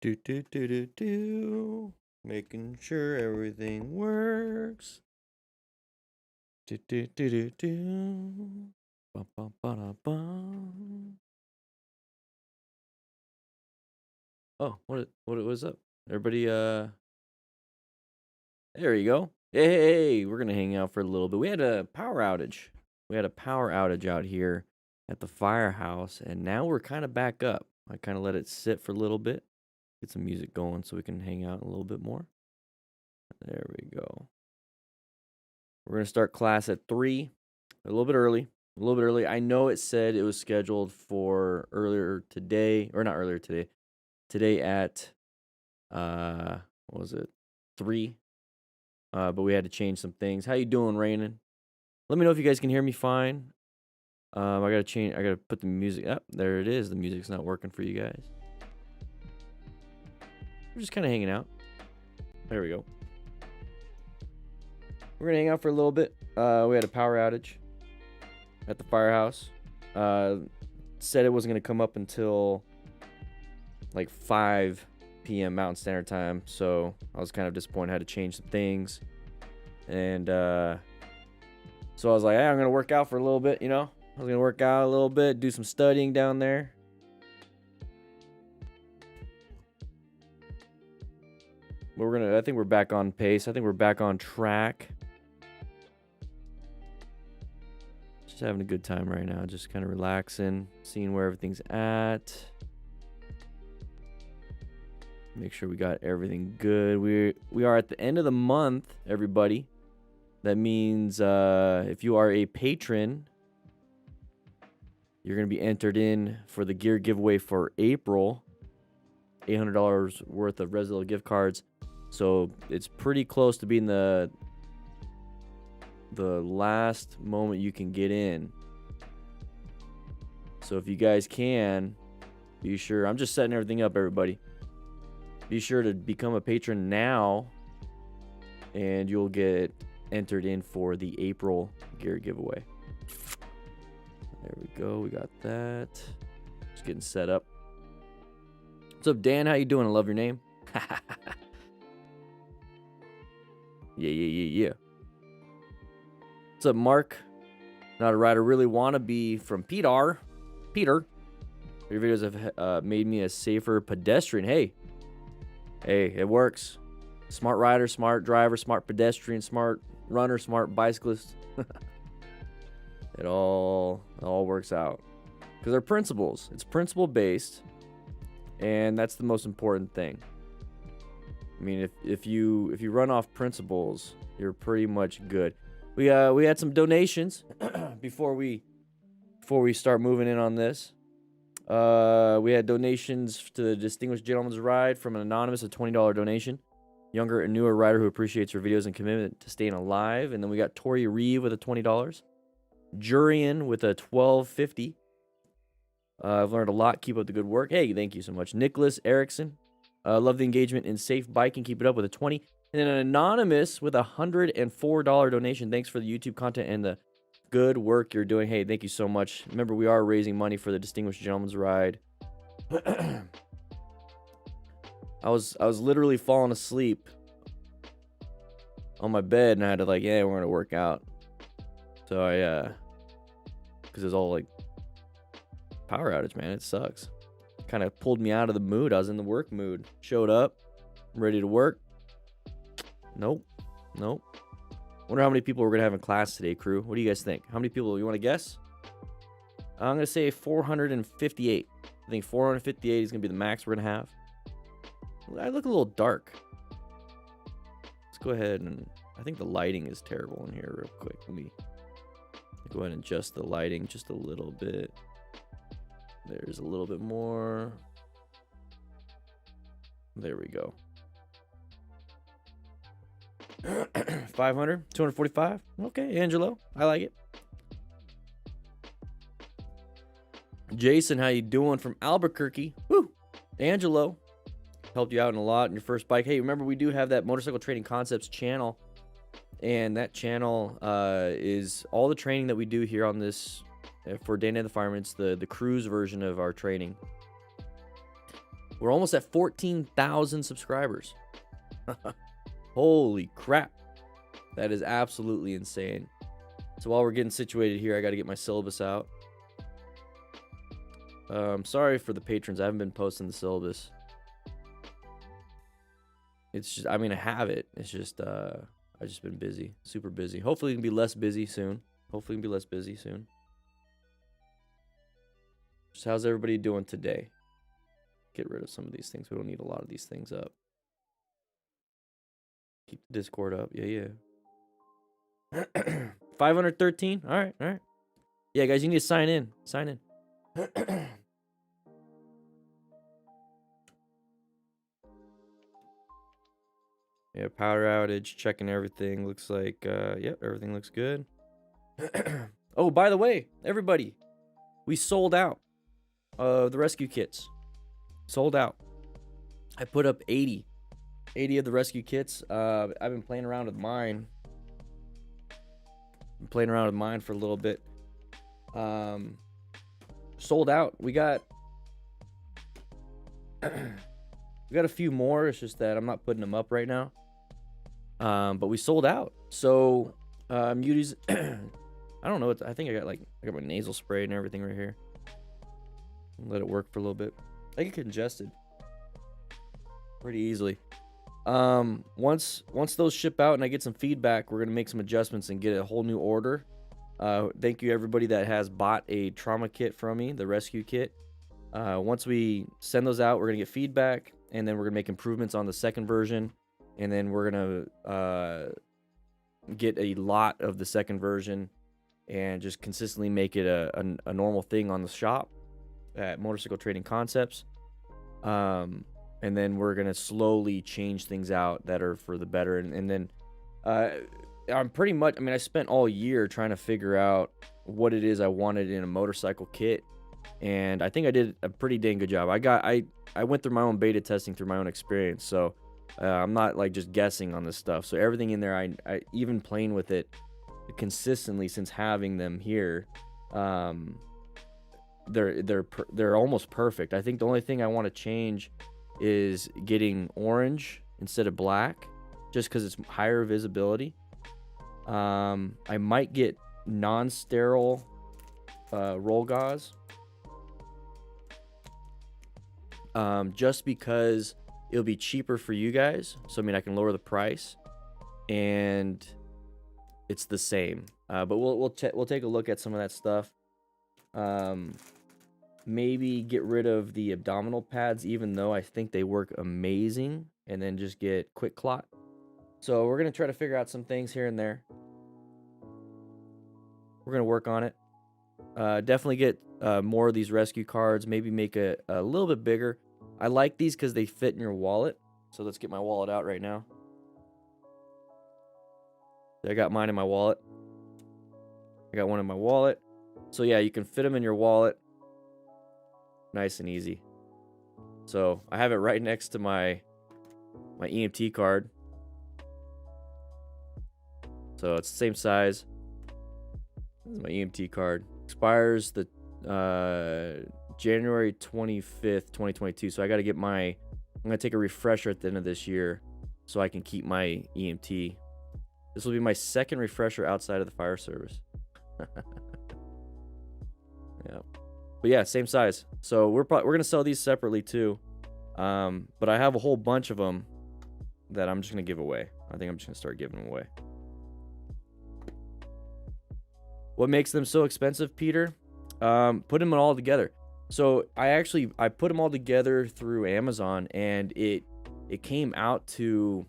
Do do do do do. Making sure everything works. Do do do do do. Bum, bum, ba, bum. Oh, what was up? Everybody, there you go. Hey, we're gonna hang out for a little bit. We had a power outage. We had a power outage out here at the firehouse, and now we're kind of back up. I kind of let it sit for a little bit, get some music going so we can hang out a little bit more. There we go. We're gonna start class at 3, a little bit early. A little bit early. I know it said it was scheduled for earlier today, or not earlier today. Today at what was it? 3. But we had to change some things. How you doing, Rainin? Let me know if you guys can hear me fine. I gotta put the music up. There it is. The music's not working for you guys. We're just kind of hanging out. There we go. We're gonna hang out for a little bit. We had a power outage at the firehouse. Said it wasn't gonna come up until like 5 p.m. Mountain Standard Time, so I was kind of disappointed. I had to change some things, and so I was like, hey, I'm gonna work out for a little bit, you know. I was gonna work out a little bit, do some studying down there. But I think we're back on pace. I think we're back on track. Just having a good time right now, just kind of relaxing, seeing where everything's at. Make sure we got everything good. We are at the end of the month, everybody. That means if you are a patron, you're going to be entered in for the gear giveaway for April. $800 worth of Resident gift cards. So it's pretty close to being the last moment you can get in. So if you guys can, be sure. I'm just setting everything up, everybody. Be sure to become a patron now, and you'll get entered in for the April gear giveaway. There we go. We got that. Just getting set up. What's up, Dan? How you doing? I love your name. Yeah. What's up, Mark? Not a rider, really want to be from Peter. Your videos have made me a safer pedestrian. Hey, it works. Smart rider, smart driver, smart pedestrian, smart runner, smart bicyclist. It all works out because they're principles. It's principle based, and that's the most important thing. I mean, if you run off principles, you're pretty much good. We had some donations before we start moving in on this. We had donations to the Distinguished Gentleman's Ride from an anonymous, a $20 donation. Younger and newer rider who appreciates your videos and commitment to staying alive. And then we got Tori Reeve with a $20. Jurian with a $12.50. I've learned a lot. Keep up the good work. Hey, thank you so much. Nicholas Erickson. Love the engagement in safe biking. Keep it up with a 20. And then an anonymous with a $104 donation. Thanks for the YouTube content and the good work you're doing. Hey, thank you so much. Remember, we are raising money for the Distinguished Gentleman's Ride. I was literally falling asleep on my bed, and I had to we're gonna work out. So I because it's all like power outage, man. It sucks. Kind of pulled me out of the mood. I was in the work mood. Showed up, ready to work. Nope. Wonder how many people we're gonna have in class today, crew. What do you guys think? How many people? You want to guess? I'm gonna say 458. I think 458 is gonna be the max we're gonna have. I look a little dark. Let's go ahead and I think the lighting is terrible in here real quick. Let me go ahead and adjust the lighting just a little bit. There's a little bit more. There we go. 500, 245. Okay, Angelo, I like it. Jason, how you doing from Albuquerque? Woo! Angelo, helped you out in a lot in your first bike. Hey, remember we do have that Motorcycle Training Concepts channel, and that channel is all the training that we do here on this for DanDanTheFireman. It's the cruise version of our training. We're almost at 14,000 subscribers. Holy crap. That is absolutely insane. So while we're getting situated here, I got to get my syllabus out. Sorry for the patrons. I haven't been posting the syllabus. It's just, I mean, I have it. It's just, I've just been busy, super busy. Hopefully, it can be less busy soon. Just how's everybody doing today? Get rid of some of these things. We don't need a lot of these things up. Keep the Discord up. Yeah. 513. All right. Yeah, guys, you need to sign in. Yeah, power outage, checking everything. Looks like, yep, everything looks good. Oh, by the way, everybody, we sold out the rescue kits. Sold out. I put up 80 of the rescue kits. I've been playing around with mine. For a little bit. Sold out. We got a few more. It's just that I'm not putting them up right now. But we sold out. So Muties, I don't know. I think I got my nasal spray and everything right here. Let it work for a little bit. I get congested pretty easily. Once those ship out and I get some feedback, we're gonna make some adjustments and get a whole new order. Thank you everybody that has bought a trauma kit from me, the rescue kit. Once we send those out, we're gonna get feedback, and then we're gonna make improvements on the second version, and then we're gonna get a lot of the second version and just consistently make it a normal thing on the shop at Motorcycle Trading Concepts. And then we're gonna slowly change things out that are for the better, and then I'm pretty much, I spent all year trying to figure out what it is I wanted in a motorcycle kit, and I think I did a pretty dang good job. I went through my own beta testing through my own experience, so I'm not like just guessing on this stuff. So everything in there, I even playing with it consistently since having them here, they're almost perfect. I think the only thing I want to change is getting orange instead of black, just because it's higher visibility. I might get non-sterile roll gauze, just because it'll be cheaper for you guys. So I can lower the price, and it's the same. But we'll take a look at some of that stuff. Maybe get rid of the abdominal pads, even though I think they work amazing, and then just get quick clot. So we're gonna try to figure out some things here and there. We're gonna work on it. Definitely get more of these rescue cards. Maybe make a little bit bigger. I like these because they fit in your wallet. So let's get my wallet out right now. I got mine in my wallet. I got one in my wallet. So yeah, you can fit them in your wallet. Nice and easy. So I have it right next to my EMT card. So it's the same size. This is my EMT card. Expires the January 25th, 2022. So I got to get I'm going to take a refresher at the end of this year so I can keep my EMT. This will be my second refresher outside of the fire service. Yeah. But yeah, same size. So we're going to sell these separately too. But I have a whole bunch of them that I'm just going to give away. I think I'm just going to start giving them away. What makes them so expensive, Peter? Put them all together. So I put them all together through Amazon, and it came out to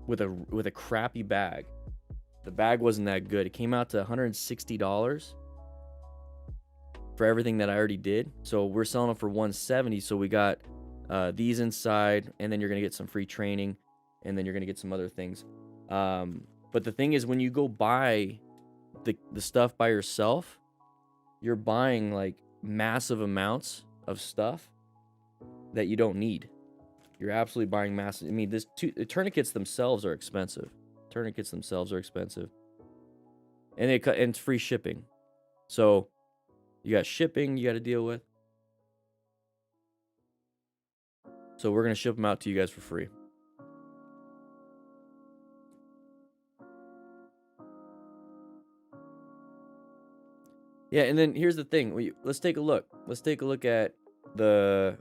with a crappy bag. The bag wasn't that good. It came out to $160 for everything that I already did. So we're selling them for $170. So we got these inside, and then you're gonna get some free training, and then you're gonna get some other things. But the thing is, when you go buy the stuff by yourself, you're buying like massive amounts of stuff that you don't need. You're absolutely buying massive. The tourniquets themselves are expensive. And it's free shipping. So you got shipping you got to deal with. So we're going to ship them out to you guys for free. Yeah, and then here's the thing. Let's take a look. Let's take a look at the...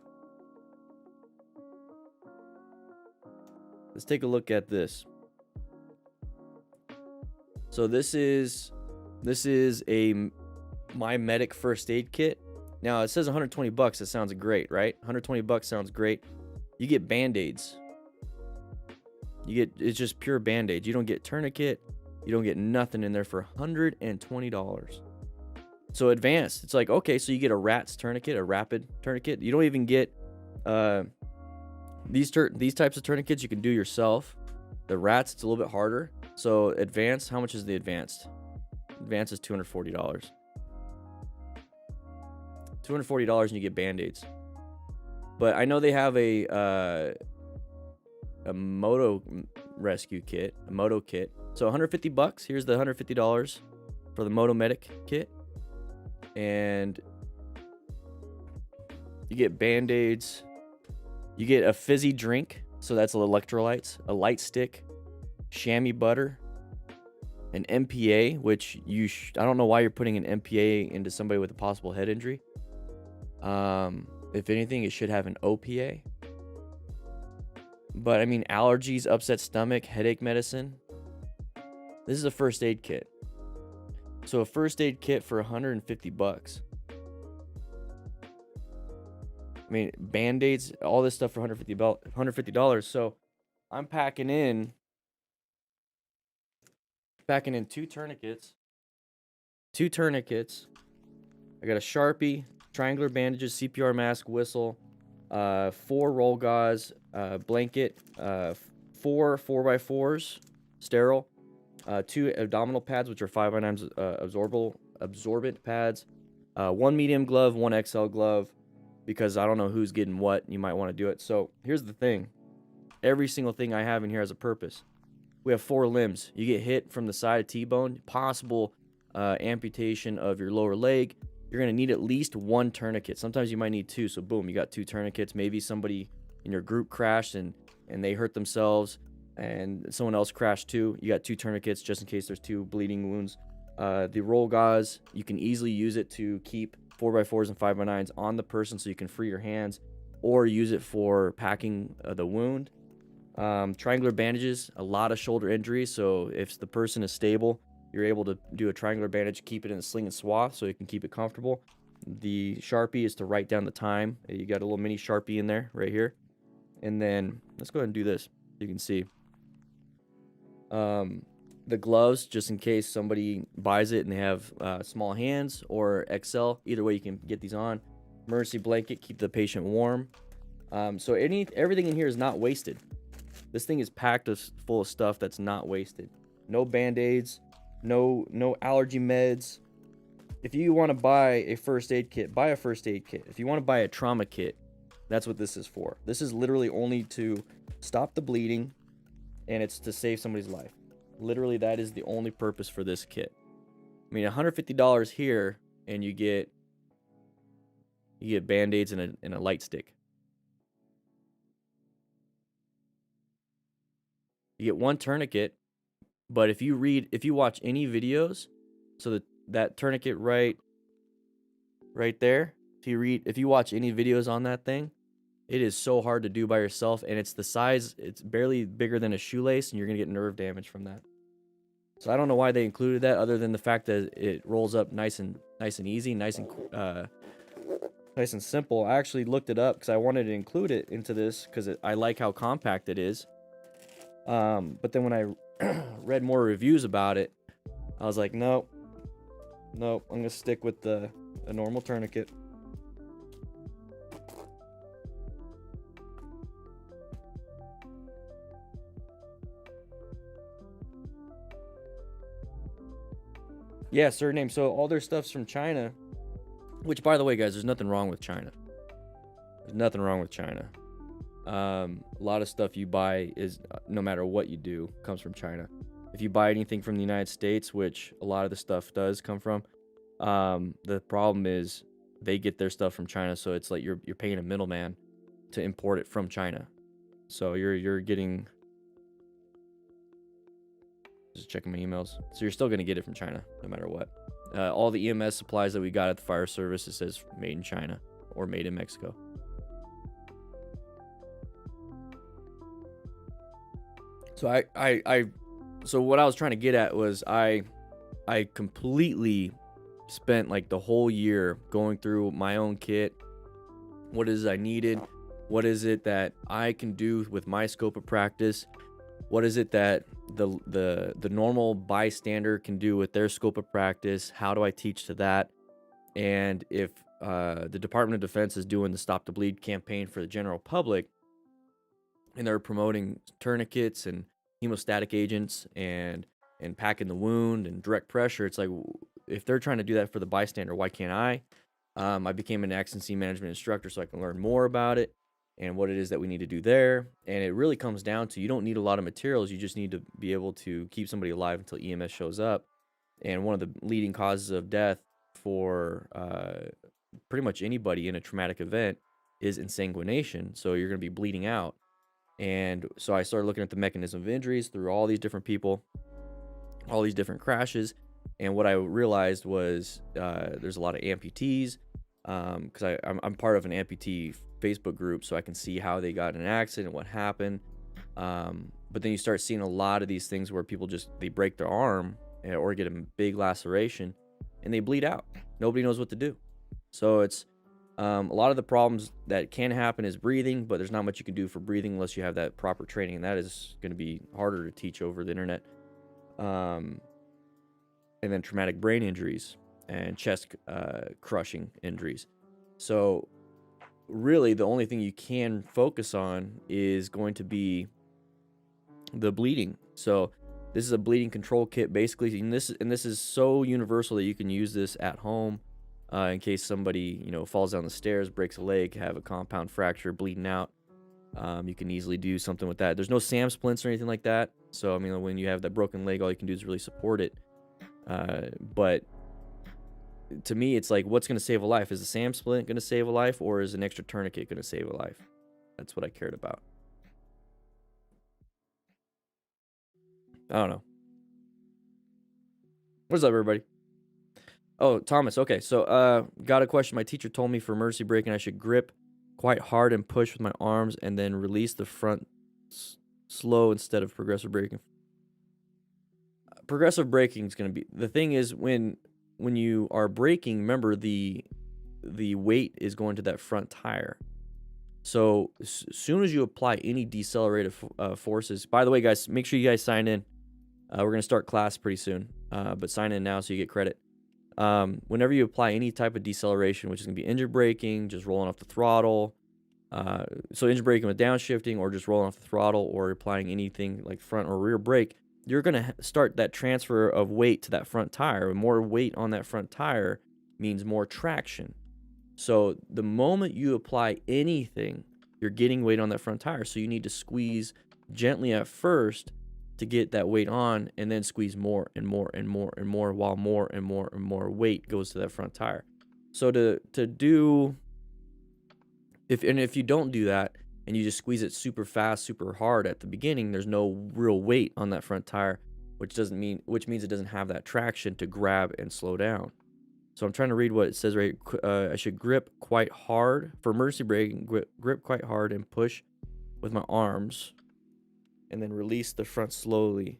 Let's take a look at this. So this is a My Medic first aid kit. Now it says 120 bucks. That sounds great, right? 120 bucks sounds great. You get band-aids. It's just pure band-aids. You don't get tourniquet. You don't get nothing in there for $120. So advanced. It's like, okay, so you get a RATS tourniquet, a rapid tourniquet. You don't even get these types of tourniquets you can do yourself. The RATS, it's a little bit harder. So advanced, how much is the advanced? Advanced is $240. $240 and you get band-aids. But I know they have a moto rescue kit, a moto kit. So 150 bucks. Here's the $150 for the Moto Medic kit. And you get band-aids. You get a fizzy drink. So that's electrolytes, a light stick, chamois butter, an MPA, which I don't know why you're putting an MPA into somebody with a possible head injury. If anything, it should have an OPA. But I mean, allergies, upset stomach, headache medicine. This is a first aid kit. So a first aid kit for 150 bucks. I mean, band-aids, all this stuff for $150. So I'm packing in two tourniquets. I got a Sharpie, triangular bandages, CPR mask, whistle, 4 roll gauze, blanket, 4 4x4s, sterile, 2 abdominal pads, which are 5x9 absorbent pads, 1 medium glove, 1 XL glove, because I don't know who's getting what. You might want to do it. So here's the thing. Every single thing I have in here has a purpose. We have 4 limbs. You get hit from the side of T-bone, possible amputation of your lower leg. You're going to need at least 1 tourniquet. Sometimes you might need 2. So boom, you got 2 tourniquets. Maybe somebody in your group crashed and they hurt themselves and someone else crashed too. You got 2 tourniquets just in case there's 2 bleeding wounds. The roll gauze, you can easily use it to keep 4x4s and 5x9s on the person so you can free your hands, or use it for packing the wound. Triangular bandages, a lot of shoulder injuries, so if the person is stable, you're able to do a triangular bandage, keep it in a sling and swath so you can keep it comfortable. The Sharpie is to write down the time. You got a little mini Sharpie in there right here. And then let's go ahead and do this. You can see the gloves, just in case somebody buys it and they have small hands or XL. Either way, you can get these on. Emergency blanket, keep the patient warm. So everything in here is not wasted. This thing is packed full of stuff that's not wasted. No band-aids, no allergy meds. If you want to buy a first aid kit, buy a first aid kit. If you want to buy a trauma kit, that's what this is for. This is literally only to stop the bleeding, and it's to save somebody's life. Literally, that is the only purpose for this kit. I mean, $150 here, and you get band-aids and a light stick. You get 1 tourniquet, but if you watch any videos, so that tourniquet right there, if you watch any videos on that thing, it is so hard to do by yourself, and it's the size, it's barely bigger than a shoelace, and you're gonna get nerve damage from that. So I don't know why they included that, other than the fact that it rolls up nice and easy, nice and simple. I actually looked it up because I wanted to include it into this because I like how compact it is. But then when I read more reviews about it, I was like, nope, I'm gonna stick with a normal tourniquet. Yeah, surname. So all their stuff's from China, which, by the way, guys, there's nothing wrong with China. There's nothing wrong with China. A lot of stuff you buy is, no matter what you do, comes from China. If you buy anything from the United States, which a lot of the stuff does come from, the problem is they get their stuff from China, so it's like you're paying a middleman. to import it from China. So you're getting, just checking my emails. So you're still going to get it from China no matter what. All the EMS supplies that we got at the fire service, it says made in China or made in Mexico. So so what I was trying to get at was I completely spent like the whole year going through my own kit. What is it I needed? What is it that I can do with my scope of practice? What is it that the normal bystander can do with their scope of practice? How do I teach to that? And if the Department of Defense is doing the Stop the Bleed campaign for the general public, and they're promoting tourniquets and hemostatic agents and packing the wound and direct pressure, it's like, if they're trying to do that for the bystander, why can't I? I became an accident management instructor so I can learn more about it and what it is that we need to do there. And it really comes down to, you don't need a lot of materials. You just need to be able to keep somebody alive until EMS shows up. And one of the leading causes of death for pretty much anybody in a traumatic event is insanguination. So you're going to be bleeding out. And so I started looking at the mechanism of injuries through all these different people, all these different crashes. And what I realized was there's a lot of amputees, because I'm part of an amputee Facebook group, so I can see how they got in an accident, what happened. But then you start seeing a lot of these things where people they break their arm or get a big laceration and they bleed out. Nobody knows what to do. So it's a lot of the problems that can happen is breathing, but there's not much you can do for breathing unless you have that proper training, and that is going to be harder to teach over the internet. And then traumatic brain injuries and chest crushing injuries. So really the only thing you can focus on is going to be the bleeding. So this is a bleeding control kit basically, and this is so universal that you can use this at home in case somebody falls down the stairs, breaks a leg, have a compound fracture, bleeding out. You can easily do something with that. There's no SAM splints or anything like that. So I mean, when you have that broken leg, all you can do is really support it. But to me, it's like, what's going to save a life? Is a SAM splint going to save a life, or is an extra tourniquet going to save a life? That's what I cared about. I don't know. What's up, everybody? Oh, Thomas. Okay, so got a question. My teacher told me for emergency braking, I should grip quite hard and push with my arms, and then release the front slow instead of progressive braking. Progressive braking is going to be, the thing is, when you are braking, remember the weight is going to that front tire. So as soon as you apply any decelerative forces, by the way, guys, make sure you guys sign in. We're going to start class pretty soon, but sign in now so you get credit. Whenever you apply any type of deceleration, which is going to be engine braking, just rolling off the throttle, so engine braking with downshifting, or just rolling off the throttle, or applying anything like front or rear brake, you're going to start that transfer of weight to that front tire. And more weight on that front tire means more traction. So the moment you apply anything, you're getting weight on that front tire. So you need to squeeze gently at first to get that weight on, and then squeeze more and more and more and more, while more and more and more weight goes to that front tire. So to do, if you don't do that, and you just squeeze it super fast, super hard at the beginning, there's no real weight on that front tire, which means it doesn't have that traction to grab and slow down. So I'm trying to read what it says right. I should grip quite hard for emergency braking. Grip quite hard and push with my arms, and then release the front slowly.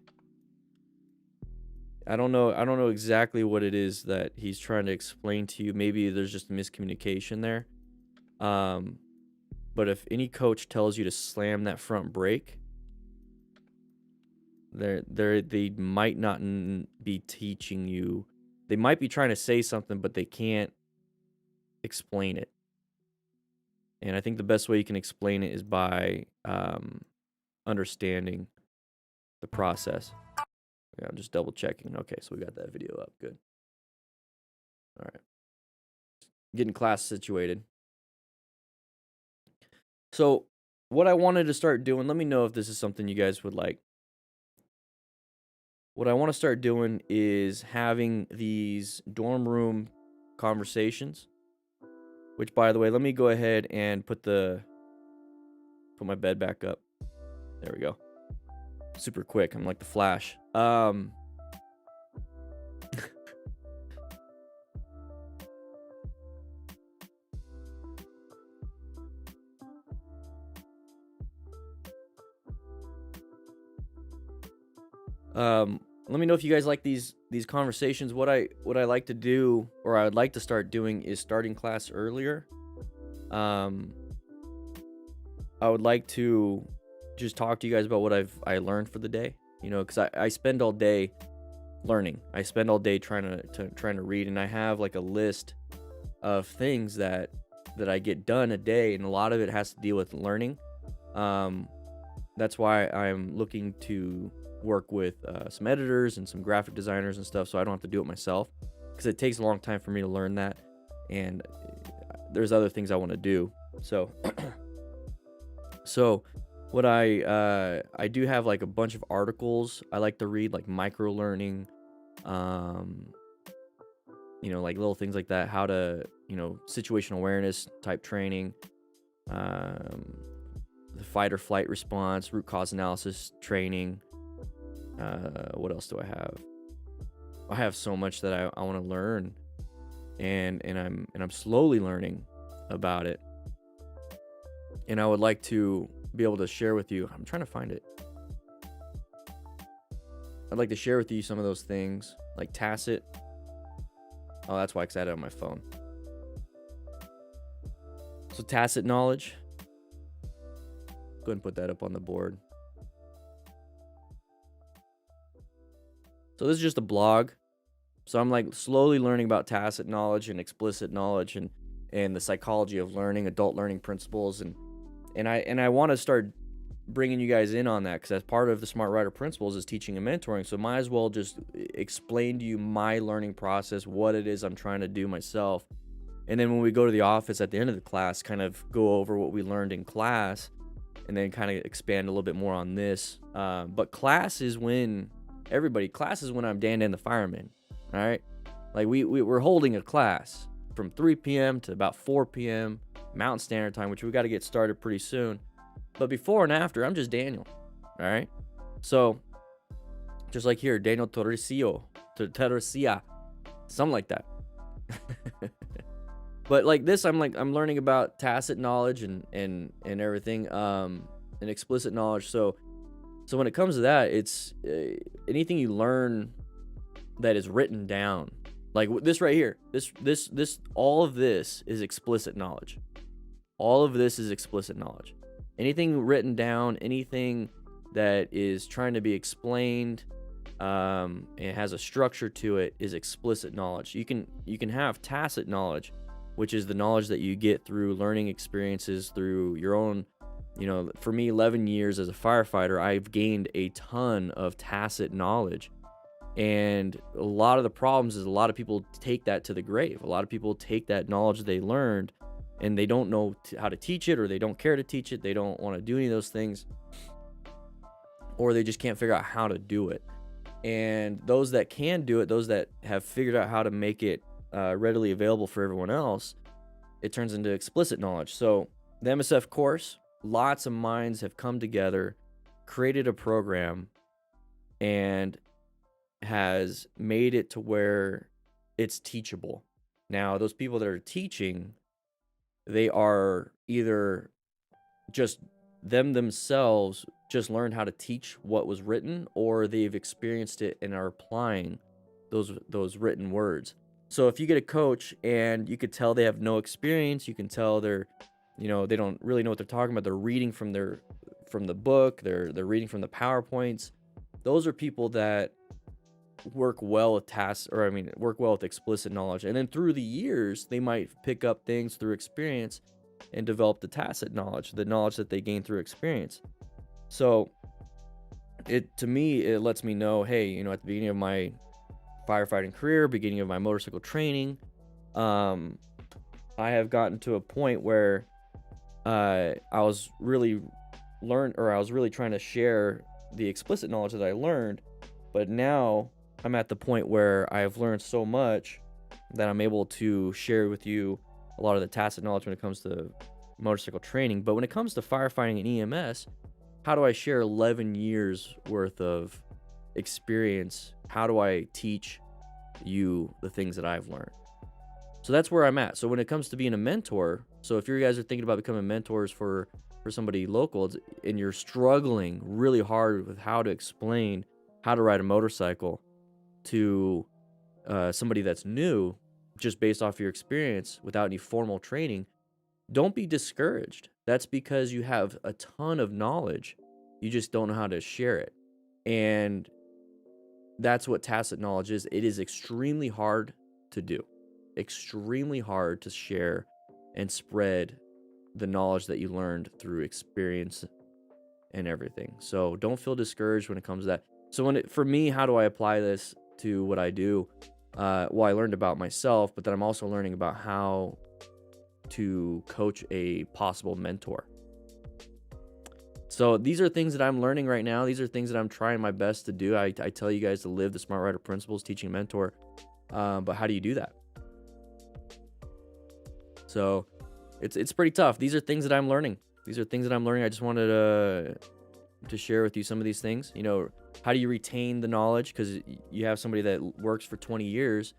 I don't know exactly what it is that he's trying to explain to you. Maybe there's just a miscommunication there. But if any coach tells you to slam that front brake, they might not be teaching you. They might be trying to say something, but they can't explain it. And I think the best way you can explain it is by understanding the process. Yeah, I'm just double checking. Okay, so we got that video up. Good. All right. Getting class situated. So what I wanted to start doing, let me know if this is something you guys would like. What I want to start doing is having these dorm room conversations, which, by the way, let me go ahead and put the put my bed back up. There we go. Super quick. I'm like the Flash. Let me know if you guys like these conversations. What I like to do, or I would like to start doing, is starting class earlier. I would like to just talk to you guys about what I learned for the day, because I spend all day learning. I spend all day trying to read, and I have like a list of things that I get done a day, and a lot of it has to deal with learning. That's why I'm looking to work with some editors and some graphic designers and stuff, so I don't have to do it myself, because it takes a long time for me to learn that, and there's other things I want to do. So what I do have like a bunch of articles I like to read, like micro learning, like little things like that, how to, situational awareness type training, the fight or flight response, root cause analysis training. What else do I have? I have so much that I want to learn, and I'm slowly learning about it, and I would like to be able to share with you. I'm trying to find it. I'd like to share with you some of those things, like tacit. Oh, that's why I had it on my phone. So tacit knowledge. Go ahead and put that up on the board. So this is just a blog. So I'm like slowly learning about tacit knowledge and explicit knowledge, and the psychology of learning, adult learning principles, and I want to start bringing you guys in on that, because as part of the Smart Writer principles is teaching and mentoring. So might as well just explain to you my learning process, what it is I'm trying to do myself. And then when we go to the office at the end of the class, kind of go over what we learned in class, and then kind of expand a little bit more on this. But class is when I'm DanDanTheFireman. All right. Like we're holding a class from 3 p.m. to about 4 p.m. Mountain Standard Time, which we got to get started pretty soon. But before and after, I'm just Daniel. All right. So just like here, Daniel Torresia, something like that. But like this, I'm learning about tacit knowledge and everything, and explicit knowledge. So when it comes to that, it's anything you learn that is written down, like this right here. This all of this is explicit knowledge. All of this is explicit knowledge. Anything written down, anything that is trying to be explained, it has a structure to it, is explicit knowledge. You can have tacit knowledge, which is the knowledge that you get through learning experiences, through your own, for me, 11 years as a firefighter, I've gained a ton of tacit knowledge. And a lot of the problems is a lot of people take that to the grave. A lot of people take that knowledge they learned, and they don't know how to teach it, or they don't care to teach it. They don't want to do any of those things, or they just can't figure out how to do it. And those that can do it, those that have figured out how to make it readily available for everyone else, it turns into explicit knowledge. So the MSF course, lots of minds have come together, created a program, and has made it to where it's teachable. Now, those people that are teaching, they are either just themselves just learned how to teach what was written, or they've experienced it and are applying those written words. So if you get a coach and you could tell they have no experience, you can tell they're, they don't really know what they're talking about. They're reading from the book. They're reading from the PowerPoints. Those are people that work well with work well with explicit knowledge. And then through the years, they might pick up things through experience and develop the tacit knowledge, the knowledge that they gain through experience. So to me, it lets me know, hey, at the beginning of my firefighting career, beginning of my motorcycle training, I have gotten to a point where I was really trying to share the explicit knowledge that I learned, but now I'm at the point where I've learned so much that I'm able to share with you a lot of the tacit knowledge when it comes to, motorcycle training. But when it comes to firefighting and EMS, how do I share 11 years worth of experience? How do I teach you the things that I've learned? So that's where I'm at. So when it comes to being a mentor, so if you guys are thinking about becoming mentors for somebody local and you're struggling really hard with how to explain how to ride a motorcycle to somebody that's new, just based off your experience without any formal training, don't be discouraged. That's because you have a ton of knowledge. You just don't know how to share it. And that's what tacit knowledge is. It is extremely hard to do. Extremely hard to share and spread the knowledge that you learned through experience and everything. So don't feel discouraged when it comes to that. So for me, how do I apply this to what I do? Well, I learned about myself, but then I'm also learning about how to coach a possible mentor. So these are things that I'm learning right now. These are things that I'm trying my best to do. I tell you guys to live the Smart Rider principles, teaching a mentor. But how do you do that? So it's pretty tough. These are things that I'm learning. I just wanted to share with you some of these things. You know, how do you retain the knowledge? Because you have somebody that works for 20 years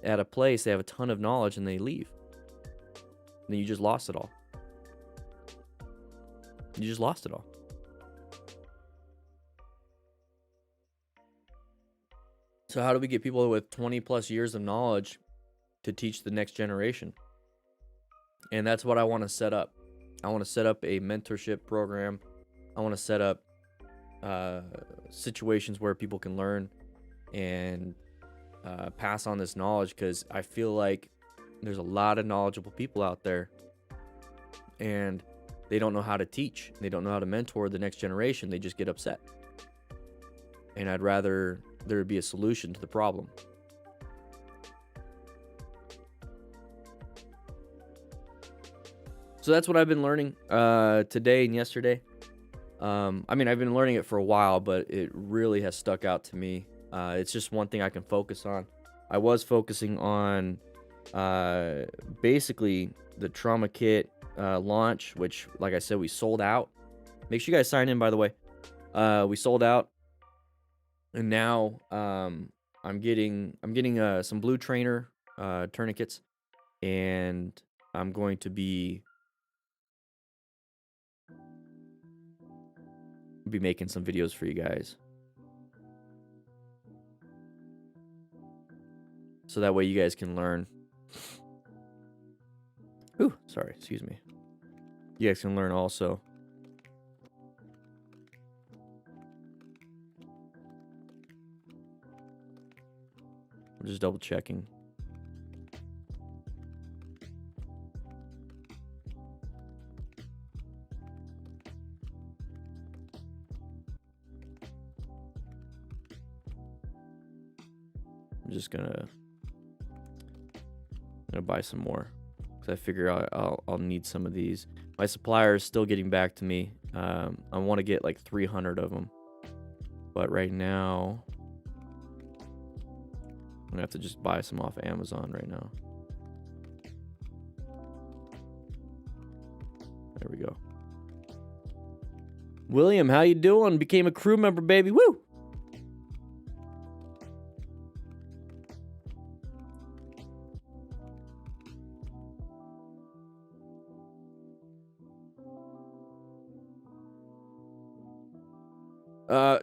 at a place, they have a ton of knowledge, and they leave. And then you just lost it all. So how do we get people with 20 plus years of knowledge to teach the next generation? And that's what I want to set up. I want to set up a mentorship program. I want to set up situations where people can learn and pass on this knowledge, because I feel like there's a lot of knowledgeable people out there and they don't know how to teach. They don't know how to mentor the next generation. They just get upset. And I'd rather there be a solution to the problem. So that's what I've been learning today and yesterday. I mean, I've been learning it for a while, but it really has stuck out to me. It's just one thing I can focus on. I was focusing on basically the trauma kit launch, which, like I said, we sold out. Make sure you guys sign in, by the way. We sold out, and now I'm getting some Blue Trainer tourniquets, and I'm going to be making some videos for you guys, so that way you guys can learn. Ooh, sorry, excuse me. You guys can learn also. I'm just double checking. I'm just gonna buy some more, because I figure I'll need some of these. My supplier is still getting back to me. I want to get like 300 of them, but right now I'm gonna have to just buy some off Amazon right now. There we go. William, how you doing? Became a crew member, baby. Woo!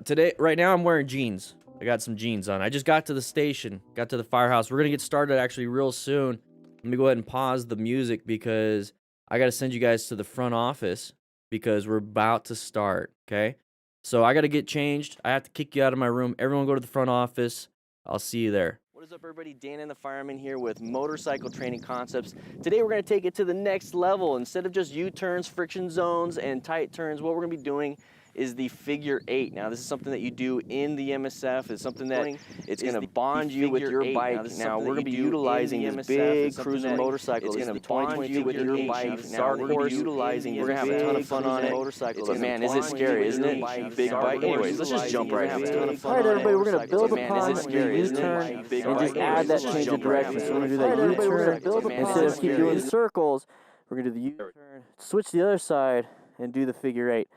Today, right now, I'm wearing jeans. I got some jeans on. I just got to the station, got to the firehouse. We're gonna get started actually real soon. Let me go ahead and pause the music because I gotta send you guys to the front office because we're about to start, okay? So I gotta get changed. I have to kick you out of my room. Everyone go to the front office. I'll see you there. What is up, everybody? Dan and the Fireman here with Motorcycle Training Concepts. Today we're gonna take it to the next level. Instead of just U-turns, friction zones, and tight turns, what we're gonna be doing is the figure 8. Now, this is something that you do in the MSF. It's something that it's going to bond you with your bike. Now, we're going to be utilizing this big cruiser motorcycle. It's going to bond you with your bike. Now, we're going to be utilizing it. We're going to have a ton of fun on it. But man, is it scary, isn't it? Big bike. Anyways, let's just jump right in. All right, everybody, we're going to build upon the U-turn and just add that change of direction. So we're going to do that U-turn instead of keep doing circles. We're going to do the U-turn, switch the other side, and do the figure 8.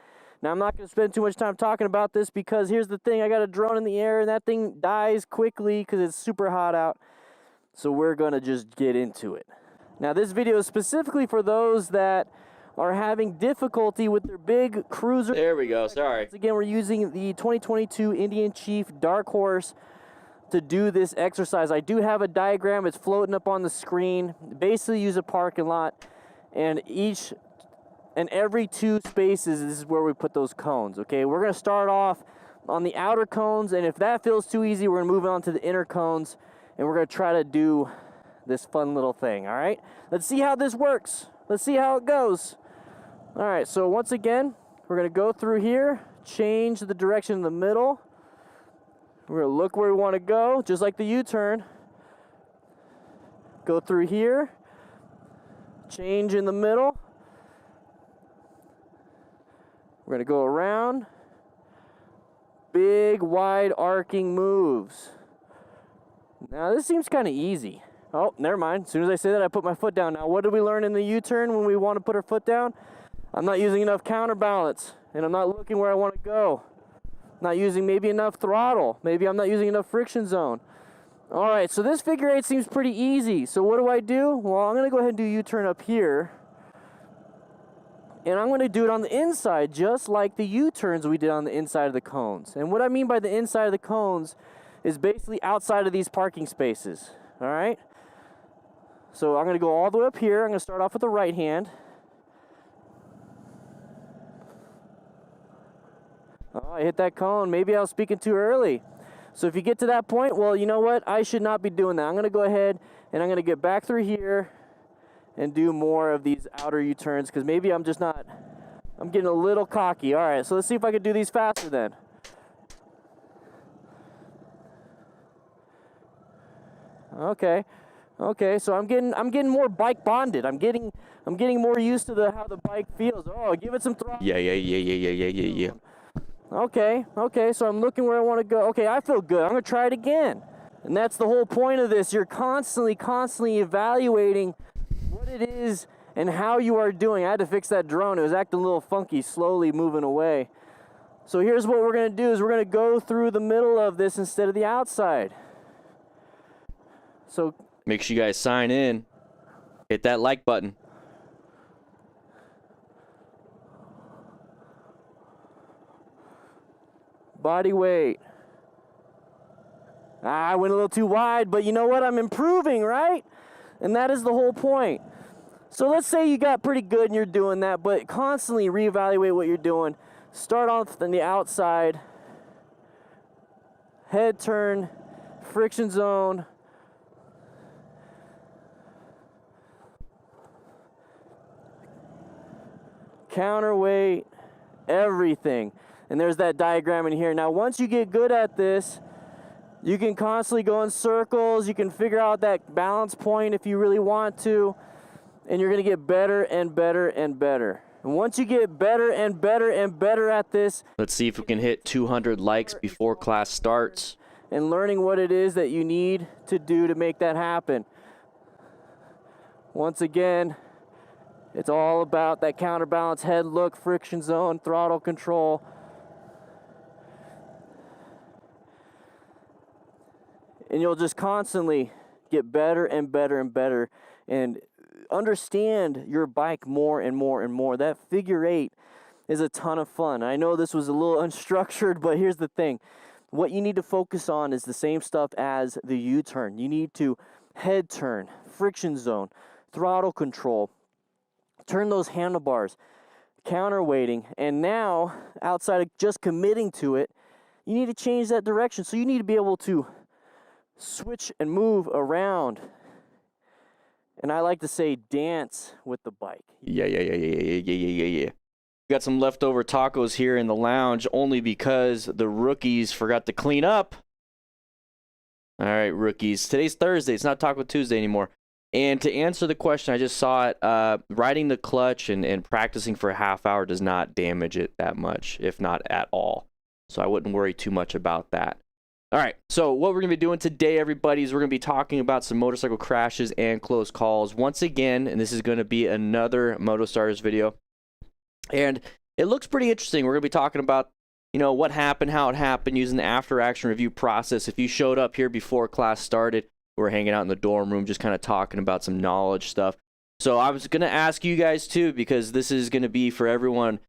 Now, I'm not going to spend too much time talking about this because here's the thing. I got a drone in the air, and that thing dies quickly because it's super hot out. So we're going to just get into it. Now, this video is specifically for those that are having difficulty with their big cruiser. There we go. Sorry. Once again, we're using the 2022 Indian Chief Dark Horse to do this exercise. I do have a diagram. It's floating up on the screen. Basically, use a parking lot, and every 2 spaces, this is where we put those cones, okay? We're going to start off on the outer cones, and if that feels too easy, we're going to move on to the inner cones, and we're going to try to do this fun little thing, all right? Let's see how this works. Let's see how it goes. All right, so once again, we're going to go through here, change the direction in the middle. We're going to look where we want to go, just like the U-turn. Go through here, change in the middle. We're going to go around. Big, wide, arcing moves. Now, this seems kind of easy. Oh, never mind. As soon as I say that, I put my foot down. Now, what did we learn in the U-turn when we want to put our foot down? I'm not using enough counterbalance, and I'm not looking where I want to go. I'm not using maybe enough throttle. Maybe I'm not using enough friction zone. All right, so this figure 8 seems pretty easy. So what do? Well, I'm going to go ahead and do U-turn up here. And I'm going to do it on the inside, just like the U-turns we did on the inside of the cones. And what I mean by the inside of the cones is basically outside of these parking spaces. All right? So I'm going to go all the way up here. I'm going to start off with the right hand. Oh, I hit that cone. Maybe I was speaking too early. So if you get to that point, well, you know what? I should not be doing that. I'm going to go ahead and I'm going to get back through here and do more of these outer U-turns because maybe I'm just not, I'm getting a little cocky. All right, so let's see if I can do these faster then. Okay, so I'm getting more bike bonded. I'm getting more used to how the bike feels. Oh, give it some throttle. Yeah. Okay, so I'm looking where I want to go. Okay, I feel good. I'm going to try it again. And that's the whole point of this. You're constantly evaluating what it is and how you are doing. I had to fix that drone. It was acting a little funky, slowly moving away. So here's what we're going to do is we're going to go through the middle of this instead of the outside. So make sure you guys sign in. Hit that like button. Body weight. I went a little too wide, but you know what? I'm improving, right? And that is the whole point. So let's say you got pretty good and you're doing that, but constantly reevaluate what you're doing. Start off on the outside. Head turn, friction zone. Counterweight, everything. And there's that diagram in here. Now, once you get good at this, you can constantly go in circles. You can figure out that balance point if you really want to. And you're going to get better and better and better. And once you get better and better and better at this, let's see if we can hit 200 likes before class starts. And learning what it is that you need to do to make that happen. Once again, it's all about that counterbalance, head look, friction zone, throttle control. And you'll just constantly get better and better and better and understand your bike more and more and more. That figure 8 is a ton of fun. I know this was a little unstructured, but here's the thing. What you need to focus on is the same stuff as the U-turn. You need to head turn, friction zone, throttle control, turn those handlebars, counterweighting, and now, outside of just committing to it, you need to change that direction. So you need to be able to switch and move around. And I like to say dance with the bike. Yeah. We got some leftover tacos here in the lounge only because the rookies forgot to clean up. All right, rookies. Today's Thursday. It's not Taco Tuesday anymore. And to answer the question, I just saw it, riding the clutch and practicing for a half hour does not damage it that much, if not at all. So I wouldn't worry too much about that. All right, so what we're going to be doing today, everybody, is we're going to be talking about some motorcycle crashes and close calls. Once again, and this is going to be another MotoStars video. And it looks pretty interesting. We're going to be talking about, you know, what happened, how it happened, using the after-action review process. If you showed up here before class started, we're hanging out in the dorm room just kind of talking about some knowledge stuff. So I was going to ask you guys, too, because this is going to be for everyone.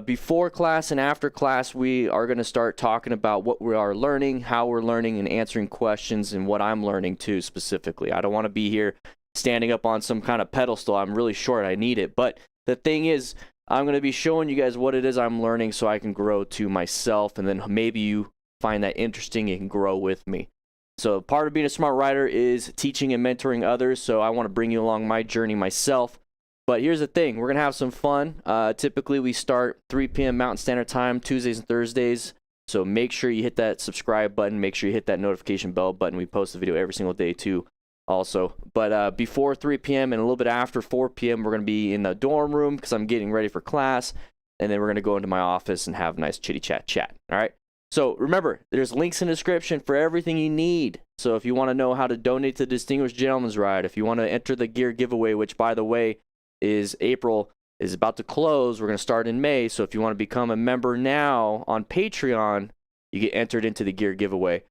Before class and after class, we are going to start talking about what we are learning, how we're learning, and answering questions, and what I'm learning, too, specifically. I don't want to be here standing up on some kind of pedestal. I'm really short. I need it. But the thing is, I'm going to be showing you guys what it is I'm learning so I can grow to myself, and then maybe you find that interesting and can grow with me. So part of being a smart rider is teaching and mentoring others, so I want to bring you along my journey myself. But here's the thing, we're going to have some fun. Typically, we start 3 p.m. Mountain Standard Time, Tuesdays and Thursdays. So make sure you hit that subscribe button. Make sure you hit that notification bell button. We post a video every single day, too, also. But before 3 p.m. and a little bit after 4 p.m., we're going to be in the dorm room because I'm getting ready for class. And then we're going to go into my office and have a nice chitty-chat. All right? So remember, there's links in the description for everything you need. So if you want to know how to donate to the Distinguished Gentleman's Ride, if you want to enter the gear giveaway, which, by the way, April is about to close. We're going to start in May. So if you want to become a member now on Patreon, you get entered into the gear giveaway.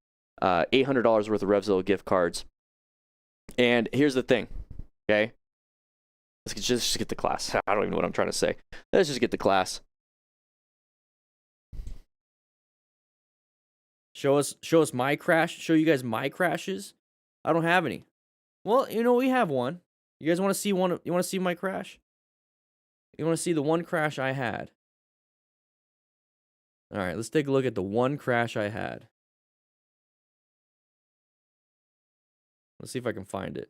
$800 worth of Revzilla gift cards. And here's the thing, okay? Let's just get to class. I don't even know what I'm trying to say. Let's just get to class. Show us my crash. Show you guys my crashes. I don't have any. Well, you know, we have one. You guys want to see one? You want to see my crash? You want to see the one crash I had? All right, let's take a look at the one crash I had. Let's see if I can find it.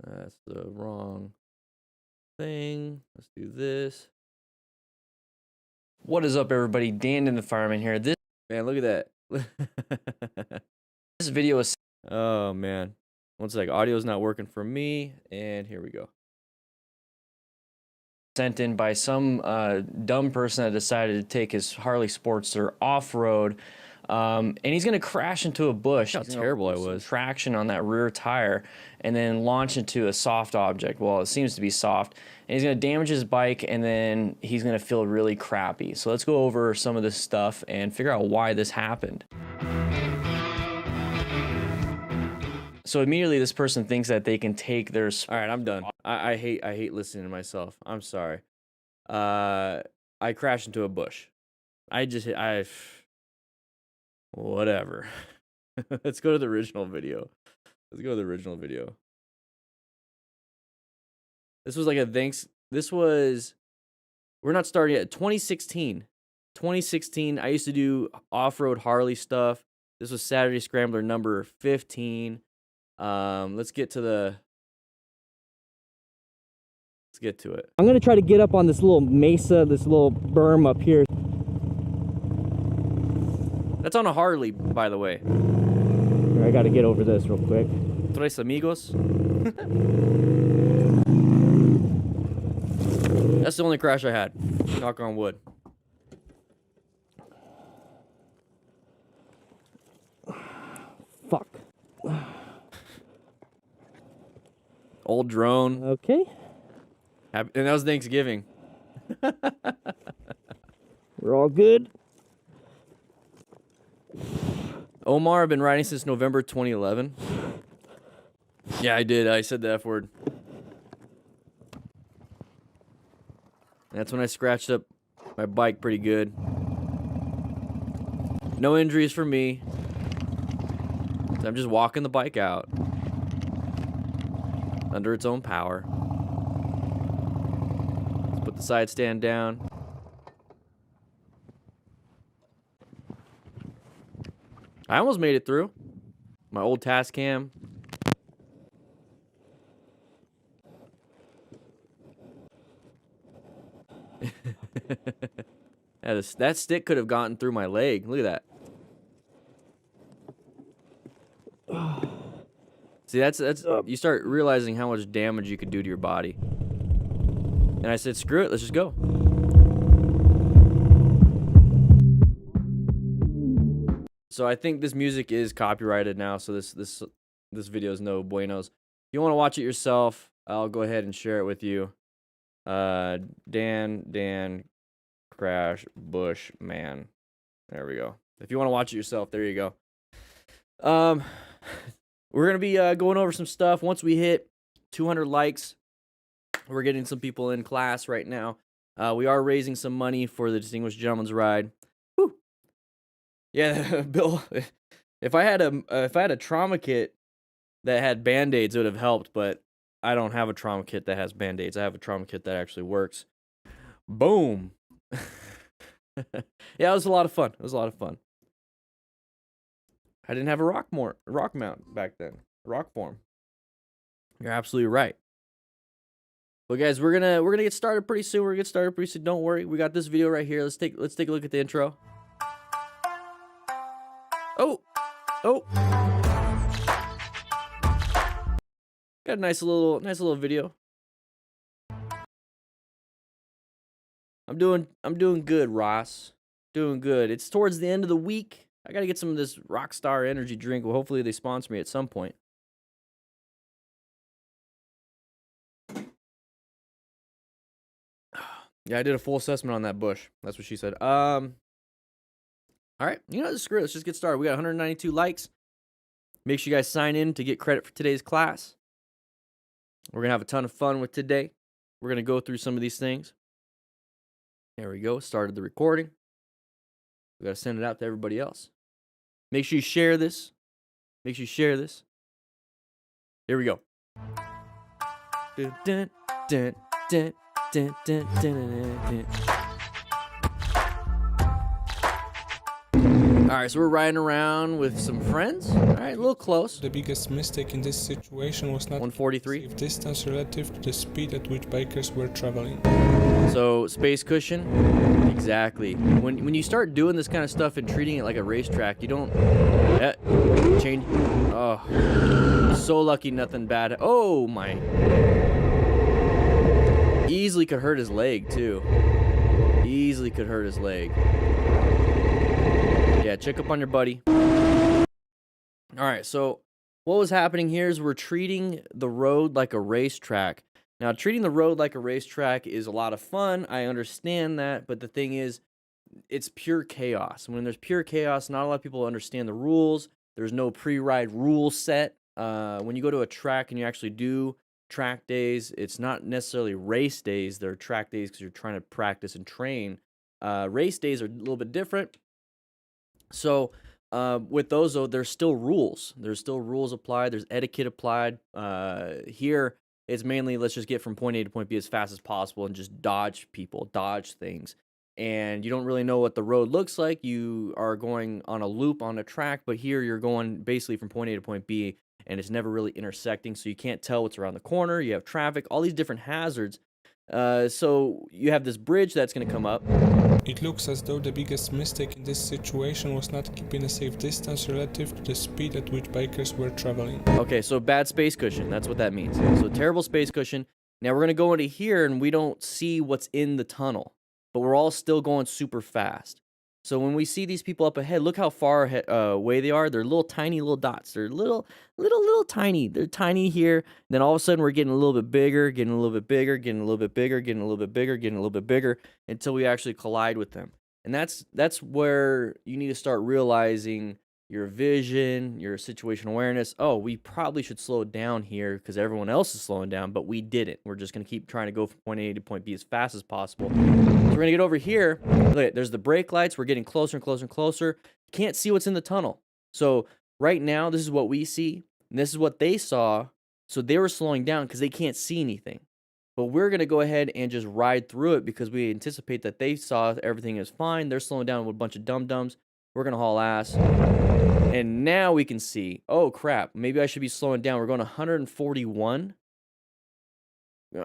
That's the wrong thing. Let's do this. What is up, everybody? DanDanTheFireman here. This Man, look at that. this video is... Oh, man. One sec. Audio's not working for me. And here we go. Sent in by some dumb person that decided to take his Harley Sportster off-road. And he's going to crash into a bush. How terrible I was. Traction on that rear tire and then launch into a soft object. Well, it seems to be soft. And he's going to damage his bike, and then he's going to feel really crappy. So let's go over some of this stuff and figure out why this happened. So immediately this person thinks that they can take their... All right, I'm done. I hate listening to myself. I'm sorry. I crashed into a bush. Whatever. Let's go to the original video. Let's go to the original video. This was like we're not starting yet. 2016. 2016, I used to do off-road Harley stuff. This was Saturday Scrambler number 15. Let's get to it. I'm going to try to get up on this little mesa, this little berm up here. That's on a Harley, by the way. Here, I got to get over this real quick. Tres amigos. That's the only crash I had. Knock on wood. Fuck. Old drone. Okay. And that was Thanksgiving. We're all good. Omar, I've been riding since November 2011. Yeah, I did. I said the F word. That's when I scratched up my bike pretty good. No injuries for me. So I'm just walking the bike out. Under its own power. Let's put the side stand down. I almost made it through. My old task cam. That stick could have gotten through my leg. Look at that. See, that's you start realizing how much damage you could do to your body. And I said, screw it, let's just go. So I think this music is copyrighted now, so this video is no buenos. If you want to watch it yourself, I'll go ahead and share it with you. Dan Crash Bush Man. There we go. If you want to watch it yourself, there you go. We're gonna be going over some stuff once we hit 200 likes. We're getting some people in class right now. We are raising some money for the Distinguished Gentleman's Ride. Whew. Yeah, Bill. If I had a trauma kit that had Band-Aids, it would have helped. But I don't have a trauma kit that has Band-Aids. I have a trauma kit that actually works. Boom. Yeah, it was a lot of fun. It was a lot of fun. I didn't have a rock mount back then. Rock form. You're absolutely right. But guys, we're gonna get started pretty soon. We're gonna get started pretty soon. Don't worry. We got this video right here. Let's take a look at the intro. Oh. Got a nice little video. I'm doing good, Ross. Doing good. It's towards the end of the week. I gotta get some of this Rockstar energy drink. Well, hopefully they sponsor me at some point. Yeah, I did a full assessment on that bush. That's what she said. All right. You know, screw it. Let's just get started. We got 192 likes. Make sure you guys sign in to get credit for today's class. We're gonna have a ton of fun with today. We're gonna go through some of these things. There we go. Started the recording. We gotta send it out to everybody else. Make sure you share this. Make sure you share this. Here we go. Dun, dun, dun, dun, dun, dun, dun, dun. All right, so we're riding around with some friends. All right, a little close. The biggest mistake in this situation was not 143. safe distance relative to the speed at which bikers were traveling. So space cushion, exactly. When you start doing this kind of stuff and treating it like a racetrack, you don't change. Oh, so lucky nothing bad. Oh my! Easily could hurt his leg too. Easily could hurt his leg. Yeah, check up on your buddy. All right, so what was happening here is we're treating the road like a racetrack. Now, treating the road like a racetrack is a lot of fun. I understand that, but the thing is, it's pure chaos. When there's pure chaos, not a lot of people understand the rules. There's no pre-ride rule set. When you go to a track and you actually do track days, it's not necessarily race days. They're track days because you're trying to practice and train. Race days are a little bit different. So with those, though, there's still rules. There's still rules applied. There's etiquette applied. Here, it's mainly let's just get from point A to point B as fast as possible and just dodge people, dodge things. And you don't really know what the road looks like. You are going on a loop on a track, but here you're going basically from point A to point B, and it's never really intersecting, so you can't tell what's around the corner. You have traffic, all these different hazards. So you have this bridge that's going to come up. It looks as though the biggest mistake in this situation was not keeping a safe distance relative to the speed at which bikers were traveling. Okay, so bad space cushion. That's what that means. So terrible space cushion. Now we're going to go into here, and we don't see what's in the tunnel, but we're all still going super fast. So when we see these people up ahead, look how far away they are. They're little tiny little dots. They're little tiny. They're tiny here. Then all of a sudden we're getting a little bit bigger, getting a little bit bigger, getting a little bit bigger, getting a little bit bigger, getting a little bit bigger until we actually collide with them. And that's where you need to start realizing your vision, your situational awareness. Oh, we probably should slow down here because everyone else is slowing down, but we didn't. We're just going to keep trying to go from point A to point B as fast as possible. So we're going to get over here. Look, there's the brake lights. We're getting closer and closer and closer. Can't see what's in the tunnel. So right now, this is what we see, and this is what they saw. So they were slowing down because they can't see anything. But we're going to go ahead and just ride through it because we anticipate that they saw everything is fine. They're slowing down with a bunch of dum-dums. We're going to haul ass. And now we can see, oh crap, maybe I should be slowing down. We're going 141.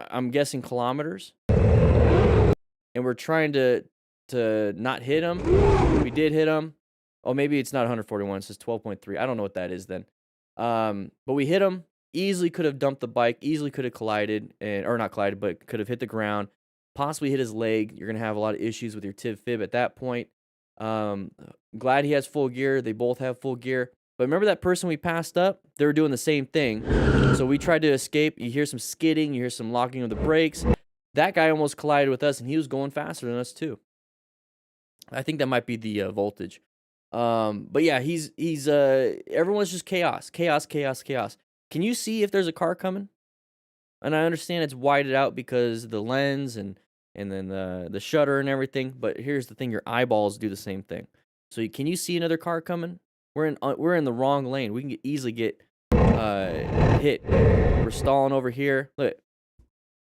I'm guessing kilometers. And we're trying to not hit them. We did hit them. Oh, maybe it's not 141. It says 12.3. I don't know what that is then. But we hit him. Easily could have dumped the bike. Easily could have collided, or not collided, but could have hit the ground. Possibly hit his leg. You're going to have a lot of issues with your tib fib at that point. Glad he has full gear. They both have full gear. But remember that person we passed up? They were doing the same thing. So we tried to escape. You hear some skidding. You hear some locking of the brakes. That guy almost collided with us, and he was going faster than us too. I think that might be the voltage. But yeah, everyone's just chaos. Can you see if there's a car coming? And I understand it's whited out because of the lens and then the shutter and everything. But here's the thing: your eyeballs do the same thing. So can you see another car coming? We're in the wrong lane. We can easily get hit. We're stalling over here. Look,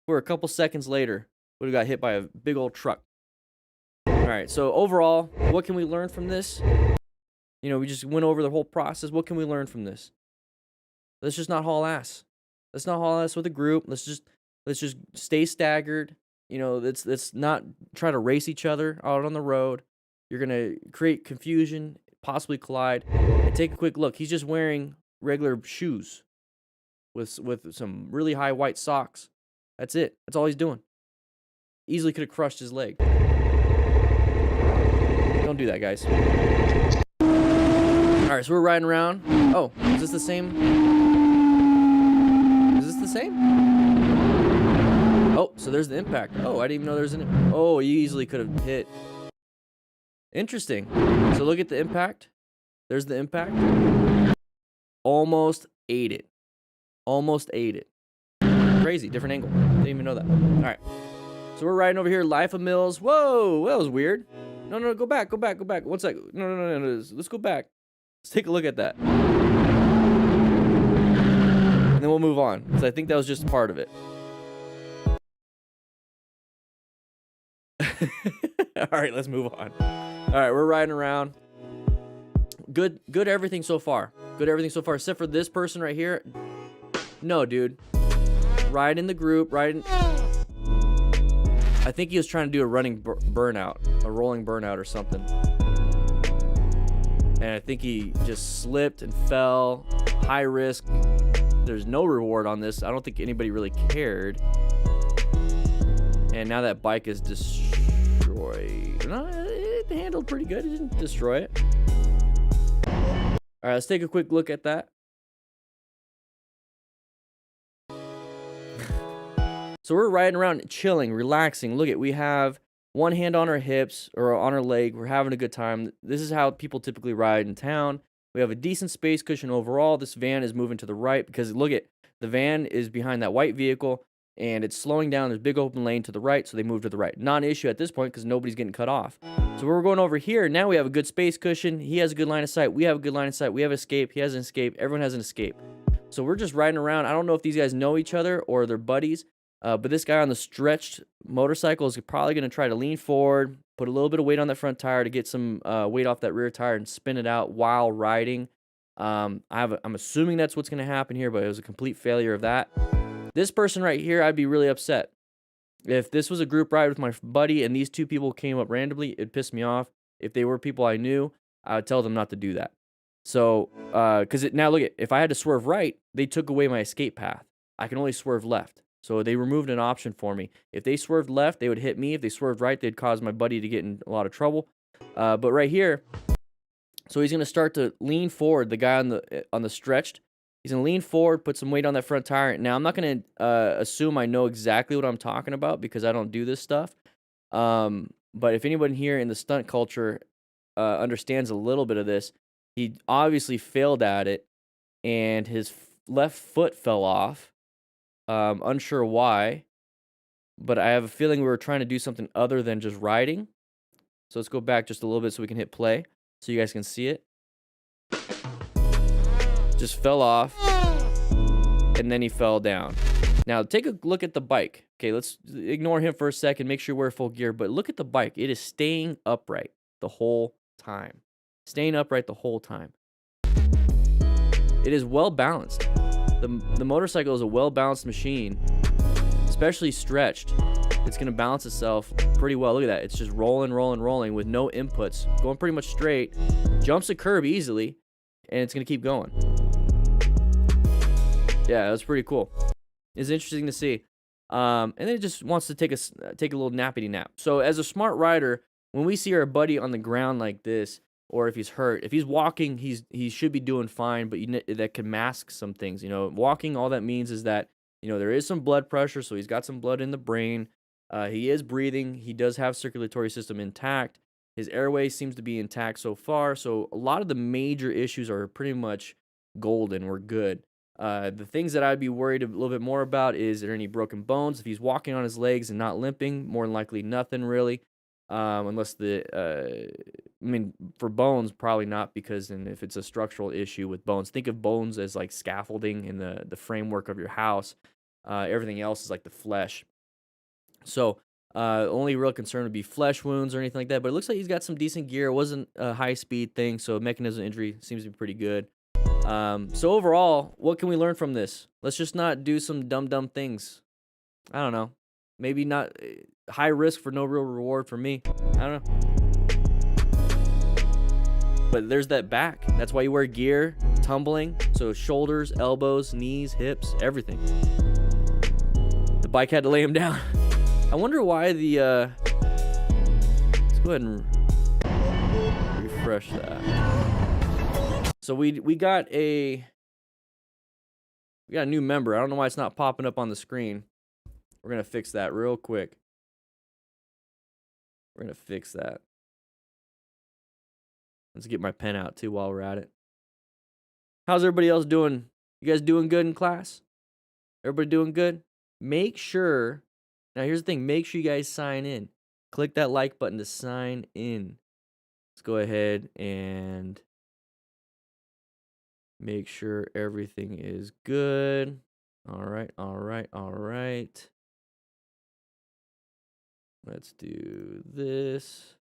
we're a couple seconds later. We got hit by a big old truck. All right. So overall, what can we learn from this? You know, we just went over the whole process. What can we learn from this? Let's just not haul ass. Let's not haul ass with a group. Let's just stay staggered. You know, let's not try to race each other out on the road. You're gonna create confusion, possibly collide. And take a quick look. He's just wearing regular shoes with some really high white socks. That's it. That's all he's doing. Easily could have crushed his leg. Don't do that, guys. All right, so we're riding around. Oh, is this the same? Is this the same? Oh, so there's the impact. Oh, I didn't even know there's an. Oh, you easily could have hit. Interesting. So look at the impact. There's the impact. Almost ate it. Almost ate it. Crazy. Different angle. Didn't even know that. All right. So we're riding over here. Life of Mills. Whoa, that was weird. No, go back. 1 sec. No. Let's go back. Let's take a look at that. And then we'll move on, because I think that was just part of it. All right, let's move on. All right, we're riding around. Good everything so far. Good everything so far, except for this person right here. No, dude. Ride in the group. I think he was trying to do a running burnout, a rolling burnout or something. And I think he just slipped and fell. High risk. There's no reward on this. I don't think anybody really cared. And now that bike is destroyed. No, it handled pretty good. It didn't destroy it. All right, let's take a quick look at that. So we're riding around, chilling, relaxing. Look at, we have one hand on our hips or on our leg. We're having a good time. This is how people typically ride in town. We have a decent space cushion overall. This van is moving to the right because look at, the van is behind that white vehicle and it's slowing down. There's a big open lane to the right, so they move to the right. Non-issue at this point because nobody's getting cut off. So we're going over here. Now we have a good space cushion. He has a good line of sight. We have a good line of sight. We have escape. He has an escape. Everyone has an escape. So we're just riding around. I don't know if these guys know each other or they're buddies. But this guy on the stretched motorcycle is probably going to try to lean forward, put a little bit of weight on that front tire to get some weight off that rear tire and spin it out while riding. I'm assuming that's what's going to happen here, but it was a complete failure of that. This person right here, I'd be really upset. If this was a group ride with my buddy and these two people came up randomly, it'd piss me off. If they were people I knew, I would tell them not to do that. So, now look at, if I had to swerve right, they took away my escape path. I can only swerve left. So they removed an option for me. If they swerved left, they would hit me. If they swerved right, they'd cause my buddy to get in a lot of trouble. But right here, so he's going to start to lean forward, the guy on the stretched. He's going to lean forward, put some weight on that front tire. Now, I'm not going to assume I know exactly what I'm talking about because I don't do this stuff. But if anyone here in the stunt culture understands a little bit of this, he obviously failed at it, and his left foot fell off. Unsure why, but I have a feeling we were trying to do something other than just riding. So let's go back just a little bit so we can hit play so you guys can see it. Just fell off, and then he fell down. Now take a look at the bike. Okay, let's ignore him for a second, make sure we're full gear, but look at the bike. It is staying upright the whole time. Staying upright the whole time. It is well balanced. The motorcycle is a well-balanced machine, especially stretched. It's going to balance itself pretty well. Look at that. It's just rolling with no inputs. Going pretty much straight. Jumps a curb easily, and it's going to keep going. Yeah, that's pretty cool. It's interesting to see. And then it just wants to take a little nappity nap. So as a smart rider, when we see our buddy on the ground like this, or if he's hurt, if he's walking, he should be doing fine, but that can mask some things. You know, walking, all that means is that, you know, there is some blood pressure, so he's got some blood in the brain. He is breathing. He does have circulatory system intact. His airway seems to be intact so far. So a lot of the major issues are pretty much golden. We're good. The things that I'd be worried a little bit more about is there any broken bones? If he's walking on his legs and not limping, more than likely nothing really. Unless I mean, for bones, probably not, because then if it's a structural issue with bones, think of bones as like scaffolding in the framework of your house. Everything else is like the flesh. So, only real concern would be flesh wounds or anything like that. But it looks like he's got some decent gear. It wasn't a high speed thing, so mechanism injury seems to be pretty good. So overall, what can we learn from this? Let's just not do some dumb things. I don't know. Maybe not high risk for no real reward for me. I don't know. But there's that back. That's why you wear gear, tumbling. So shoulders, elbows, knees, hips, everything. The bike had to lay him down. I wonder why the, let's go ahead and refresh that. So we got a new member. I don't know why it's not popping up on the screen. We're going to fix that real quick. We're going to fix that. Let's get my pen out too while we're at it. How's everybody else doing? You guys doing good in class? Everybody doing good? Make sure, now here's the thing, make sure you guys sign in. Click that like button to sign in. Let's go ahead and make sure everything is good. All right. Let's do this.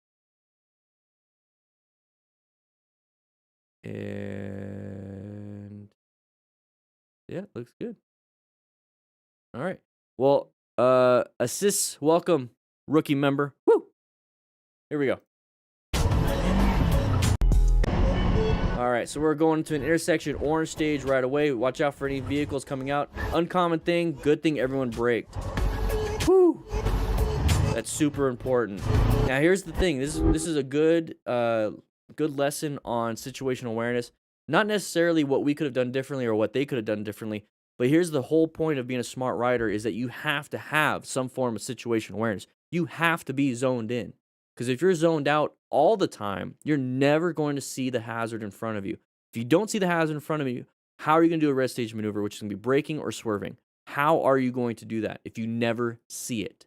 And yeah, looks good. All right. Well, assists, welcome, rookie member. Woo! Here we go. All right, so we're going to an intersection, orange stage right away. Watch out for any vehicles coming out. Uncommon thing, good thing everyone braked. Woo! That's super important. Now, here's the thing. This is a good lesson on situational awareness. Not necessarily what we could have done differently or what they could have done differently, but here's the whole point of being a smart rider is that you have to have some form of situational awareness. You have to be zoned in. Because if you're zoned out all the time, you're never going to see the hazard in front of you. If you don't see the hazard in front of you, how are you going to do a red stage maneuver, which is going to be braking or swerving? How are you going to do that if you never see it?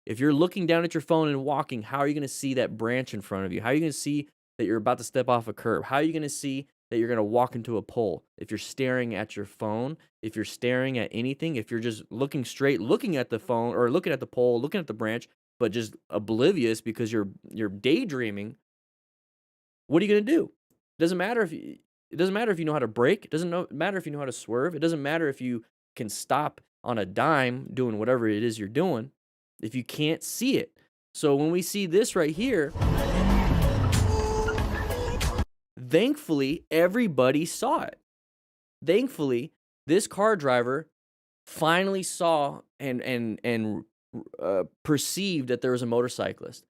If you're looking down at your phone and walking, how are you going to see that branch in front of you? How are you going to see that you're about to step off a curb? How are you going to see that you're going to walk into a pole? If you're staring at your phone, if you're staring at anything, if you're just looking straight, looking at the phone or looking at the pole, looking at the branch, but just oblivious because you're daydreaming, what are you going to do? It doesn't matter if you know how to brake. It doesn't matter if you know how to swerve. It doesn't matter if you can stop on a dime doing whatever it is you're doing if you can't see it. So when we see this right here, thankfully, everybody saw it. Thankfully, this car driver finally saw and perceived that there was a motorcyclist.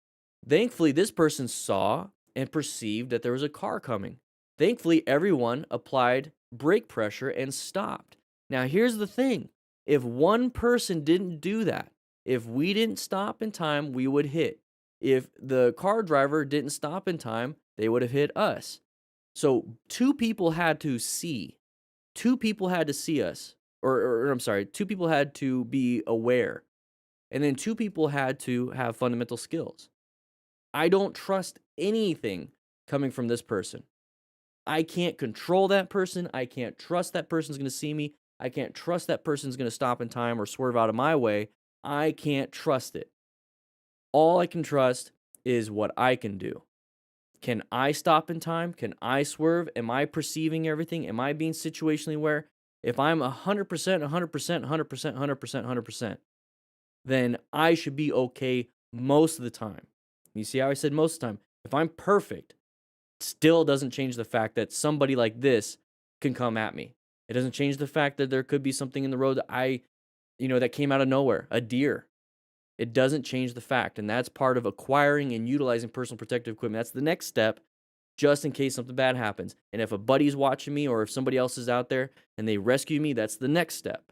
Thankfully, this person saw and perceived that there was a car coming. Thankfully, everyone applied brake pressure and stopped. Now, here's the thing. If one person didn't do that, if we didn't stop in time, we would hit. If the car driver didn't stop in time, they would have hit us. So two people had to see. Two people had to see us. Or I'm sorry, two people had to be aware. And then two people had to have fundamental skills. I don't trust anything coming from this person. I can't control that person. I can't trust that person's going to see me. I can't trust that person's going to stop in time or swerve out of my way. I can't trust it. All I can trust is what I can do. Can I stop in time? Can I swerve? Am I perceiving everything? Am I being situationally aware? If I'm 100%, then I should be okay most of the time. You see how I said most of the time? If I'm perfect, still doesn't change the fact that somebody like this can come at me. It doesn't change the fact that there could be something in the road that that came out of nowhere, a deer. It doesn't change the fact, and that's part of acquiring and utilizing personal protective equipment. That's the next step, just in case something bad happens. And if a buddy's watching me or if somebody else is out there and they rescue me, that's the next step.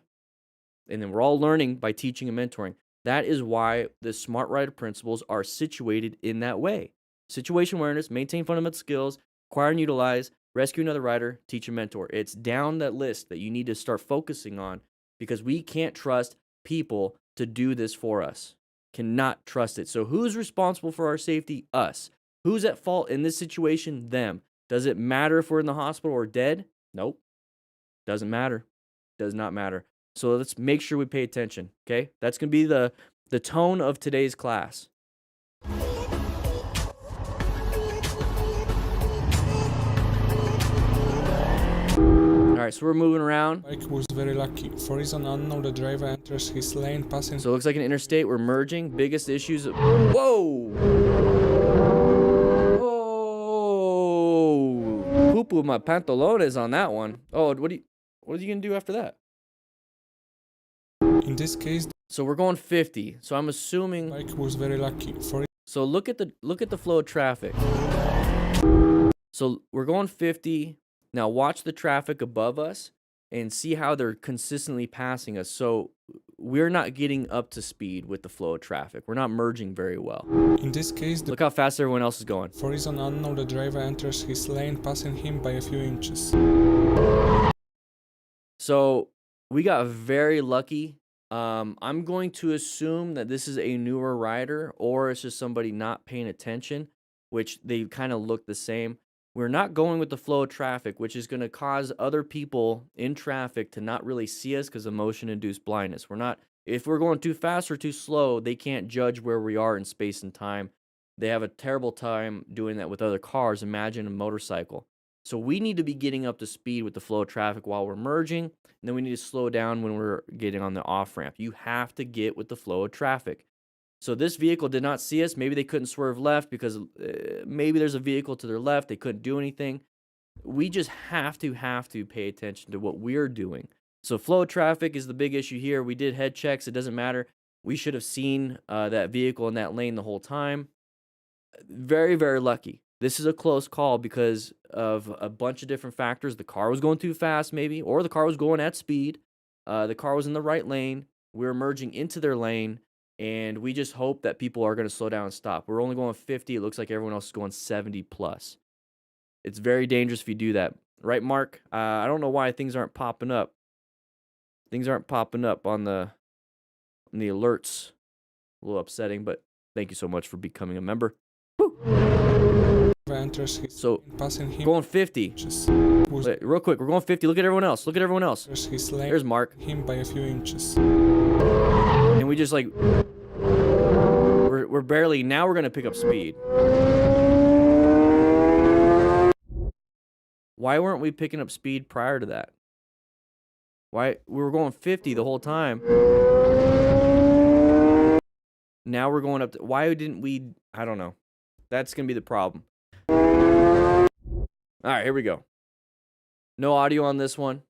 And then we're all learning by teaching and mentoring. That is why the SMART rider principles are situated in that way. Situation awareness, maintain fundamental skills, acquire and utilize, rescue another rider, teach and mentor. It's down that list that you need to start focusing on, because we can't trust people to do this for us. Cannot trust it. So who's responsible for our safety? Us. Who's at fault in this situation? Them. Does it matter if we're in the hospital or dead? Nope. Doesn't matter. Does not matter. So let's make sure we pay attention, okay? That's going to be the tone of today's class. All right, so we're moving around. Bike was very lucky. For reason unknown, the driver enters his lane, passing. So it looks like an interstate. We're merging. Biggest issues. Whoa! Whoa! Poo-poo my pantalones on that one. Oh, what are you gonna do after that? In this case, So we're going 50. So I'm assuming. bike was very lucky. So look at the flow of traffic. So we're going 50. Now watch the traffic above us and see how they're consistently passing us. So we're not getting up to speed with the flow of traffic. We're not merging very well. In this case, Look how fast everyone else is going. for reason unknown, the driver enters his lane, passing him by a few inches. So we got very lucky. I'm going to assume that this is a newer rider, or it's just somebody not paying attention, which they kind of look the same. We're not going with the flow of traffic, which is going to cause other people in traffic to not really see us because of motion-induced blindness. If we're going too fast or too slow, they can't judge where we are in space and time. They have a terrible time doing that with other cars. Imagine a motorcycle. So we need to be getting up to speed with the flow of traffic while we're merging, and then we need to slow down when we're getting on the off-ramp. You have to get with the flow of traffic. So this vehicle did not see us. Maybe they couldn't swerve left because maybe there's a vehicle to their left. They couldn't do anything. We just have to pay attention to what we're doing. So flow of traffic is the big issue here. We did head checks. It doesn't matter. We should have seen that vehicle in that lane the whole time. Very, very lucky. This is a close call because of a bunch of different factors. The car was going too fast maybe, or the car was going at speed. The car was in the right lane. We were merging into their lane. And we just hope that people are going to slow down and stop. We're only going 50. It looks like everyone else is going 70 plus. It's very dangerous if you do that. Right, Mark? I don't know why things aren't popping up. Things aren't popping up on the alerts. A little upsetting, but thank you so much for becoming a member. Woo! So, going 50. Wait, real quick, we're going 50. Look at everyone else. Look at everyone else. There's Mark. Him by a few inches. And we just like, we're barely, now we're going to pick up speed. Why weren't we picking up speed prior to that? Why, we were going 50 the whole time. Now we're going up to, why didn't we, I don't know. That's going to be the problem. All right, here we go. No audio on this one.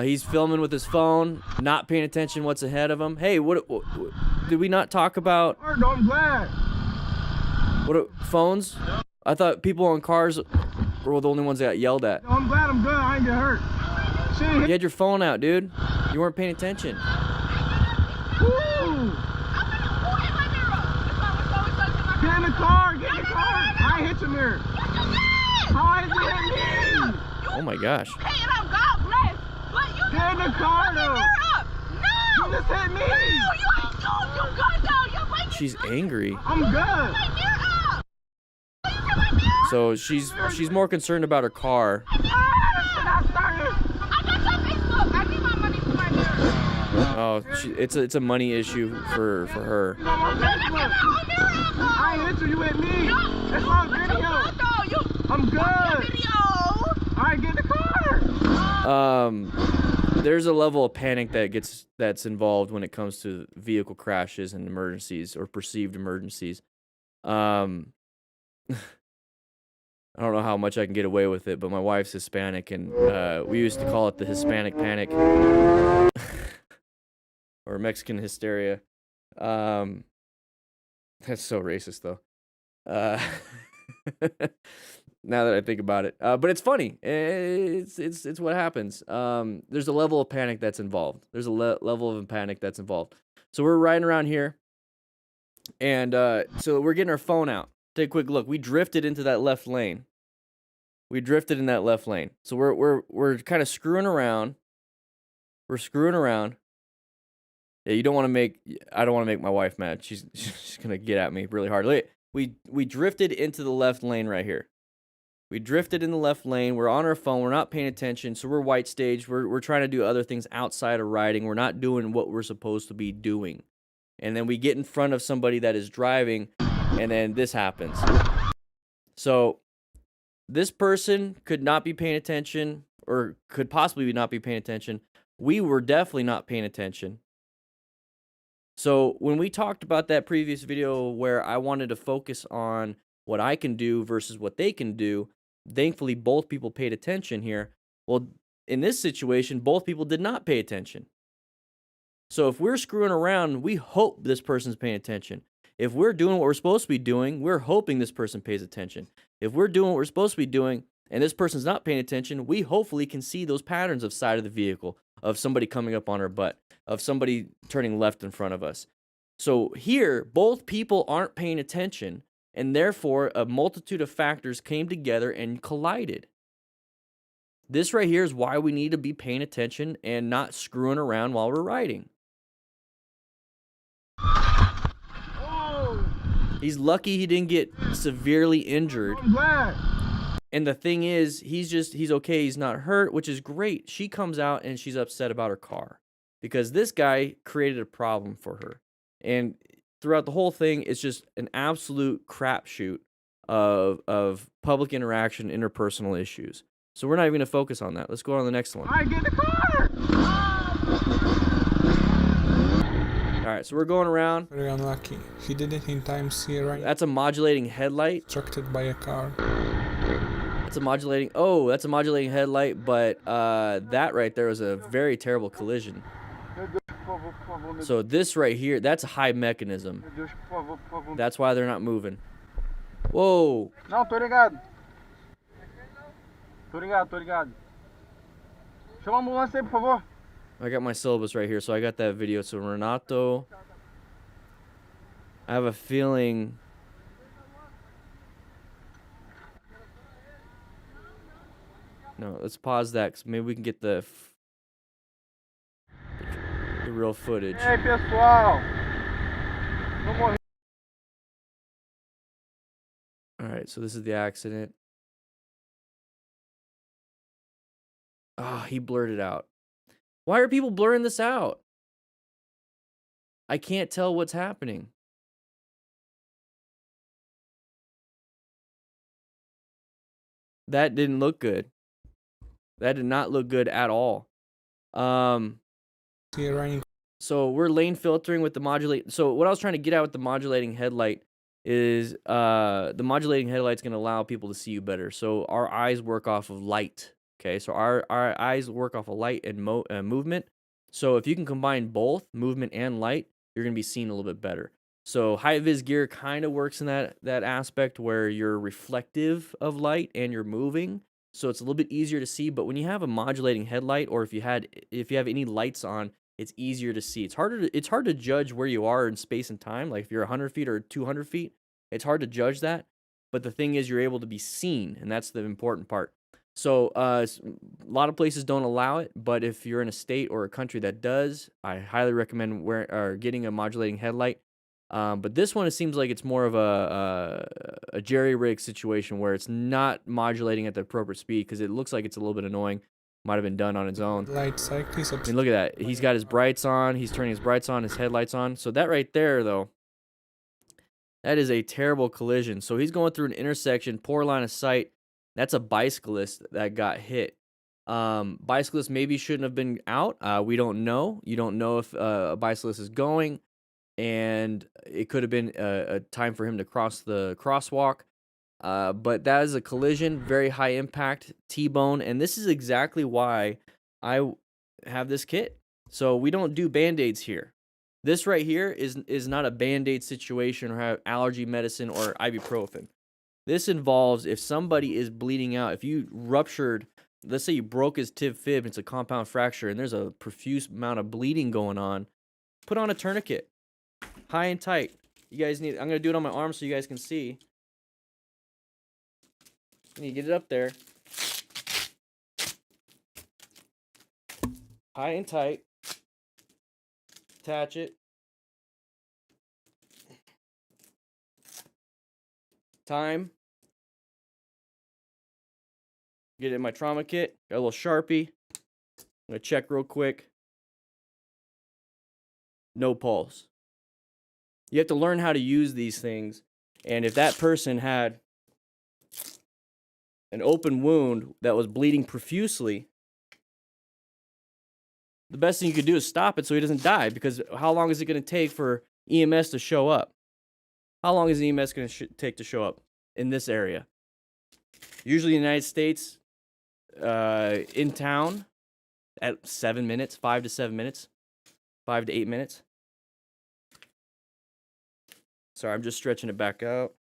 He's filming with his phone, not paying attention what's ahead of him. Hey, what did we not talk about? I'm glad. Phones? I thought people on cars were the only ones that got yelled at. I'm glad I'm good. I ain't get hurt. You had your phone out, dude. You weren't paying attention. Woo! Get in the car. Get in the car. I hit you, mirror. How is it hit me? Oh my gosh. Get in the car, though. No! You just hit me. No, you ain't good. You good, though. You're right. She's angry. I'm good. So she's more concerned about her car. I started. I got your Facebook. I need my money for my mirror. Oh, it's a money issue for her. You know my Facebook. I ain't hit you. You hit me. It's on video. I'm good. Video. All right, get in the car. There's a level of panic that's involved when it comes to vehicle crashes and emergencies or perceived emergencies. I don't know how much I can get away with it, but my wife's Hispanic, and we used to call it the Hispanic panic or Mexican hysteria. That's so racist, though. Now that I think about it, but it's funny. It's what happens. There's a level of panic that's involved. There's a level of panic that's involved. So we're riding around here, and so we're getting our phone out. Take a quick look. We drifted into that left lane. We drifted in that left lane. So we're kind of screwing around. We're screwing around. Yeah, you don't want to make. I don't want to make my wife mad. She's gonna get at me really hard. Look, we drifted into the left lane right here. We drifted in the left lane. We're on our phone. We're not paying attention. So we're white stage. We're trying to do other things outside of riding. We're not doing what we're supposed to be doing. And then we get in front of somebody that is driving, and then this happens. So this person could not be paying attention, or could possibly not be paying attention. We were definitely not paying attention. So when we talked about that previous video where I wanted to focus on what I can do versus what they can do, thankfully both people paid attention here. Well, in this situation, both people did not pay attention. So if we're screwing around, we hope this person's paying attention. If we're doing what we're supposed to be doing, we're hoping this person pays attention. If we're doing what we're supposed to be doing and this person's not paying attention, we hopefully can see those patterns of side of the vehicle, of somebody coming up on our butt, of somebody turning left in front of us. So here, both people aren't paying attention, and therefore a multitude of factors came together and collided. This right here is why we need to be paying attention and not screwing around while we're riding. He's lucky he didn't get severely injured. And the thing is, he's okay, he's not hurt, which is great. She comes out and she's upset about her car because this guy created a problem for her. And throughout the whole thing, it's just an absolute crapshoot of public interaction, interpersonal issues. So we're not even going to focus on that. Let's go on to the next one. All right, get in the car! All right, so we're going around. Very unlucky. He didn't in time see a right That's a modulating headlight. obstructed by a car. That's a modulating headlight, but that right there was a very terrible collision. So this right here, that's a high mechanism. That's why they're not moving. Whoa. Não, tô ligado. Tô ligado. Chama a ambulância aí, por favor. I got my syllabus right here, so I got that video. So Renato, I have a feeling. No, let's pause that, because maybe we can get the real footage. Ei, pessoal. Não morri. All right, so this is the accident. Ah, he blurted out. Why are people blurring this out? I can't tell what's happening. That didn't look good. That did not look good at all. See a running So we're lane filtering with the modulate. So what I was trying to get at with the modulating headlight is the modulating headlight's going to allow people to see you better. So our eyes work off of light. Okay, so our eyes work off of light and movement. So if you can combine both movement and light, you're going to be seeing a little bit better. So high vis gear kind of works in that aspect where you're reflective of light and you're moving. So it's a little bit easier to see. But when you have a modulating headlight, or if you have any lights on, it's easier to see. It's hard to judge where you are in space and time. Like if you're 100 feet or 200 feet, it's hard to judge that. But the thing is, you're able to be seen, and that's the important part. So a lot of places don't allow it, but if you're in a state or a country that does, I highly recommend getting a modulating headlight. But this one, it seems like it's more of a jerry-rig situation where it's not modulating at the appropriate speed, because it looks like it's a little bit annoying. Might have been done on its own. light cyclist. I mean, look at that. He's got his brights on. He's turning his brights on, his headlights on. So that right there, though, that is a terrible collision. So he's going through an intersection, poor line of sight. That's a bicyclist that got hit. Bicyclist maybe shouldn't have been out. We don't know. You don't know if a bicyclist is going, and it could have been a time for him to cross the crosswalk. But that is a collision, very high impact, T-bone, and this is exactly why I have this kit. So we don't do Band-Aids here. This right here is not a Band-Aid situation or have allergy medicine or ibuprofen. This involves if somebody is bleeding out, if you ruptured, let's say you broke his tib fib, it's a compound fracture, and there's a profuse amount of bleeding going on, put on a tourniquet, high and tight. You guys need, I'm going to do it on my arm so you guys can see. You get it up there. High and tight. Attach it. Time. Get it in my trauma kit. Got a little Sharpie. I'm going to check real quick. No pulse. You have to learn how to use these things. And if that person had an open wound that was bleeding profusely, the best thing you could do is stop it so he doesn't die, because how long is it going to take for EMS to show up? How long is EMS going to take to show up in this area? Usually in the United States, in town, at 7 minutes, 5 to 7 minutes, 5 to 8 minutes. Sorry, I'm just stretching it back out.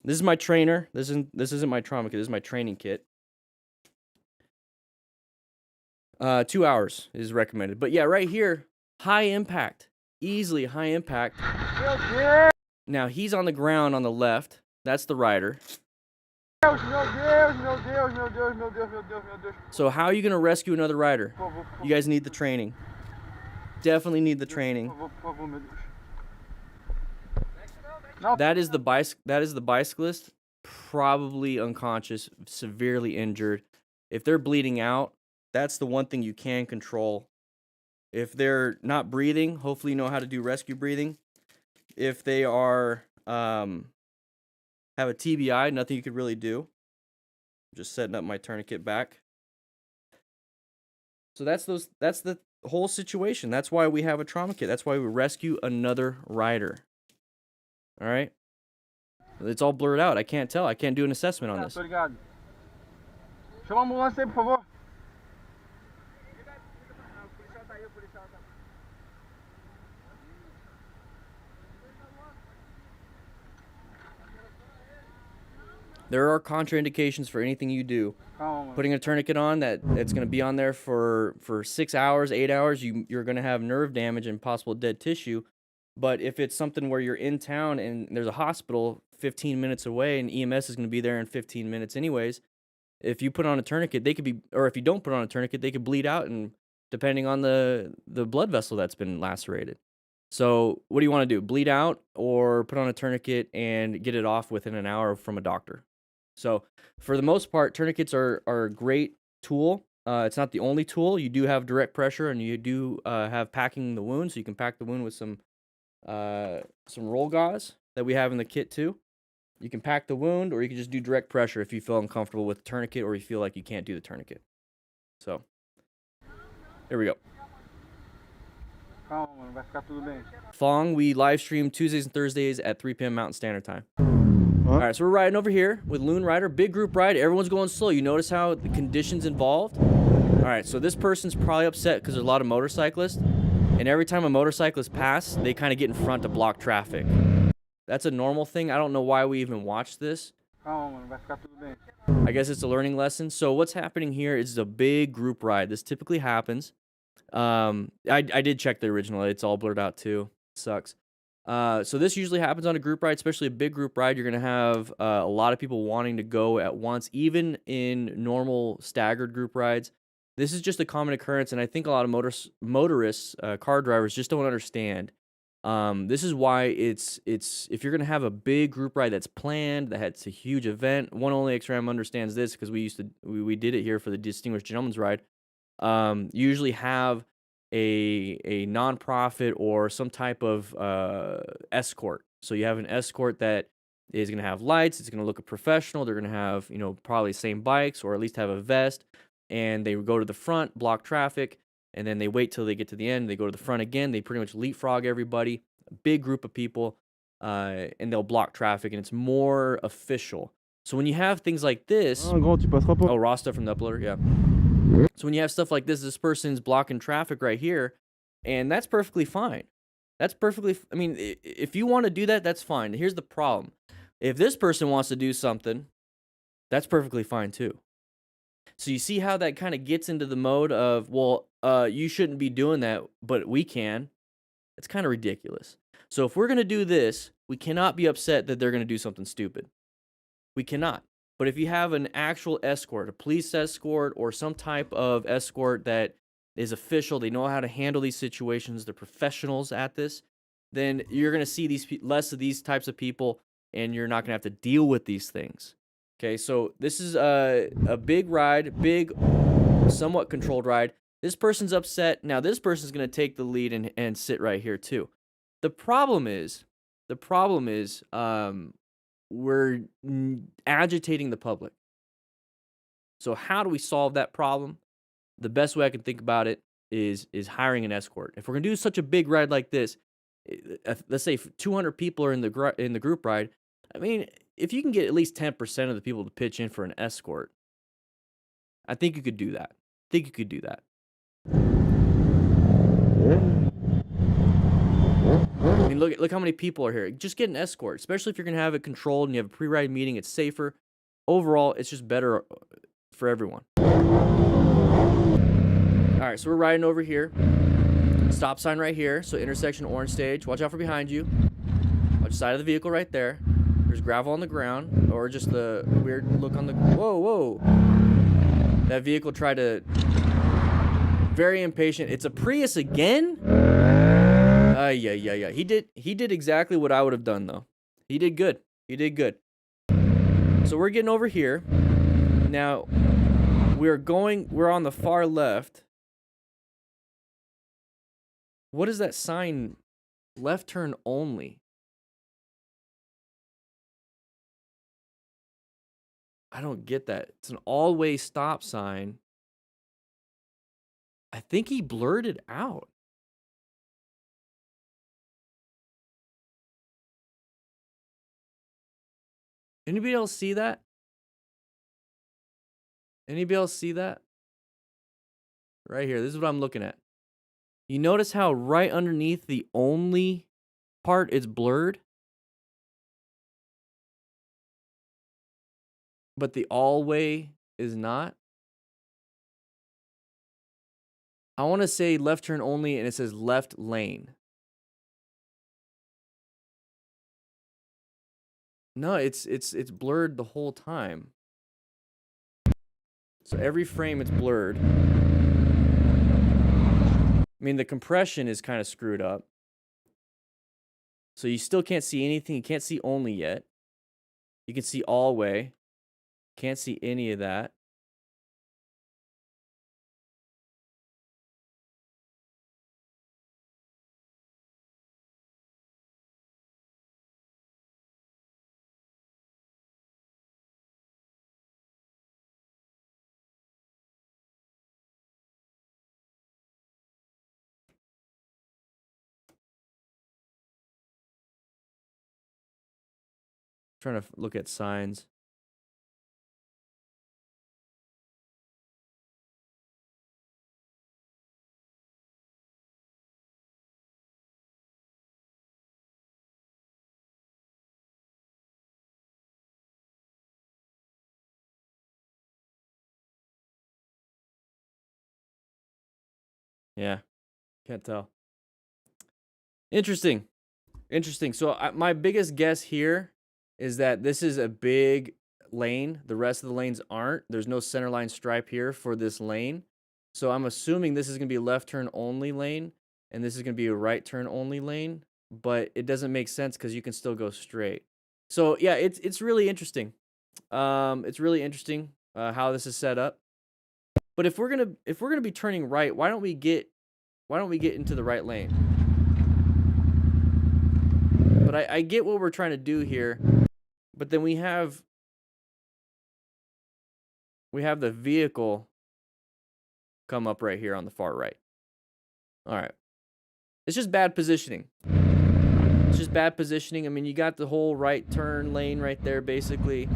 This is my trainer. This isn't my trauma kit. This is my training kit. 2 hours is recommended. But yeah, right here, high impact. Easily high impact. Now, he's on the ground on the left. That's the rider. So how are you going to rescue another rider? You guys need the training. Definitely need the training. That is the bicyclist, probably unconscious, severely injured. If they're bleeding out, that's the one thing you can control. If they're not breathing, hopefully you know how to do rescue breathing. If they are have a TBI, nothing you could really do. Just setting up my tourniquet back. So that's the whole situation. That's why we have a trauma kit. That's why we rescue another rider. All right? It's all blurred out. I can't tell. I can't do an assessment on this. Chama a ambulância aí, por favor. There are contraindications for anything you do. Putting a tourniquet on that's going to be on there for 6 hours, 8 hours, you're going to have nerve damage and possible dead tissue. But if it's something where you're in town and there's a hospital 15 minutes away and EMS is going to be there in 15 minutes anyways, if you put on a tourniquet, they could be, or if you don't put on a tourniquet, they could bleed out, and depending on the blood vessel that's been lacerated. So what do you want to do? Bleed out or put on a tourniquet and get it off within an hour from a doctor? So for the most part, tourniquets are a great tool. It's not the only tool. You do have direct pressure, and you do have packing the wound, so you can pack the wound with some roll gauze that we have in the kit too. You can pack the wound, or you can just do direct pressure if you feel uncomfortable with tourniquet or you feel like you can't do the tourniquet. So here we go. Fong, we live stream Tuesdays and Thursdays at 3 p.m. Mountain Standard Time. All right, so we're riding over here with Loon Rider, big group ride. Everyone's going slow. You notice how the conditions involved? All right, so this person's probably upset because there's a lot of motorcyclists, and every time a motorcyclist passes, they kind of get in front to block traffic. That's a normal thing. I don't know why we even watch this. I guess it's a learning lesson. So what's happening here is a big group ride. This typically happens. I did check the original. It's all blurred out too. Sucks. So this usually happens on a group ride, especially a big group ride. You're going to have a lot of people wanting to go at once, even in normal staggered group rides. This is just a common occurrence, and I think a lot of motorists, car drivers, just don't understand. This is why it's if you're going to have a big group ride that's planned, that's a huge event. One Only XRAM understands this because we did it here for the Distinguished Gentleman's Ride. You usually have a nonprofit or some type of escort. So you have an escort that is going to have lights. It's going to look professional. They're going to have, probably the same bikes, or at least have a vest. And they go to the front, block traffic, and then they wait till they get to the end. They go to the front again. They pretty much leapfrog everybody, a big group of people, and they'll block traffic, and it's more official. So when you have things like this, Rasta from the uploader, yeah. So when you have stuff like this person's blocking traffic right here, and that's perfectly fine. That's perfectly, I mean, if you want to do that, that's fine. Here's the problem. If this person wants to do something, that's perfectly fine too. So you see how that kind of gets into the mode of, well, you shouldn't be doing that, but we can. It's kind of ridiculous. So if we're going to do this, we cannot be upset that they're going to do something stupid. We cannot. But if you have an actual escort, a police escort or some type of escort that is official, they know how to handle these situations, they're professionals at this, then you're going to see less of these types of people, and you're not going to have to deal with these things. Okay, so this is a big ride, big, somewhat controlled ride. This person's upset. Now this person's going to take the lead and sit right here too. The problem is we're agitating the public. So how do we solve that problem? The best way I can think about it is hiring an escort. If we're going to do such a big ride like this, let's say 200 people are in the group ride. I mean, if you can get at least 10% of the people to pitch in for an escort, I think you could do that. I mean, look how many people are here. Just get an escort, especially if you're going to have it controlled and you have a pre-ride meeting. It's safer. Overall, it's just better for everyone. All right, so we're riding over here. Stop sign right here. So intersection orange stage. Watch out for behind you. Watch the side of the vehicle right there. There's gravel on the ground, or just the weird look on the... Whoa. That vehicle tried to... Very impatient. It's a Prius again? Yeah. He did exactly what I would have done, though. He did good. So we're getting over here. Now, we're on the far left. What is that sign? Left turn only. I don't get that. It's an all-way stop sign. I think he blurred it out. Anybody else see that? Right here. This is what I'm looking at. You notice how right underneath the only part it's blurred? But the all-way is not? I want to say left turn only, and it says left lane. No, it's blurred the whole time. So every frame it's blurred. I mean, the compression is kind of screwed up. So you still can't see anything. You can't see only yet. You can see all way. Can't see any of that. Trying to look at signs. Yeah, can't tell. Interesting. So my biggest guess here is that this is a big lane. The rest of the lanes aren't. There's no center line stripe here for this lane. So I'm assuming this is going to be a left turn only lane, and this is going to be a right turn only lane. But it doesn't make sense because you can still go straight. So yeah, it's really interesting. It's really interesting how this is set up. But if we're gonna be turning right, why don't we get into the right lane? But I get what we're trying to do here. But then we have the vehicle come up right here on the far right. All right. It's just bad positioning. I mean, you got the whole right turn lane right there, basically.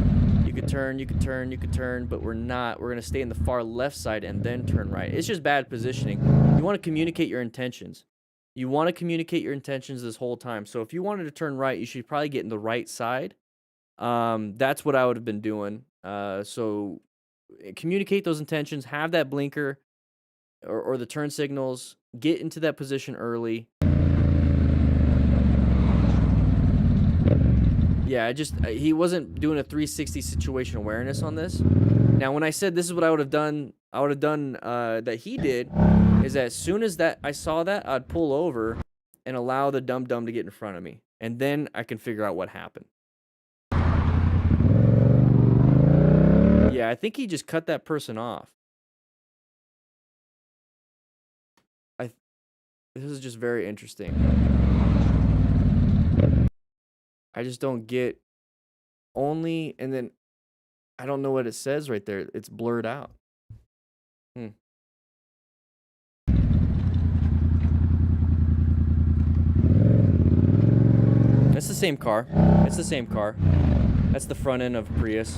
You could turn, but we're not. We're going to stay in the far left side and then turn right. It's just bad positioning. You want to communicate your intentions. You want to communicate your intentions this whole time. So if you wanted to turn right, you should probably get in the right side. That's what I would have been doing. So communicate those intentions, have that blinker or the turn signals, get into that position early. Yeah, he wasn't doing a 360 situation awareness on this. Now, when I said this is what I would have done that he did, is that as soon as I saw that, I'd pull over and allow the dum-dum to get in front of me. And then I can figure out what happened. Yeah, I think he just cut that person off. This is just very interesting. I just don't get only, and then I don't know what it says right there. It's blurred out. It's the same car. It's the same car. That's the front end of Prius.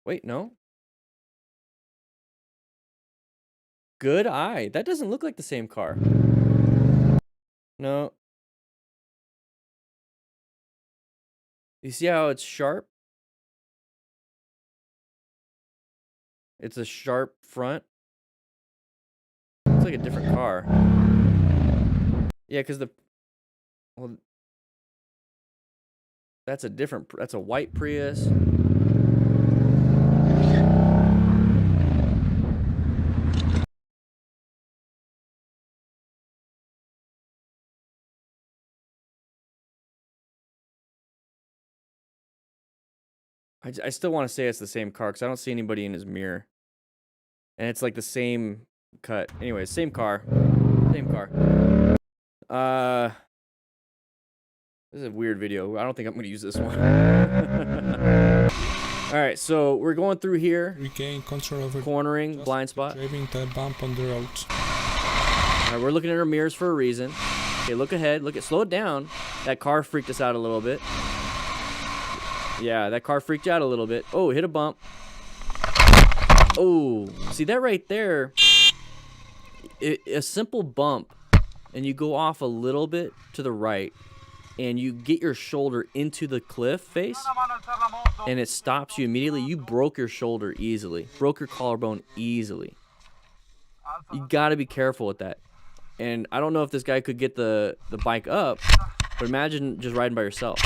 Wait, no. Good eye. That doesn't look like the same car. No. You see how it's sharp? It's a sharp front. It's like a different car. Yeah, because that's a white Prius. I still want to say it's the same car because I don't see anybody in his mirror. And it's like the same cut. Anyways, same car. Same car. This is a weird video. I don't think I'm going to use this one. Alright, so we're going through here. Regain control over cornering, blind spot. Driving the bump on the road. Alright, we're looking at our mirrors for a reason. Okay, look ahead. Slow it down. That car freaked us out a little bit. Yeah, that car freaked you out a little bit. Oh, hit a bump. Oh, see that right there? A simple bump, and you go off a little bit to the right, and you get your shoulder into the cliff face, and it stops you immediately. You broke your shoulder easily. Broke your collarbone easily. You got to be careful with that. And I don't know if this guy could get the bike up, but imagine just riding by yourself.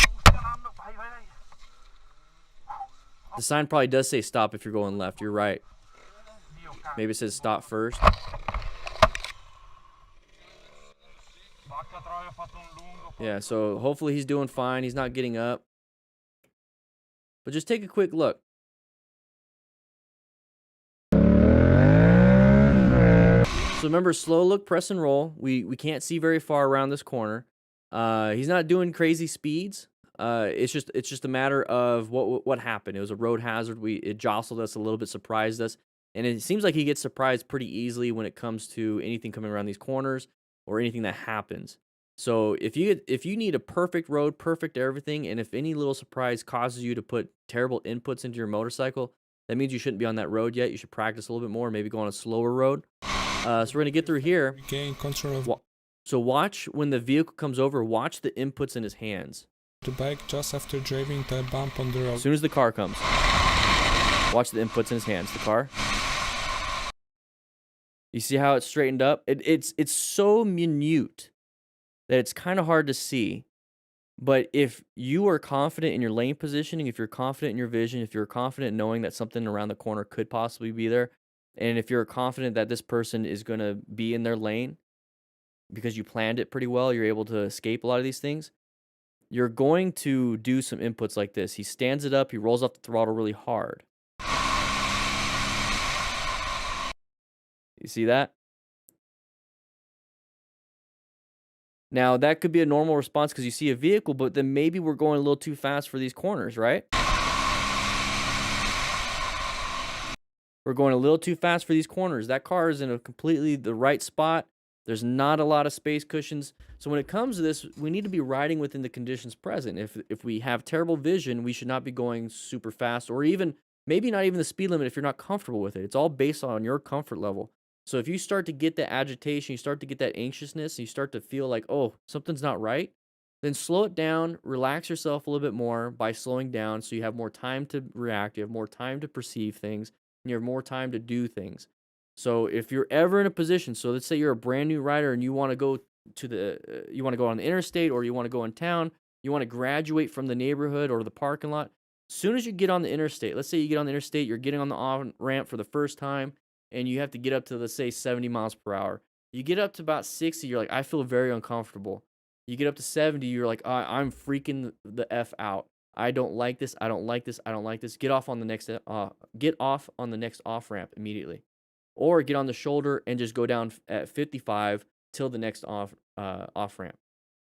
The sign probably does say stop if you're going left. You're right. Maybe it says stop first. Yeah, so hopefully he's doing fine. He's not getting up. But just take a quick look. So remember, slow look, press and roll. We can't see very far around this corner. He's not doing crazy speeds. It's just a matter of what happened. It was a road hazard. It jostled us a little bit, surprised us, and it seems like he gets surprised pretty easily when it comes to anything coming around these corners or anything that happens. So if you need a perfect road, perfect everything, and if any little surprise causes you to put terrible inputs into your motorcycle, that means you shouldn't be on that road yet. You should practice a little bit more, maybe go on a slower road. So we're gonna get through here. Regain control of So watch when the vehicle comes over. Watch the inputs in his hands. The bike just after driving the bump on the road. As soon as the car comes, watch the inputs in his hands. The car. You see how it's straightened up? It's so minute that it's kind of hard to see. But if you are confident in your lane positioning, if you're confident in your vision, if you're confident knowing that something around the corner could possibly be there, and if you're confident that this person is going to be in their lane because you planned it pretty well, you're able to escape a lot of these things. You're going to do some inputs like this. He stands it up. He rolls off the throttle really hard. You see that? Now, that could be a normal response because you see a vehicle, but then maybe we're going a little too fast for these corners, right? We're going a little too fast for these corners. That car is in a completely the right spot. There's not a lot of space cushions. So when it comes to this, we need to be riding within the conditions present. If we have terrible vision, we should not be going super fast or even maybe not even the speed limit if you're not comfortable with it. It's all based on your comfort level. So if you start to get that agitation, you start to get that anxiousness, you start to feel like, oh, something's not right, then slow it down, relax yourself a little bit more by slowing down so you have more time to react, you have more time to perceive things, and you have more time to do things. So if you're ever in a position, so let's say you're a brand new rider and you want to go to you want to go on the interstate or you want to go in town, you want to graduate from the neighborhood or the parking lot. As soon as you get on the interstate, let's say you get on the interstate, you're getting on the on-ramp for the first time, and you have to get up to, let's say, 70 miles per hour. You get up to about 60, you're like, I feel very uncomfortable. You get up to 70, you're like, I'm freaking the F out. I don't like this. I don't like this. I don't like this. Get off on the next off ramp immediately, or get on the shoulder and just go down at 55 till the next off ramp.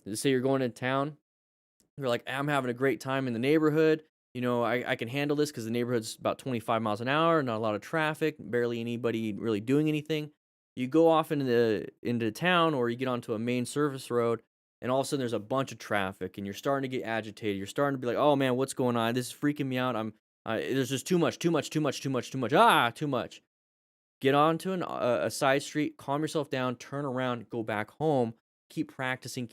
Let's say you're going in town. You're like, I'm having a great time in the neighborhood. You know, I can handle this because the neighborhood's about 25 miles an hour, not a lot of traffic, barely anybody really doing anything. You go off into town, or you get onto a main service road, and all of a sudden there's a bunch of traffic, and you're starting to get agitated. You're starting to be like, oh man, what's going on? This is freaking me out. There's just too much. Too much. Get onto a side street, calm yourself down, turn around, go back home, keep practicing,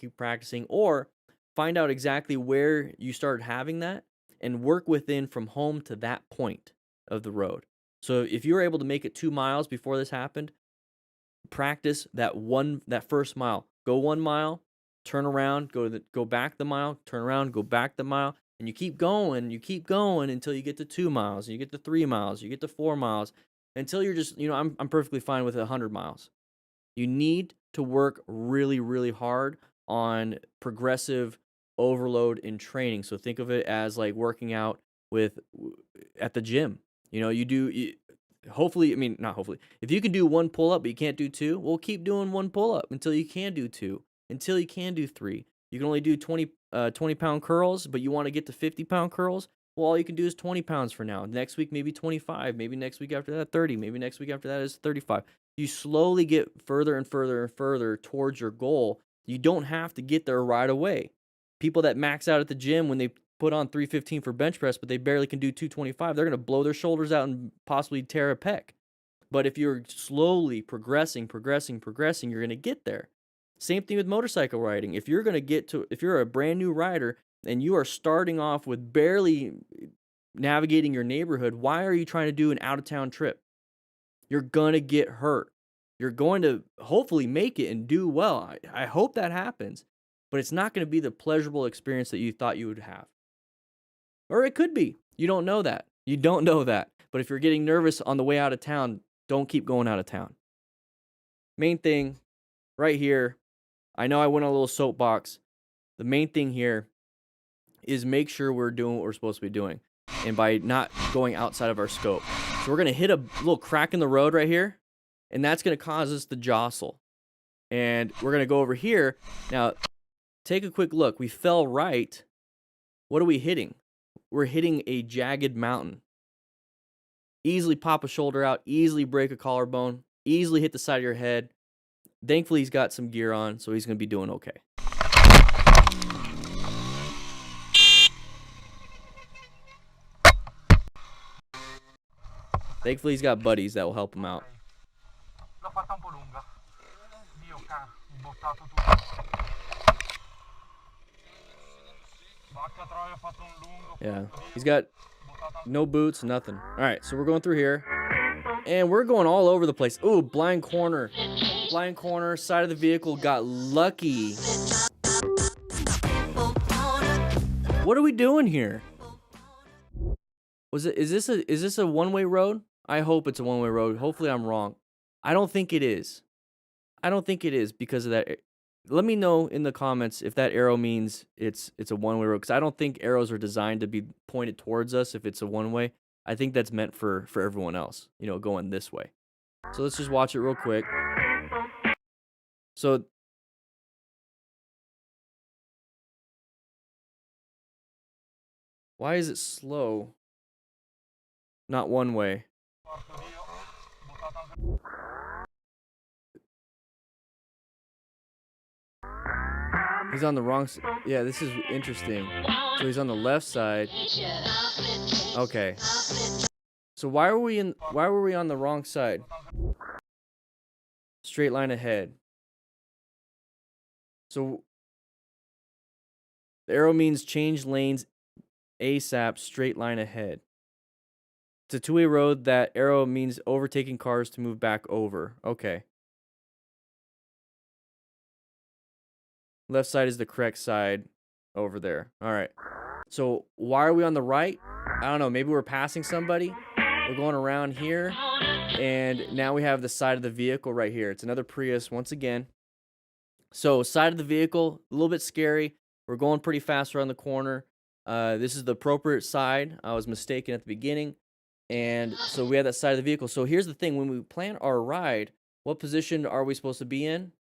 or find out exactly where you started having that and work within from home to that point of the road. So if you were able to make it 2 miles before this happened, practice that first mile. Go 1 mile, turn around, go back the mile, turn around, go back the mile, and you keep going until you get to 2 miles, and you get to 3 miles, you get to 4 miles, until you're just, I'm perfectly fine with 100 miles. You need to work really, really hard on progressive overload in training. So think of it as like working out at the gym. Hopefully, not hopefully, if you can do 1 pull-up but you can't do 2, well, keep doing 1 pull-up until you can do 2, until you can do 3. You can only do 20-pound curls, but you want to get to 50-pound curls. Well, all you can do is 20 pounds for now. Next week, maybe 25. Maybe next week after that, 30. Maybe next week after that is 35. You slowly get further and further and further towards your goal. You don't have to get there right away. People that max out at the gym when they put on 315 for bench press, but they barely can do 225, they're going to blow their shoulders out and possibly tear a pec. But if you're slowly progressing, you're going to get there. Same thing with motorcycle riding. If you're a brand new rider and you are starting off with barely navigating your neighborhood, why are you trying to do an out-of-town trip? You're going to get hurt. You're going to hopefully make it and do well. I hope that happens. But it's not going to be the pleasurable experience that you thought you would have. Or it could be. You don't know that. But if you're getting nervous on the way out of town, don't keep going out of town. Main thing right here, I know I went on a little soapbox. The main thing here is make sure we're doing what we're supposed to be doing, and by not going outside of our scope. So we're going to hit a little crack in the road right here, and that's going to cause us to jostle. And we're going to go over here. Now, take a quick look. We fell right. What are we hitting? We're hitting a jagged mountain. Easily pop a shoulder out, easily break a collarbone, easily hit the side of your head. Thankfully, he's got some gear on, so he's going to be doing okay. Thankfully, he's got buddies that will help him out. Yeah, he's got no boots, nothing. All right, so we're going through here, and we're going all over the place. Ooh, blind corner, side of the vehicle, got lucky. What are we doing here? Is this a one-way road? I hope it's a one-way road. Hopefully I'm wrong. I don't think it is. Because of that. Let me know in the comments if that arrow means it's a one-way road, because I don't think arrows are designed to be pointed towards us if it's a one-way. I think that's meant for everyone else, going this way. So let's just watch it real quick. So why is it slow? Not one way. He's on the wrong side. Yeah, this is interesting. So he's on the left side. Okay. So why were we on the wrong side? straight line ahead. So the arrow means change lanes ASAP, straight line ahead. It's a two-way road. That arrow means overtaking cars to move back over. Okay. Left side is the correct side over there. All right. So why are we on the right? I don't know. Maybe we're passing somebody. We're going around here. And now we have the side of the vehicle right here. It's another Prius once again. So side of the vehicle, a little bit scary. We're going pretty fast around the corner. This is the appropriate side. I was mistaken at the beginning. And so we have that side of the vehicle. So here's the thing. When we plan our ride, what position are we supposed to be in?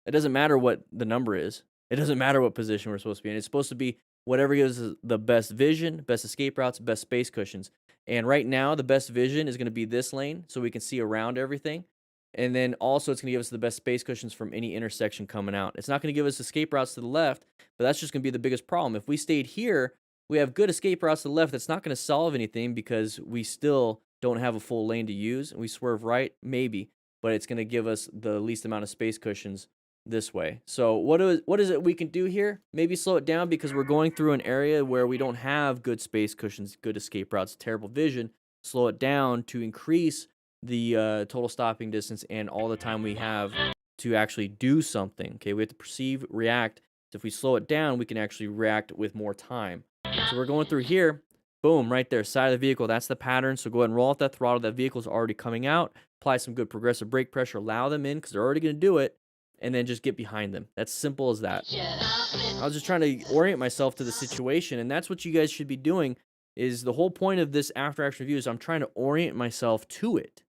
It doesn't matter what the number is. It doesn't matter what position we're supposed to be in. It's supposed to be whatever gives us the best vision, best escape routes, best space cushions. And right now, the best vision is going to be this lane, so we can see around everything. And then also, it's going to give us the best space cushions from any intersection coming out. It's not going to give us escape routes to the left, but that's just going to be the biggest problem. If we stayed here, we have good escape routes to the left. That's not going to solve anything because we still don't have a full lane to use. And we swerve right, maybe, but it's going to give us the least amount of space cushions this way. So what is it we can do here? Maybe slow it down because we're going through an area where we don't have good space cushions, good escape routes, terrible vision. Slow it down to increase the total stopping distance and all the time we have to actually do something. Okay, we have to perceive, react. So if we slow it down, we can actually react with more time. So we're going through here. Boom, right there, side of the vehicle. That's the pattern. So go ahead and roll off that throttle. That vehicle's already coming out. Apply some good progressive brake pressure. Allow them in because they're already going to do it. And then just get behind them. That's simple as that. I was just trying to orient myself to the situation, and that's what you guys should be doing. Is the whole point of this after action review is I'm trying to orient myself to it.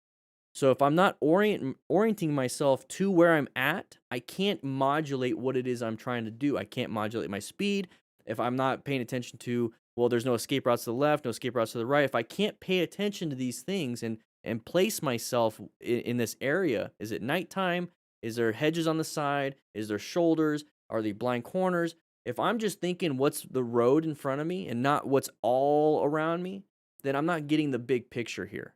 So if I'm not orienting myself to where I'm at, I can't modulate what it is I'm trying to do. I can't modulate my speed if I'm not paying attention to, well, there's no escape routes to the left, no escape routes to the right. If I can't pay attention to these things and place myself in this area, is it nighttime? Is there hedges on the side? Is there shoulders? Are there blind corners? If I'm just thinking what's the road in front of me and not what's all around me, then I'm not getting the big picture here.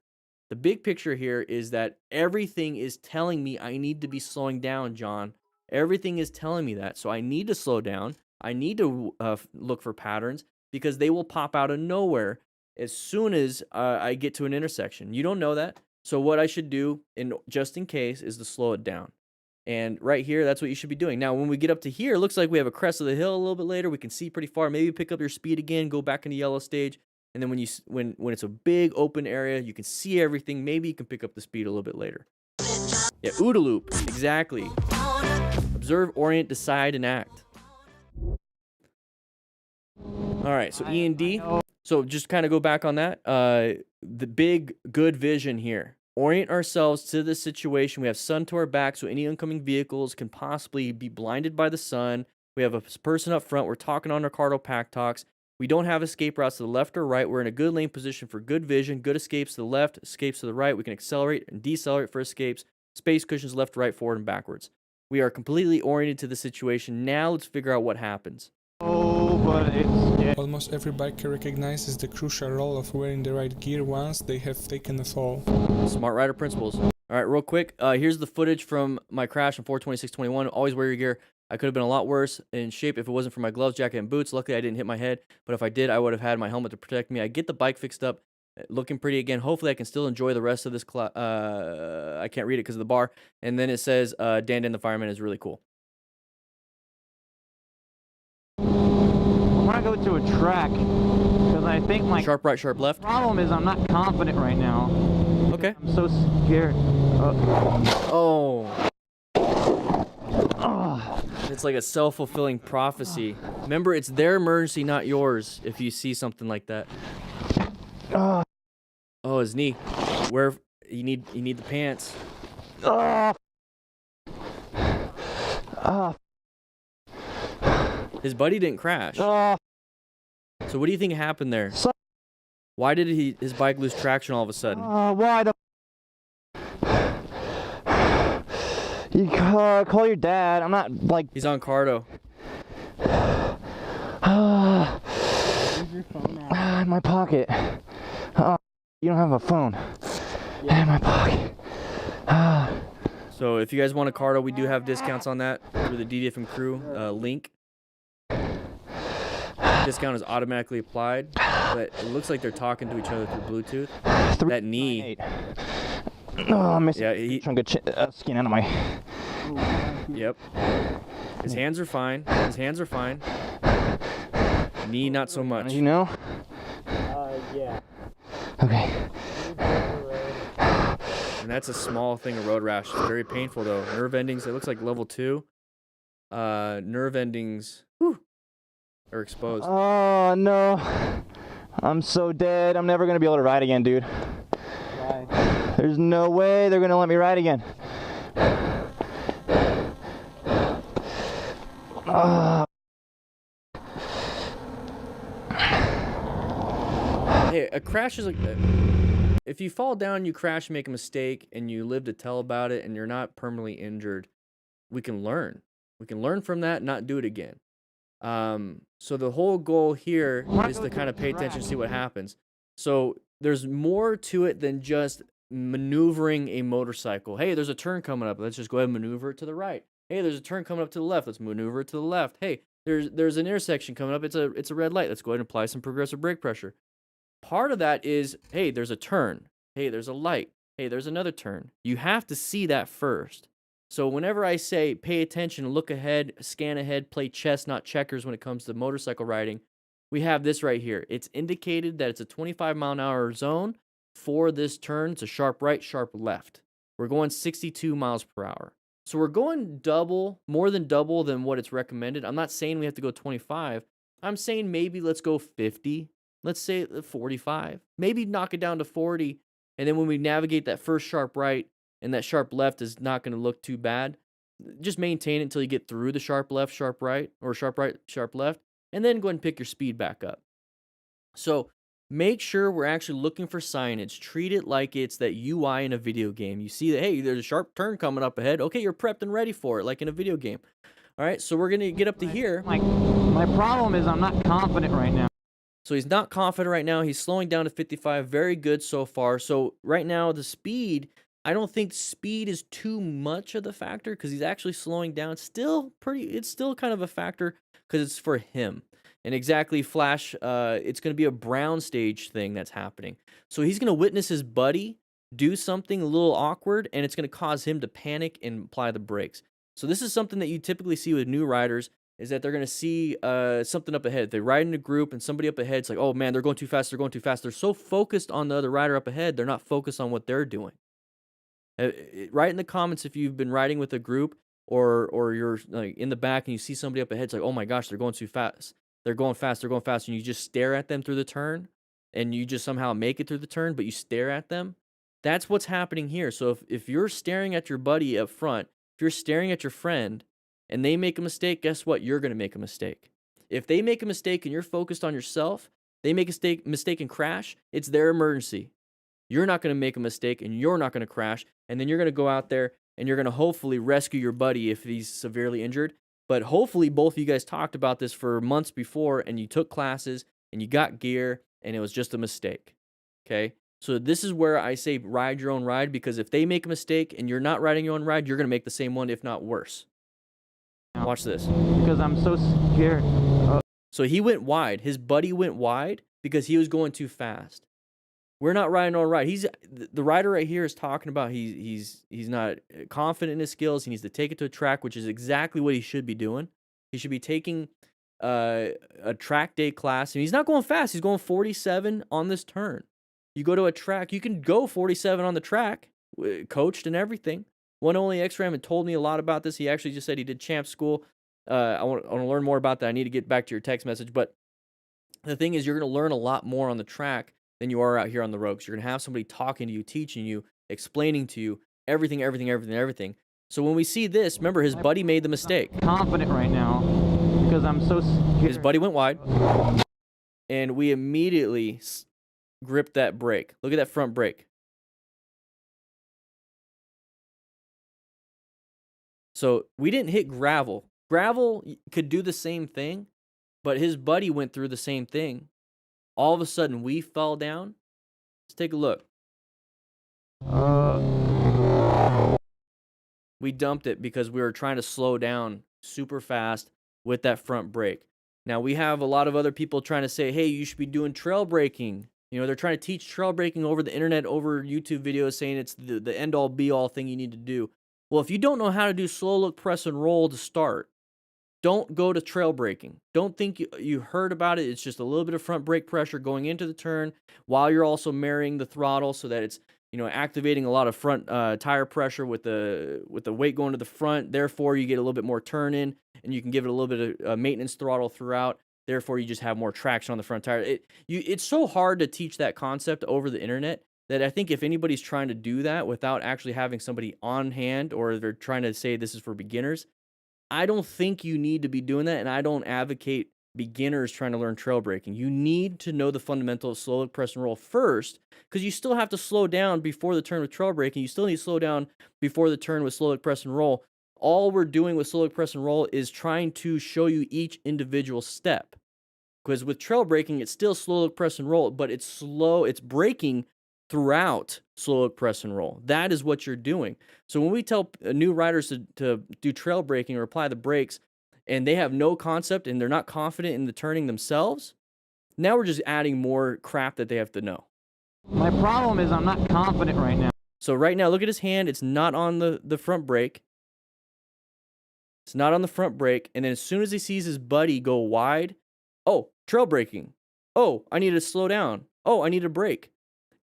The big picture here is that everything is telling me I need to be slowing down, John. Everything is telling me that. So I need to slow down. I need to look for patterns because they will pop out of nowhere as soon as I get to an intersection. You don't know that. So what I should do, just in case, is to slow it down. And right here, that's what you should be doing. Now, when we get up to here, it looks like we have a crest of the hill a little bit later. We can see pretty far. Maybe pick up your speed again, go back into yellow stage. And then when it's a big open area, you can see everything. Maybe you can pick up the speed a little bit later. Yeah, OODA loop. Exactly. Observe, orient, decide, and act. All right, so E and D. So just kind of go back on that. The big good vision here. Orient ourselves to the situation. We have sun to our back, so any oncoming vehicles can possibly be blinded by the sun. We have a person up front. We're talking on our Cardo Pack Talks. We don't have escape routes to the left or right. We're in a good lane position for good vision, good escapes to the left, escapes to the right. We can accelerate and decelerate for escapes. Space cushions left, right, forward, and backwards. We are completely oriented to the situation. Now let's figure out what happens. Oh, but it's... Almost every biker recognizes the crucial role of wearing the right gear once they have taken a fall. Smart rider principles. All right, real quick. Here's the footage from my crash on 4/26/21. Always wear your gear. I could have been a lot worse in shape if it wasn't for my gloves, jacket, and boots. Luckily, I didn't hit my head, but if I did, I would have had my helmet to protect me. I get the bike fixed up, looking pretty again. Hopefully, I can still enjoy the rest of this class. I can't read it because of the bar. And then it says, DanDanTheFireman is really cool. I want to go to a track because I think my Sharp right, sharp left. problem is I'm not confident right now. Okay. I'm so scared. Oh. It's like a self-fulfilling prophecy. Remember, it's their emergency, not yours, if you see something like that. Oh, his knee. Where you need the pants. His buddy didn't crash. So what do you think happened there? Why did his bike lose traction all of a sudden? Why the... You call your dad. I'm not like... He's on Cardo. Where's your phone at? In my pocket. You don't have a phone. Yeah. In my pocket. So if you guys want a Cardo, we do have discounts on that through the DDF and crew link. Discount is automatically applied, but it looks like they're talking to each other through Bluetooth. That knee. Oh, I'm missing. Yeah, trying to get skin out of my. Yep. His hands are fine. His hands are fine. Knee, not so much. You know? Yeah. Okay. And that's a small thing of road rash. It's very painful though. Nerve endings. It looks like level 2. Nerve endings. Whew, are exposed. Oh no. I'm so dead. I'm never gonna be able to ride again, dude. Why? There's no way they're gonna let me ride again. Hey, a crash is like, if you fall down, you crash, make a mistake, and you live to tell about it, and you're not permanently injured, we can learn. We can learn from that, not do it again. So the whole goal here is to kind of pay attention, see what happens. So there's more to it than just maneuvering a motorcycle. Hey, there's a turn coming up. Let's just go ahead and maneuver it to the right. Hey, there's a turn coming up to the left. Let's maneuver it to the left. Hey, there's an intersection coming up. It's a red light. Let's go ahead and apply some progressive brake pressure. Part of that is, hey, there's a turn. Hey, there's a light. Hey, there's another turn. You have to see that first. So whenever I say pay attention, look ahead, scan ahead, play chess, not checkers when it comes to motorcycle riding, we have this right here. It's indicated that it's a 25-mile-an-hour zone for this turn. It's a sharp right, sharp left. We're going 62 miles per hour. So we're going more than double than what it's recommended. I'm not saying we have to go 25. I'm saying maybe let's go 50. Let's say 45. Maybe knock it down to 40. And then when we navigate that first sharp right and that sharp left is not going to look too bad, just maintain it until you get through the sharp left, sharp right, or sharp right, sharp left, and then go ahead and pick your speed back up. So make sure we're actually looking for signage. Treat it like it's that UI in a video game. You see that, hey, there's a sharp turn coming up ahead. Okay, you're prepped and ready for it, like in a video game. All right, so we're going to get up to here. My problem is I'm not confident right now. So he's not confident right now. He's slowing down to 55. Very good so far. So right now, the speed, I don't think speed is too much of the factor because he's actually slowing down. It's still kind of a factor because it's for him. And exactly, Flash, it's going to be a brown stage thing that's happening. So he's going to witness his buddy do something a little awkward, and it's going to cause him to panic and apply the brakes. So this is something that you typically see with new riders, is that they're going to see something up ahead. They ride in a group and somebody up ahead, it's like, oh man, they're going too fast, they're going too fast. They're so focused on the other rider up ahead, they're not focused on what they're doing. Write in the comments if you've been riding with a group or you're like in the back and you see somebody up ahead, it's like, oh my gosh, they're going too fast. They're going fast, and you just stare at them through the turn and you just somehow make it through the turn, but you stare at them. That's what's happening here. So if you're staring at your buddy up front, if you're staring at your friend, and they make a mistake, guess what? You're going to make a mistake. If they make a mistake and you're focused on yourself, they make a mistake and crash, it's their emergency. You're not going to make a mistake and you're not going to crash. And then you're going to go out there and you're going to hopefully rescue your buddy if he's severely injured. But hopefully both of you guys talked about this for months before and you took classes and you got gear and it was just a mistake. Okay? So this is where I say ride your own ride, because if they make a mistake and you're not riding your own ride, you're going to make the same one, if not worse. Watch this. Because I'm so scared. So he went wide. His buddy went wide because he was going too fast. We're not riding on right. The rider right here is talking about he's not confident in his skills. He needs to take it to a track, which is exactly what he should be doing. He should be taking a track day class, and he's not going fast. He's going 47 on this turn. You go to a track, you can go 47 on the track, coached and everything. One Only X-Ram had told me a lot about this. He actually just said he did champ school. I want to learn more about that. I need to get back to your text message. But the thing is, you're going to learn a lot more on the track than you are out here on the road. Because you're going to have somebody talking to you, teaching you, explaining to you everything. So when we see this, remember, his buddy made the mistake. I'm confident right now because I'm so scared. His buddy went wide. And we immediately gripped that brake. Look at that front brake. So we didn't hit gravel. Gravel could do the same thing, but his buddy went through the same thing. All of a sudden, we fell down. Let's take a look. We dumped it because we were trying to slow down super fast with that front brake. Now, we have a lot of other people trying to say, hey, you should be doing trail braking. You know, they're trying to teach trail braking over the internet, over YouTube videos, saying it's the end-all, be-all thing you need to do. Well, if you don't know how to do slow look, press, and roll to start, don't go to trail braking. Don't think you heard about it. It's just a little bit of front brake pressure going into the turn while you're also marrying the throttle so that it's, you know, activating a lot of front tire pressure with the weight going to the front. Therefore, you get a little bit more turn in, and you can give it a little bit of maintenance throttle throughout. Therefore, you just have more traction on the front tire. It's so hard to teach that concept over the internet that I think if anybody's trying to do that without actually having somebody on hand, or they're trying to say this is for beginners, I don't think you need to be doing that, and I don't advocate beginners trying to learn trail braking. You need to know the fundamentals of slow look, press, and roll first, because you still have to slow down before the turn with trail braking. You still need to slow down before the turn with slow look, press, and roll. All we're doing with slow look, press, and roll is trying to show you each individual step. Because with trail braking, it's still slow look, press, and roll, but it's slow, it's braking throughout slow look, press, and roll. That is what you're doing. So when we tell new riders to do trail braking or apply the brakes, and they have no concept and they're not confident in the turning themselves, now we're just adding more crap that they have to know. My problem is I'm not confident right now. So right now, look at his hand. It's not on the front brake. It's not on the front brake. And then as soon as he sees his buddy go wide, oh, trail braking. Oh, I need to slow down. Oh, I need a brake.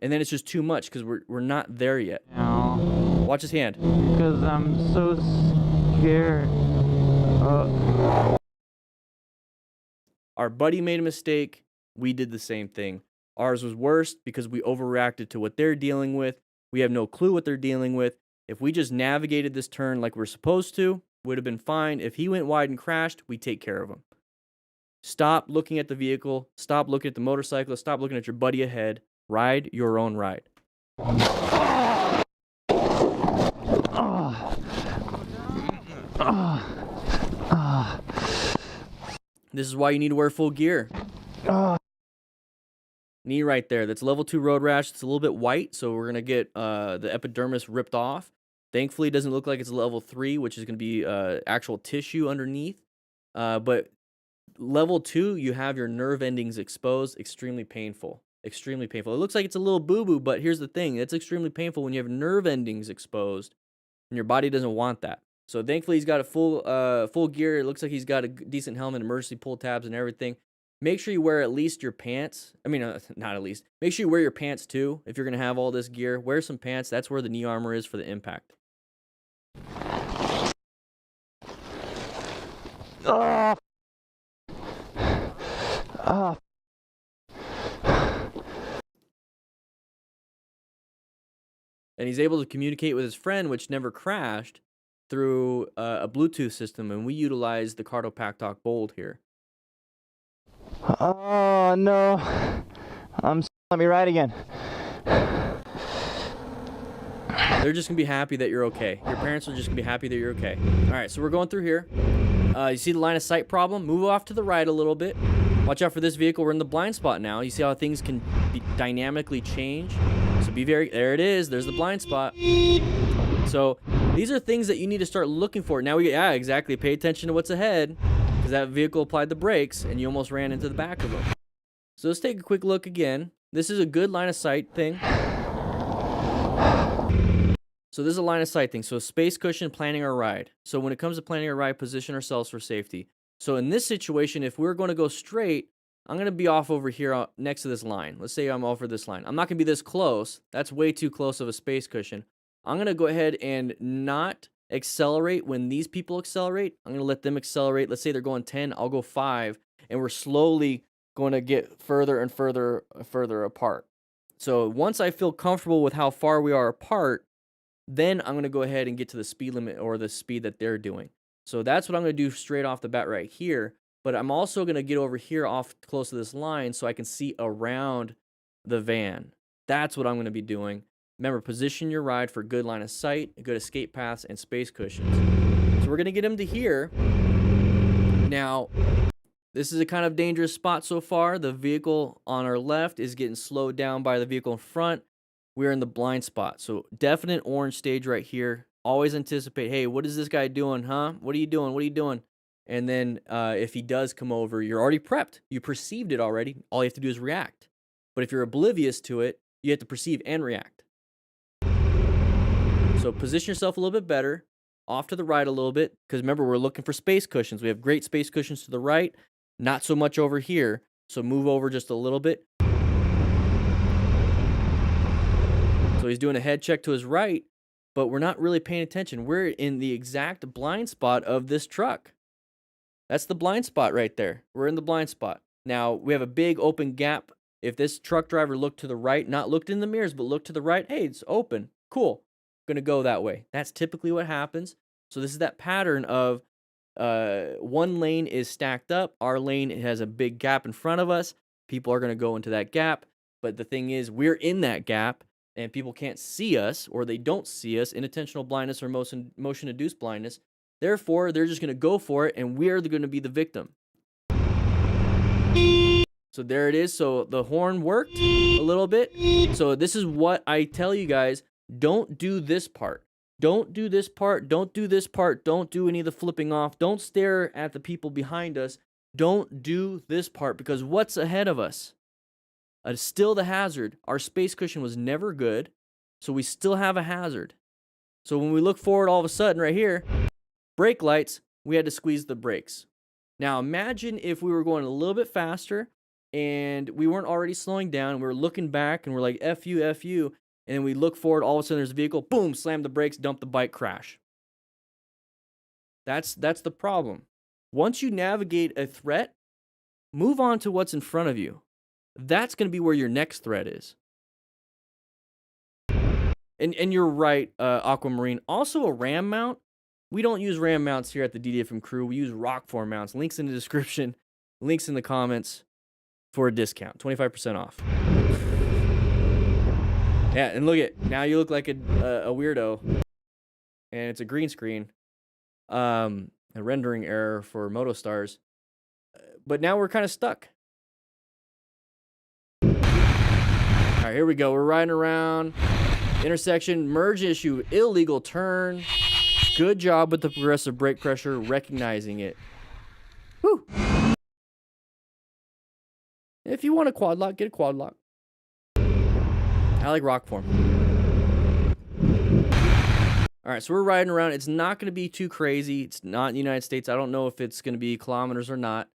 And then it's just too much because we're not there yet. No, Watch his hand. because I'm so scared. Our buddy made a mistake. We did the same thing. Ours was worse because we overreacted to what they're dealing with. We have no clue what they're dealing with. If we just navigated this turn like we're supposed to, would have been fine. If he went wide and crashed, we take care of him. Stop looking at the vehicle. Stop looking at the motorcyclist. Stop looking at your buddy ahead. Ride your own ride. This is why you need to wear full gear. Knee right there. That's level 2 road rash. It's a little bit white, so we're going to get the epidermis ripped off. Thankfully, it doesn't look like it's level 3, which is going to be actual tissue underneath. But level 2, you have your nerve endings exposed. Extremely painful. Extremely painful. It looks like it's a little boo-boo, but here's the thing. It's extremely painful when you have nerve endings exposed, and your body doesn't want that. So thankfully, he's got a full gear. It looks like he's got a decent helmet, emergency pull tabs, and everything. Make sure you wear at least your pants. I mean, not at least. Make sure you wear your pants too. If you're going to have all this gear, wear some pants. That's where the knee armor is for the impact. And he's able to communicate with his friend, which never crashed, through a Bluetooth system. And we utilize the Cardo Pack Talk Bold here. Oh no, let me ride again. They're just gonna be happy that you're okay. Your parents are just gonna be happy that you're okay. All right, so we're going through here. You see the line of sight problem? Move off to the right a little bit. Watch out for this vehicle. We're in the blind spot now. You see how things can be dynamically change? So be very, there it is. There's the blind spot. So these are things that you need to start looking for. Now yeah, exactly. Pay attention to what's ahead, because that vehicle applied the brakes and you almost ran into the back of them. So let's take a quick look again. This is a good line of sight thing. So this is a line of sight thing. So space cushion, planning our ride. So when it comes to planning our ride, position ourselves for safety. So in this situation, if we're going to go straight, I'm going to be off over here next to this line. Let's say I'm over this line. I'm not going to be this close. That's way too close of a space cushion. I'm going to go ahead and not accelerate when these people accelerate. I'm going to let them accelerate. Let's say they're going 10, I'll go 5, and we're slowly going to get further and further apart. So once I feel comfortable with how far we are apart, then I'm going to go ahead and get to the speed limit or the speed that they're doing. So that's what I'm going to do straight off the bat right here. But I'm also going to get over here off close to this line so I can see around the van. That's what I'm going to be doing. Remember, position your ride for good line of sight, good escape paths, and space cushions. So we're going to get him to here. Now, this is a kind of dangerous spot so far. The vehicle on our left is getting slowed down by the vehicle in front. We're in the blind spot. So definite orange stage right here. Always anticipate, hey, what is this guy doing, huh? What are you doing? What are you doing? And then if he does come over, you're already prepped. You perceived it already. All you have to do is react. But if you're oblivious to it, you have to perceive and react. So position yourself a little bit better, off to the right a little bit, because remember, we're looking for space cushions. We have great space cushions to the right, not so much over here. So move over just a little bit. So he's doing a head check to his right, but we're not really paying attention. We're in the exact blind spot of this truck. That's the blind spot right there. We're in the blind spot. Now, we have a big open gap. If this truck driver looked to the right, not looked in the mirrors, but looked to the right, hey, it's open. Cool. Going to go that way. That's typically what happens. So this is that pattern of one lane is stacked up. Our lane has a big gap in front of us. People are going to go into that gap. But the thing is, we're in that gap, and people can't see us, or they don't see us, inattentional blindness or motion-induced blindness. Therefore, they're just going to go for it, and we're going to be the victim. So there it is. So the horn worked a little bit. So this is what I tell you guys. Don't do this part. Don't do this part. Don't do this part. Don't do any of the flipping off. Don't stare at the people behind us. Don't do this part, because what's ahead of us? Still the hazard. Our space cushion was never good, so we still have a hazard. So when we look forward, all of a sudden right here, brake lights, we had to squeeze the brakes. Now imagine if we were going a little bit faster and we weren't already slowing down. We were looking back and we're like, F you, F you. And then we look forward, all of a sudden there's a vehicle, boom, slam the brakes, dump the bike, crash. That's the problem. Once you navigate a threat, move on to what's in front of you. That's going to be where your next threat is. And you're right, Aquamarine. Also a ram mount. We don't use ram mounts here at the DDFM crew. We use rock form mounts. Links in the description, links in the comments for a discount, 25% off. Yeah, and look at, now you look like a weirdo, and it's a green screen, a rendering error for MotoStars, but now we're kind of stuck. All right, here we go. We're riding around, intersection, merge issue, illegal turn. Good job with the progressive brake pressure, recognizing it. Whew. If you want a quad lock, get a quad lock. I like rock form. All right, so we're riding around. It's not going to be too crazy. It's not in the United States. I don't know if it's going to be kilometers or not.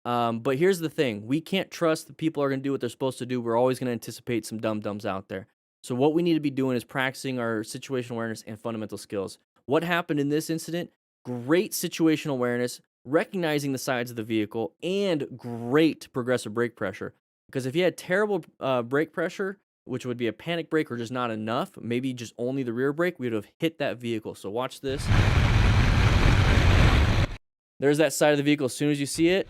But here's the thing. We can't trust that people are going to do what they're supposed to do. We're always going to anticipate some dum-dums out there. So what we need to be doing is practicing our situational awareness and fundamental skills. What happened in this incident? Great situational awareness, recognizing the sides of the vehicle, and great progressive brake pressure. Because if you had terrible brake pressure, which would be a panic brake or just not enough, maybe just only the rear brake, we would have hit that vehicle. So watch this. There's that side of the vehicle as soon as you see it.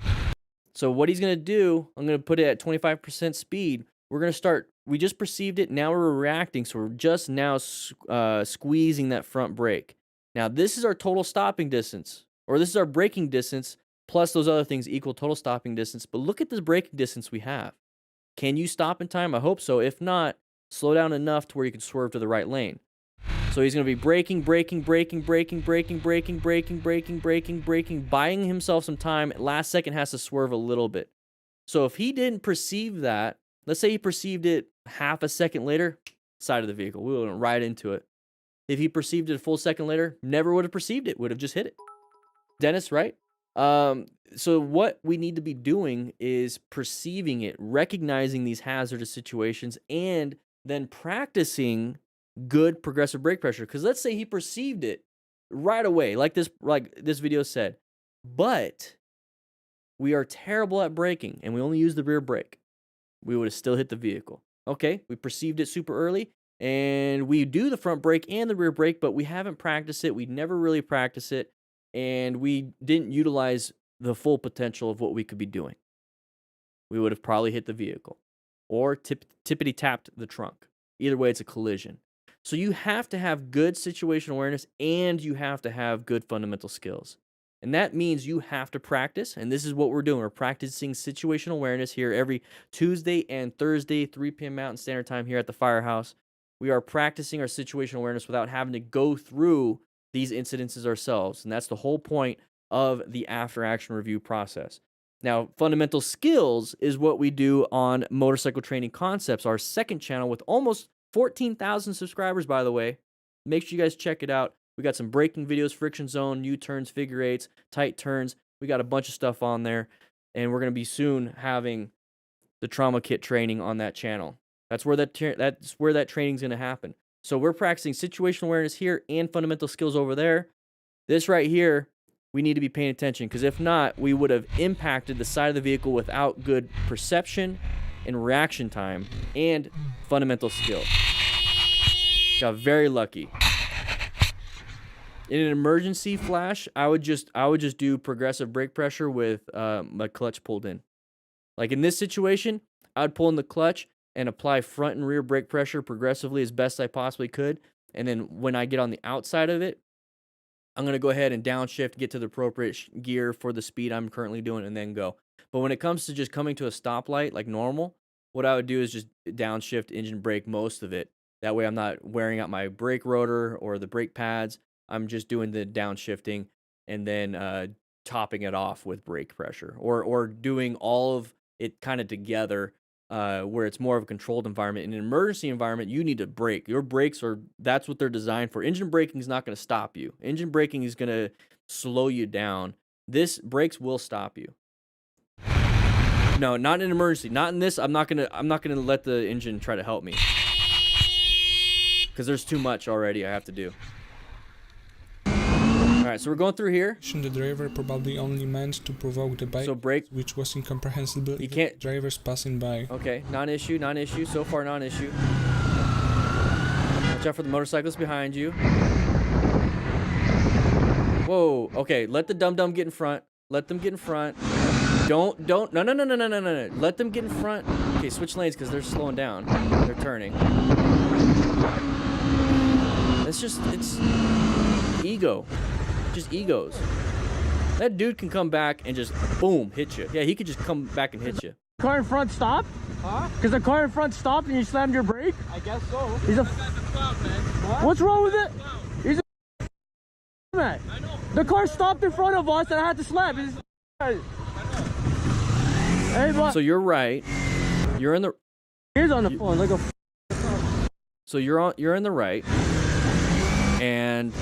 So what he's going to do, I'm going to put it at 25% speed. We're going to start, we just perceived it, now we're reacting, so we're just now squeezing that front brake. Now this is our total stopping distance, or this is our braking distance, plus those other things equal total stopping distance. But look at this braking distance we have. Can you stop in time? I hope so. If not, slow down enough to where you can swerve to the right lane. So he's going to be braking, buying himself some time. Last second has to swerve a little bit. So if he didn't perceive that, let's say he perceived it half a second later, side of the vehicle, we went right into it. If he perceived it a full second later, never would have perceived it, would have just hit it. Dennis, right? So what we need to be doing is perceiving it, recognizing these hazardous situations, and then practicing good progressive brake pressure. Because let's say he perceived it right away, like this video said, but we are terrible at braking and we only use the rear brake. We would have still hit the vehicle. Okay, we perceived it super early, and we do the front brake and the rear brake, but we haven't practiced it. We never really practice it, and we didn't utilize the full potential of what we could be doing. We would have probably hit the vehicle or tippity tapped the trunk. Either way, it's a collision. So you have to have good situational awareness, and you have to have good fundamental skills. And that means you have to practice, and this is what we're doing. We're practicing situational awareness here every Tuesday and Thursday, 3 p.m. Mountain Standard Time here at the Firehouse. We are practicing our situational awareness without having to go through these incidences ourselves. And that's the whole point of the after action review process. Now, fundamental skills is what we do on Motorcycle Training Concepts, our second channel with almost 14,000 subscribers, by the way. Make sure you guys check it out. We got some braking videos, friction zone, U-turns, figure eights, tight turns. We got a bunch of stuff on there, and we're going to be soon having the trauma kit training on that channel. That's where that training is going to happen. So we're practicing situational awareness here and fundamental skills over there. This right here, we need to be paying attention, because if not, we would have impacted the side of the vehicle without good perception and reaction time and fundamental skill. Got very lucky. In an emergency flash, I would just do progressive brake pressure with my clutch pulled in. Like in this situation, I would pull in the clutch and apply front and rear brake pressure progressively as best I possibly could. And then when I get on the outside of it, I'm going to go ahead and downshift, get to the appropriate gear for the speed I'm currently doing, and then go. But when it comes to just coming to a stoplight like normal, what I would do is just downshift, engine brake most of it. That way I'm not wearing out my brake rotor or the brake pads. I'm just doing the downshifting and then topping it off with brake pressure, or doing all of it kind of together, where it's more of a controlled environment. In an emergency environment, you need to brake. Your brakes that's what they're designed for. Engine braking is not going to stop you. Engine braking is going to slow you down. This brakes will stop you. No, not in an emergency. Not in this. I'm not gonna let the engine try to help me, because there's too much already I have to do. All right, so we're going through here. The driver probably only meant to provoke the bike, So brake. which was incomprehensible. You even can't. to drivers passing by. Okay, non-issue, non-issue. So far, non-issue. Watch out for the motorcyclists behind you. Whoa. Okay, let the dum-dum get in front. Let them get in front. Don't. No. Let them get in front. Okay, switch lanes because they're slowing down. They're turning. It's ego. Just egos. That dude can come back and just boom, hit you. Yeah, he could just come back and hit you. Car in front stopped? Huh? Because the car in front stopped and you slammed your brake? I guess so. He's a... What's wrong with it? He's a... Man. I know. The car stopped in front of us and I had to slam. He's... Hey, but... So you're right. You're in the... He's on the phone like a... So you're in the right. And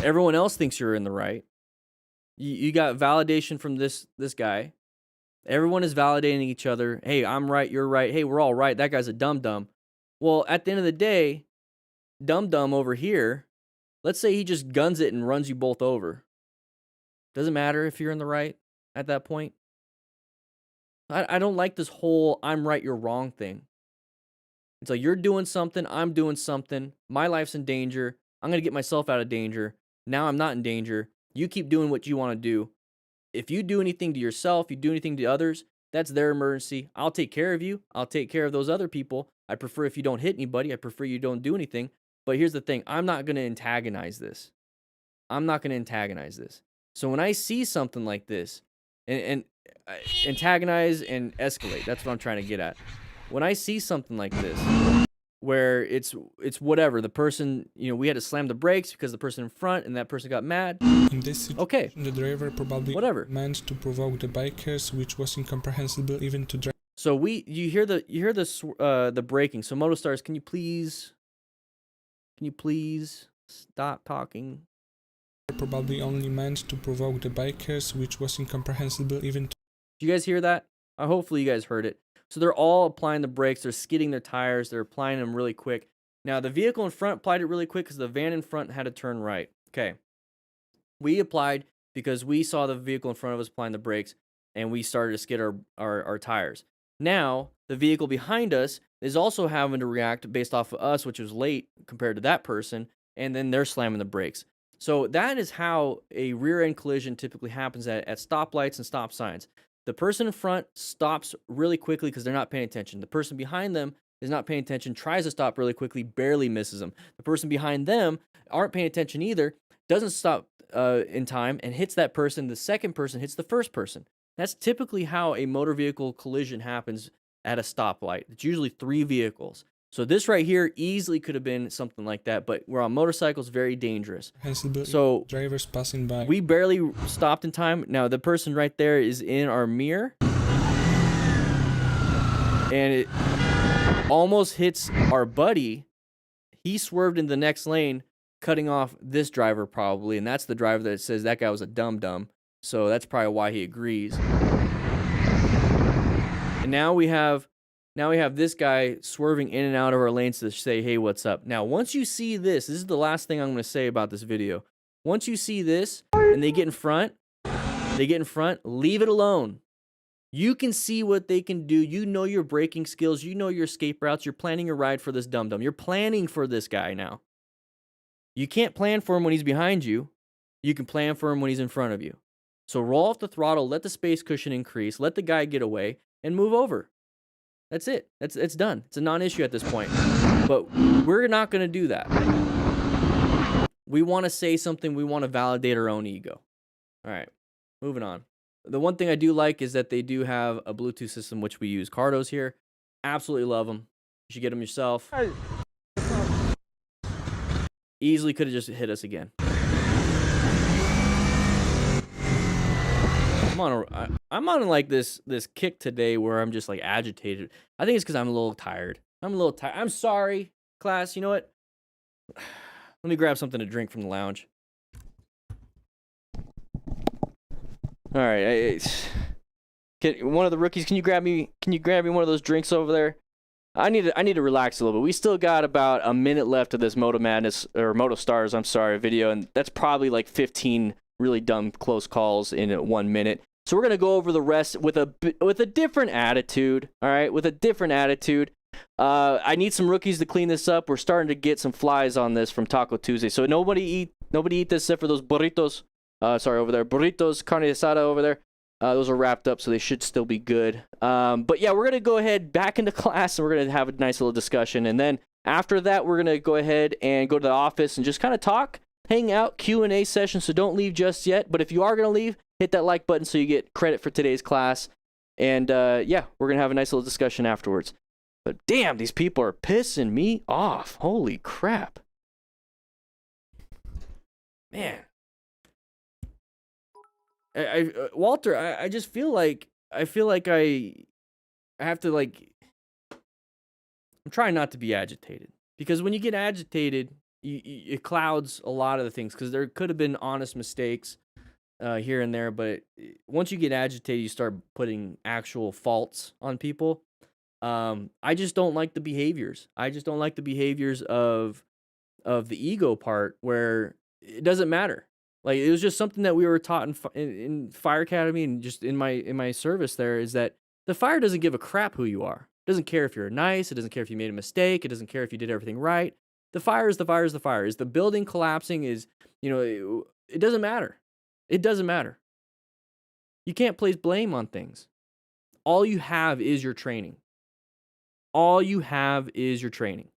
everyone else thinks you're in the right. You got validation from this guy. Everyone is validating each other. Hey, I'm right, you're right. Hey, we're all right. That guy's a dum-dum. Well, at the end of the day, dum-dum over here, let's say he just guns it and runs you both over. Doesn't matter if you're in the right at that point. I don't like this whole I'm right, you're wrong thing. It's like you're doing something, I'm doing something, my life's in danger, I'm going to get myself out of danger. Now I'm not in danger. You keep doing what you want to do. If you do anything to yourself, you do anything to others, that's their emergency. I'll take care of you. I'll take care of those other people. I prefer if you don't hit anybody. I prefer you don't do anything. But here's the thing. I'm not going to antagonize this. I'm not going to antagonize this. So when I see something like this, and antagonize and escalate, that's what I'm trying to get at. When I see something like this, where it's whatever, the person, we had to slam the brakes because the person in front and that person got mad. In this situation, okay, the driver probably whatever meant to provoke the bikers, which was incomprehensible even to drive. So you hear the braking. So Motostars, can you please stop talking? Probably only meant to provoke the bikers, which was incomprehensible even to... Do you guys hear that? Hopefully you guys heard it. So they're all applying the brakes. They're skidding their tires. They're applying them really quick. Now, the vehicle in front applied it really quick because the van in front had to turn right. Okay. We applied because we saw the vehicle in front of us applying the brakes, and we started to skid our tires. Now, the vehicle behind us is also having to react based off of us, which was late compared to that person, and then they're slamming the brakes. So that is how a rear-end collision typically happens at stoplights and stop signs. The person in front stops really quickly because they're not paying attention. The person behind them is not paying attention, tries to stop really quickly, barely misses them. The person behind them aren't paying attention either, doesn't stop in time, and hits that person. The second person hits the first person. That's typically how a motor vehicle collision happens at a stoplight. It's usually 3 vehicles. So this right here easily could have been something like that, but we're on motorcycles, very dangerous. So drivers passing by. we barely stopped in time. Now the person right there is in our mirror, and it almost hits our buddy. He swerved in the next lane, cutting off this driver probably, and that's the driver that says that guy was a dum-dum. So that's probably why he agrees. And now we have this guy swerving in and out of our lanes to say, hey, what's up? Now, once you see this is the last thing I'm going to say about this video. Once you see this and they get in front, leave it alone. You can see what they can do. You know your braking skills. You know your escape routes. You're planning a ride for this dum-dum. You're planning for this guy now. You can't plan for him when he's behind you. You can plan for him when he's in front of you. So roll off the throttle, let the space cushion increase, let the guy get away, and move over. That's it. It's done. It's a non-issue at this point. But we're not going to do that. We want to say something. We want to validate our own ego. All right, moving on. The one thing I do like is that they do have a Bluetooth system, which we use. Cardos here. Absolutely love them. You should get them yourself. Easily could have just hit us again. I'm on like this kick today where I'm just like agitated. I think it's because I'm a little tired. I'm sorry, class. You know what? Let me grab something to drink from the lounge. All right, one of the rookies, can you grab me one of those drinks over there? I need to relax a little bit. We still got about a minute left of this Moto Madness or Moto Stars, video, and that's probably like 15 really dumb close calls in 1 minute. So we're gonna go over the rest with a different attitude. All right, with a different attitude. I need some rookies to clean this up. We're starting to get some flies on this from Taco Tuesday. So nobody eat this except for those burritos. Over there, burritos, carne asada over there. Those are wrapped up, so they should still be good. But yeah, we're gonna go ahead back into class, and we're gonna have a nice little discussion. And then after that, we're gonna go ahead and go to the office and just kind of talk, hang out, Q&A session. So don't leave just yet. But if you are gonna leave, hit that like button so you get credit for today's class. And yeah, we're gonna have a nice little discussion afterwards. But damn, these people are pissing me off. Holy crap, man. Walter, I just feel like I have to I'm trying not to be agitated, because when you get agitated, it clouds a lot of the things, because there could have been honest mistakes here and there, but once you get agitated, you start putting actual faults on people. I just don't like the behaviors. I just don't like the behaviors of the ego part, where it doesn't matter. Like, it was just something that we were taught in Fire Academy, and just in my service there, is that the fire doesn't give a crap who you are. It doesn't care if you're nice. It doesn't care if you made a mistake. It doesn't care if you did everything right. The fire is the fire is the fire. Is the building collapsing? It doesn't matter. It doesn't matter. You can't place blame on things. All you have is your training. All you have is your training.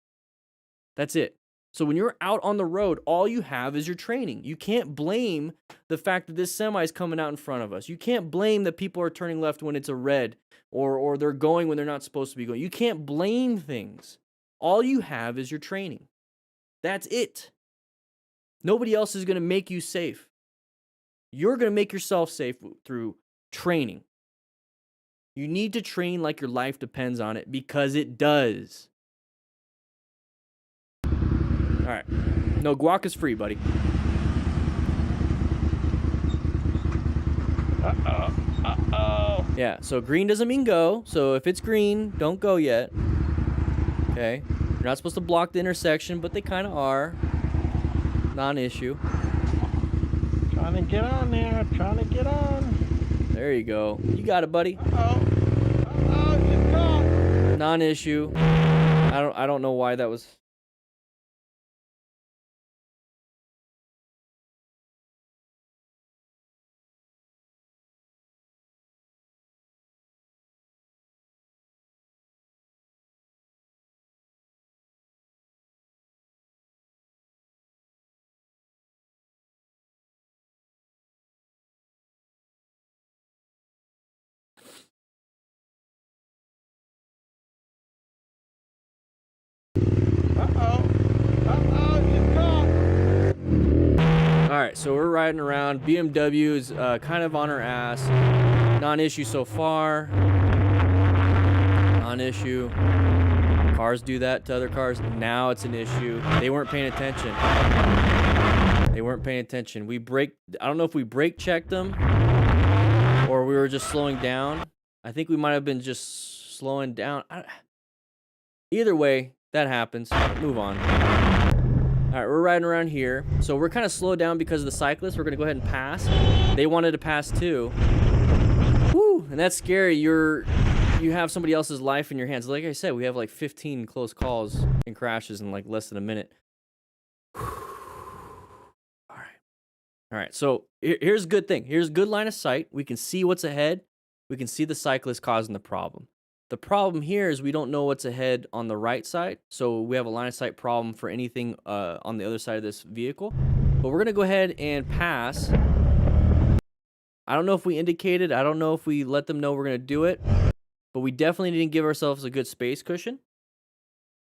That's it. So when you're out on the road, all you have is your training. You can't blame the fact that this semi is coming out in front of us. You can't blame that people are turning left when it's a red, or they're going when they're not supposed to be going. You can't blame things. All you have is your training. That's it. Nobody else is going to make you safe. You're going to make yourself safe through training. You need to train like your life depends on it, because it does. All right. No, guac is free, buddy. Uh-oh. Yeah, so green doesn't mean go. So if it's green, don't go yet. Okay. You're not supposed to block the intersection, but they kind of are. Non-issue. Trying to get on there. Trying to get on. There you go. You got it, buddy. Uh-oh. You're gone. Non-issue. I don't know why that was... right, so we're riding around. BMW is kind of on our ass. Non-issue so far. Non-issue. Cars do that to other cars. Now it's an issue. They weren't paying attention. They weren't paying attention. I don't know if we brake checked them or we were just slowing down. I think we might have been just slowing down. Either way, that happens. Move on. All right, we're riding around here. So we're kind of slowed down because of the cyclists. We're going to go ahead and pass. They wanted to pass too. Woo, and that's scary. You have somebody else's life in your hands. Like I said, we have like 15 close calls and crashes in like less than a minute. All right, so here's a good thing. Here's a good line of sight. We can see what's ahead. We can see the cyclist causing the problem. The problem here is we don't know what's ahead on the right side, so we have a line of sight problem for anything on the other side of this vehicle. But we're going to go ahead and pass. I don't know if we indicated. I don't know if we let them know we're going to do it. But we definitely didn't give ourselves a good space cushion.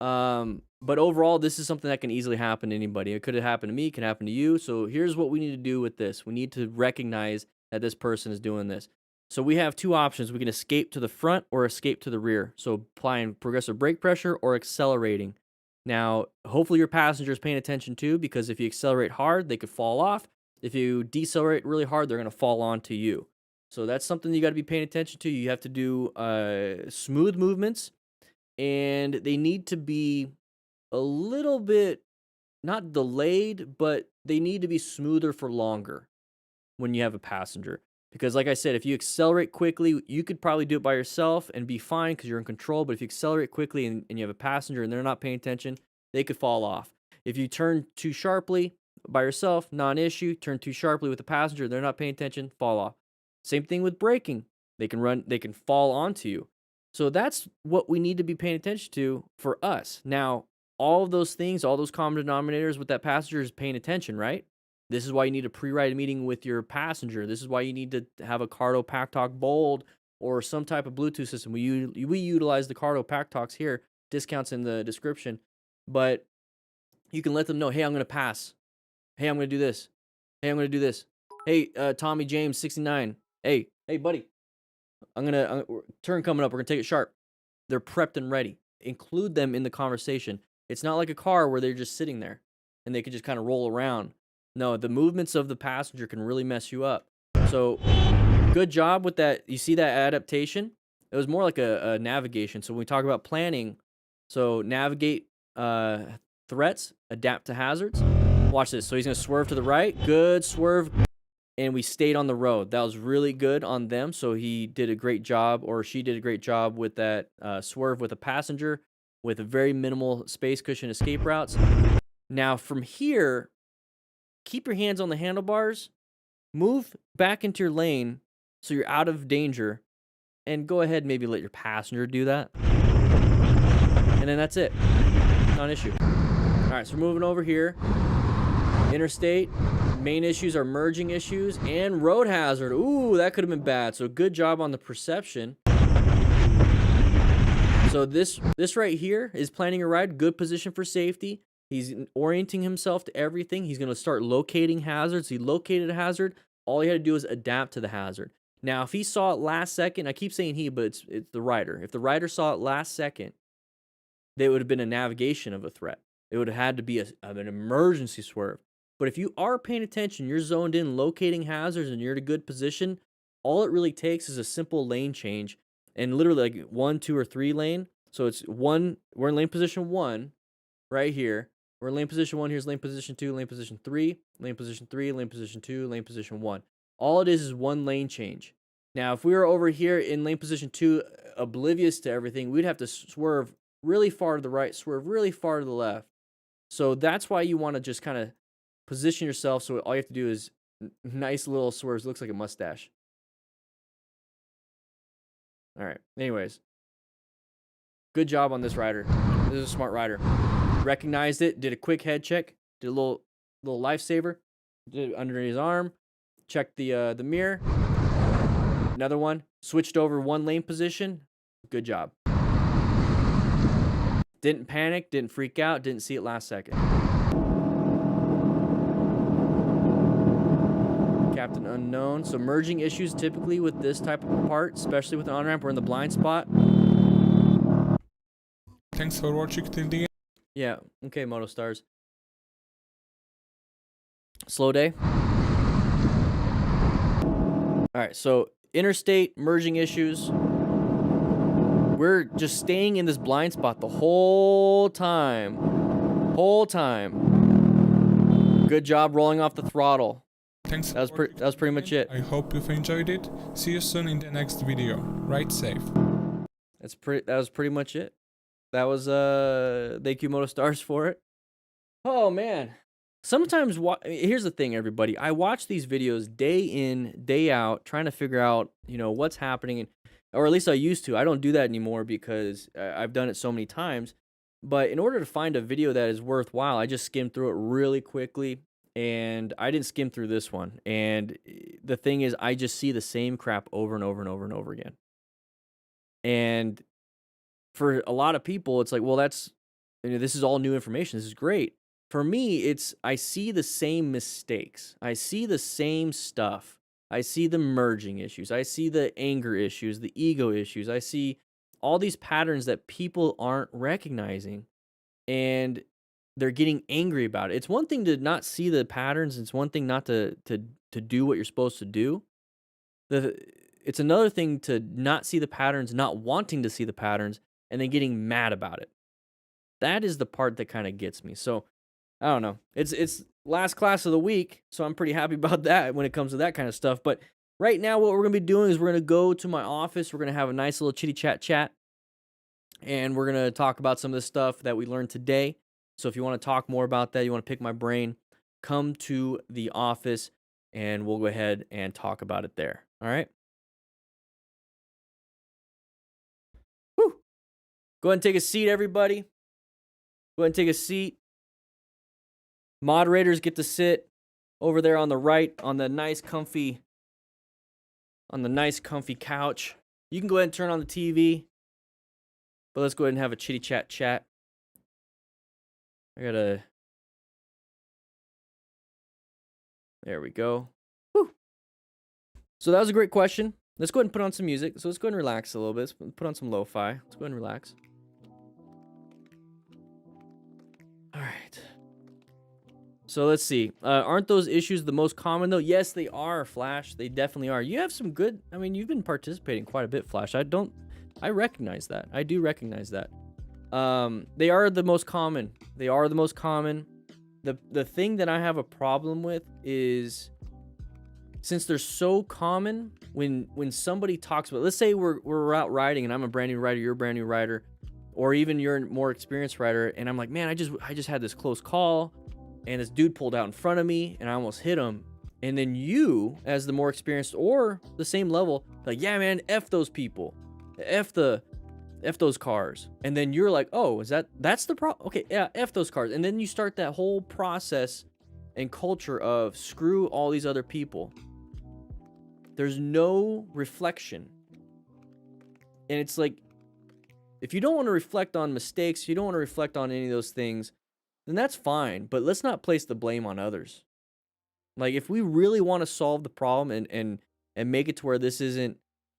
But overall, this is something that can easily happen to anybody. It could have happened to me. It can happen to you. So here's what we need to do with this. We need to recognize that this person is doing this. So we have two options. We can escape to the front or escape to the rear. So applying progressive brake pressure or accelerating. Now, hopefully your passenger is paying attention too, because if you accelerate hard, they could fall off. If you decelerate really hard, they're going to fall onto you. So that's something you got to be paying attention to. You have to do smooth movements, and they need to be a little bit, not delayed, but they need to be smoother for longer when you have a passenger. Because like I said, if you accelerate quickly, you could probably do it by yourself and be fine because you're in control. But if you accelerate quickly and you have a passenger and they're not paying attention, they could fall off. If you turn too sharply by yourself, non-issue. Turn too sharply with a passenger, they're not paying attention, fall off. Same thing with braking. They can fall onto you. So that's what we need to be paying attention to for us. Now, all of those things, all those common denominators with that passenger is paying attention, right? This is why you need a pre-ride meeting with your passenger. This is why you need to have a Cardo Pack Talk Bold or some type of Bluetooth system. We utilize the Cardo Pack Talks here. Discounts in the description. But you can let them know, hey, I'm going to pass. Hey, I'm going to do this. Hey, I'm going to do this. Hey, Tommy James, 69. Hey, buddy. Turn coming up. We're going to take it sharp. They're prepped and ready. Include them in the conversation. It's not like a car where they're just sitting there and they can just kind of roll around. No, the movements of the passenger can really mess you up. So good job with that. You see that adaptation? It was more like a navigation. So when we talk about planning, so navigate threats, adapt to hazards. Watch this. So he's going to swerve to the right. Good swerve. And we stayed on the road. That was really good on them. So he did a great job, or she did a great job with that swerve with a passenger with a very minimal space cushion escape routes. Now from here, keep your hands on the handlebars, move back into your lane so you're out of danger, and go ahead and maybe let your passenger do that. And then that's it. Not an issue. All right, so we're moving over here. Interstate. Main issues are merging issues and road hazard. Ooh, that could have been bad. So good job on the perception. So this right here is planning a ride. Good position for safety. He's orienting himself to everything. He's going to start locating hazards. He located a hazard. All he had to do is adapt to the hazard. Now, if he saw it last second, I keep saying he, but it's the rider. If the rider saw it last second, there would have been a navigation of a threat. It would have had to be an emergency swerve. But if you are paying attention, you're zoned in, locating hazards, and you're in a good position, all it really takes is a simple lane change. And literally like 1, 2, or 3 lane. So it's one, we're in lane position 1 right here. We're in lane position 1, here's lane position 2, lane position 3, lane position 3, lane position 2, lane position 1. All it is one lane change. Now, if we were over here in lane position 2, oblivious to everything, we'd have to swerve really far to the right, swerve really far to the left. So that's why you want to just kind of position yourself so all you have to do is nice little swerves. Looks like a mustache. All right. Anyways, good job on this rider. This is a smart rider. Recognized it, did a quick head check, did a little lifesaver, did it under his arm, checked the mirror. Another one, switched over one lane position. Good job. Didn't panic, didn't freak out, didn't see it last second. Captain Unknown. So merging issues typically with this type of part, especially with an on-ramp, we're in the blind spot. Thanks for watching till the end. Yeah, okay, MotoStars. Slow day. All right, so interstate merging issues. We're just staying in this blind spot the whole time. Good job rolling off the throttle. Thanks. That was pretty much it. I hope you've enjoyed it. See you soon in the next video. Ride safe. That was pretty much it. That was thank you MotoStars for it. Oh man. Sometimes here's the thing, everybody. I watch these videos day in, day out, trying to figure out, you know, what's happening, or at least I used to. I don't do that anymore because I've done it so many times. But in order to find a video that is worthwhile, I just skimmed through it really quickly, and I didn't skim through this one. And the thing is, I just see the same crap over and over and over and over again. And for a lot of people, it's like, well, this is all new information. This is great. For me, I see the same mistakes. I see the same stuff. I see the merging issues. I see the anger issues, the ego issues. I see all these patterns that people aren't recognizing, and they're getting angry about it. It's one thing to not see the patterns. It's one thing not to do what you're supposed to do. It's another thing to not see the patterns, not wanting to see the patterns, and then getting mad about it. That is the part that kind of gets me. So I don't know. It's last class of the week, so I'm pretty happy about that when it comes to that kind of stuff. But right now, what we're going to be doing is we're going to go to my office. We're going to have a nice little chitty chat, and we're going to talk about some of the stuff that we learned today. So if you want to talk more about that, you want to pick my brain, come to the office, and we'll go ahead and talk about it there. All right? Whew. Go ahead and take a seat, everybody. Go ahead and take a seat. Moderators get to sit over there on the right on the nice comfy couch. You can go ahead and turn on the TV. But let's go ahead and have a chitty chat. There we go. Whew. So that was a great question. Let's go ahead and put on some music. So let's go ahead and relax a little bit. Let's put on some lo-fi. Let's go ahead and relax. All right. So let's see. Aren't those issues the most common though? Yes, they are, Flash. They definitely are. You have some good, I mean, you've been participating quite a bit, Flash. I recognize that. I do recognize that. They are the most common. They are the most common. The thing that I have a problem with is, since they're so common, when somebody talks about, let's say we're out riding and I'm a brand new rider, you're a brand new rider, or even you're a more experienced rider, and I'm like, man, I just had this close call, and this dude pulled out in front of me, and I almost hit him. And then you, as the more experienced or the same level, like, yeah, man, F those people. F those cars. And then you're like, oh, that's the problem? Okay, yeah, F those cars. And then you start that whole process and culture of screw all these other people. There's no reflection. And it's like, if you don't want to reflect on mistakes, you don't want to reflect on any of those things, then that's fine. But let's not place the blame on others. Like, if we really want to solve the problem and make it to where this isn't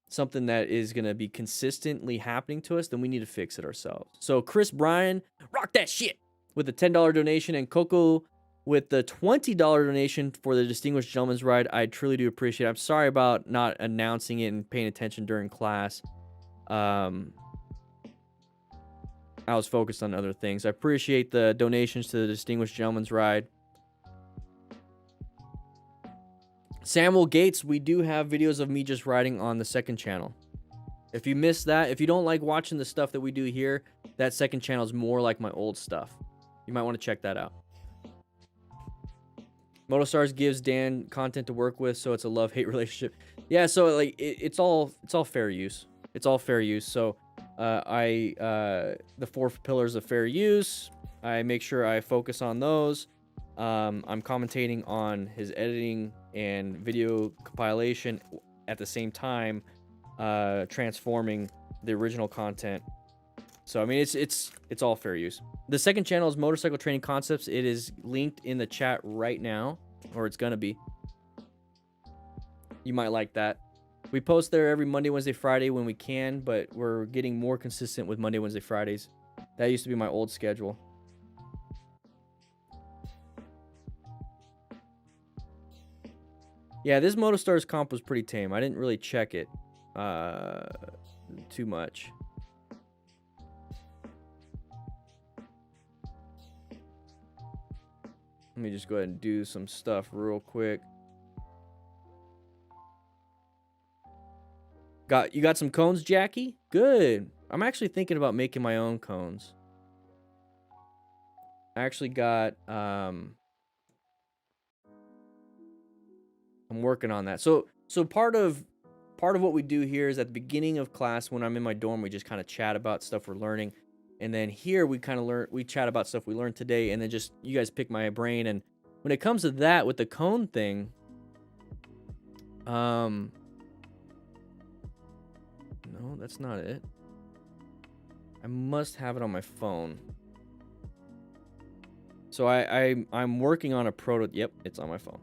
something that is going to be consistently happening to us, then we need to fix it ourselves. So Chris Bryan, rock that shit, with the $10 donation, and Coco with the $20 donation for the Distinguished Gentleman's Ride. I truly do appreciate it. I'm sorry about not announcing it and paying attention during class. I was focused on other things. I appreciate the donations to the Distinguished Gentleman's Ride. Samuel Gates, we do have videos of me just riding on the second channel. If you missed that, if you don't like watching the stuff that we do here, that second channel is more like my old stuff. You might want to check that out. MotoStars gives Dan content to work with, so it's a love-hate relationship. Yeah, so like it's all fair use. It's all fair use. So the 4 pillars of fair use, I make sure I focus on those. I'm commentating on his editing and video compilation at the same time, transforming the original content. So I mean, it's all fair use. The second channel is Motorcycle Training Concepts. It is linked in the chat right now, or it's gonna be. You might like that. We post there every Monday, Wednesday, Friday when we can, but we're getting more consistent with Monday, Wednesday, Fridays. That used to be my old schedule. Yeah, this MotoStars comp was pretty tame. I didn't really check it too much. Let me just go ahead and do some stuff real quick. You got some cones, Jackie? Good. I'm actually thinking about making my own cones. I actually got I'm working on that. So part of what we do here is at the beginning of class when I'm in my dorm, we just kind of chat about stuff we're learning. And then here we kind of we chat about stuff we learned today, and then just you guys pick my brain. And when it comes to that with the cone thing, no, that's not it. I must have it on my phone. So I'm working on a prototype. Yep, it's on my phone.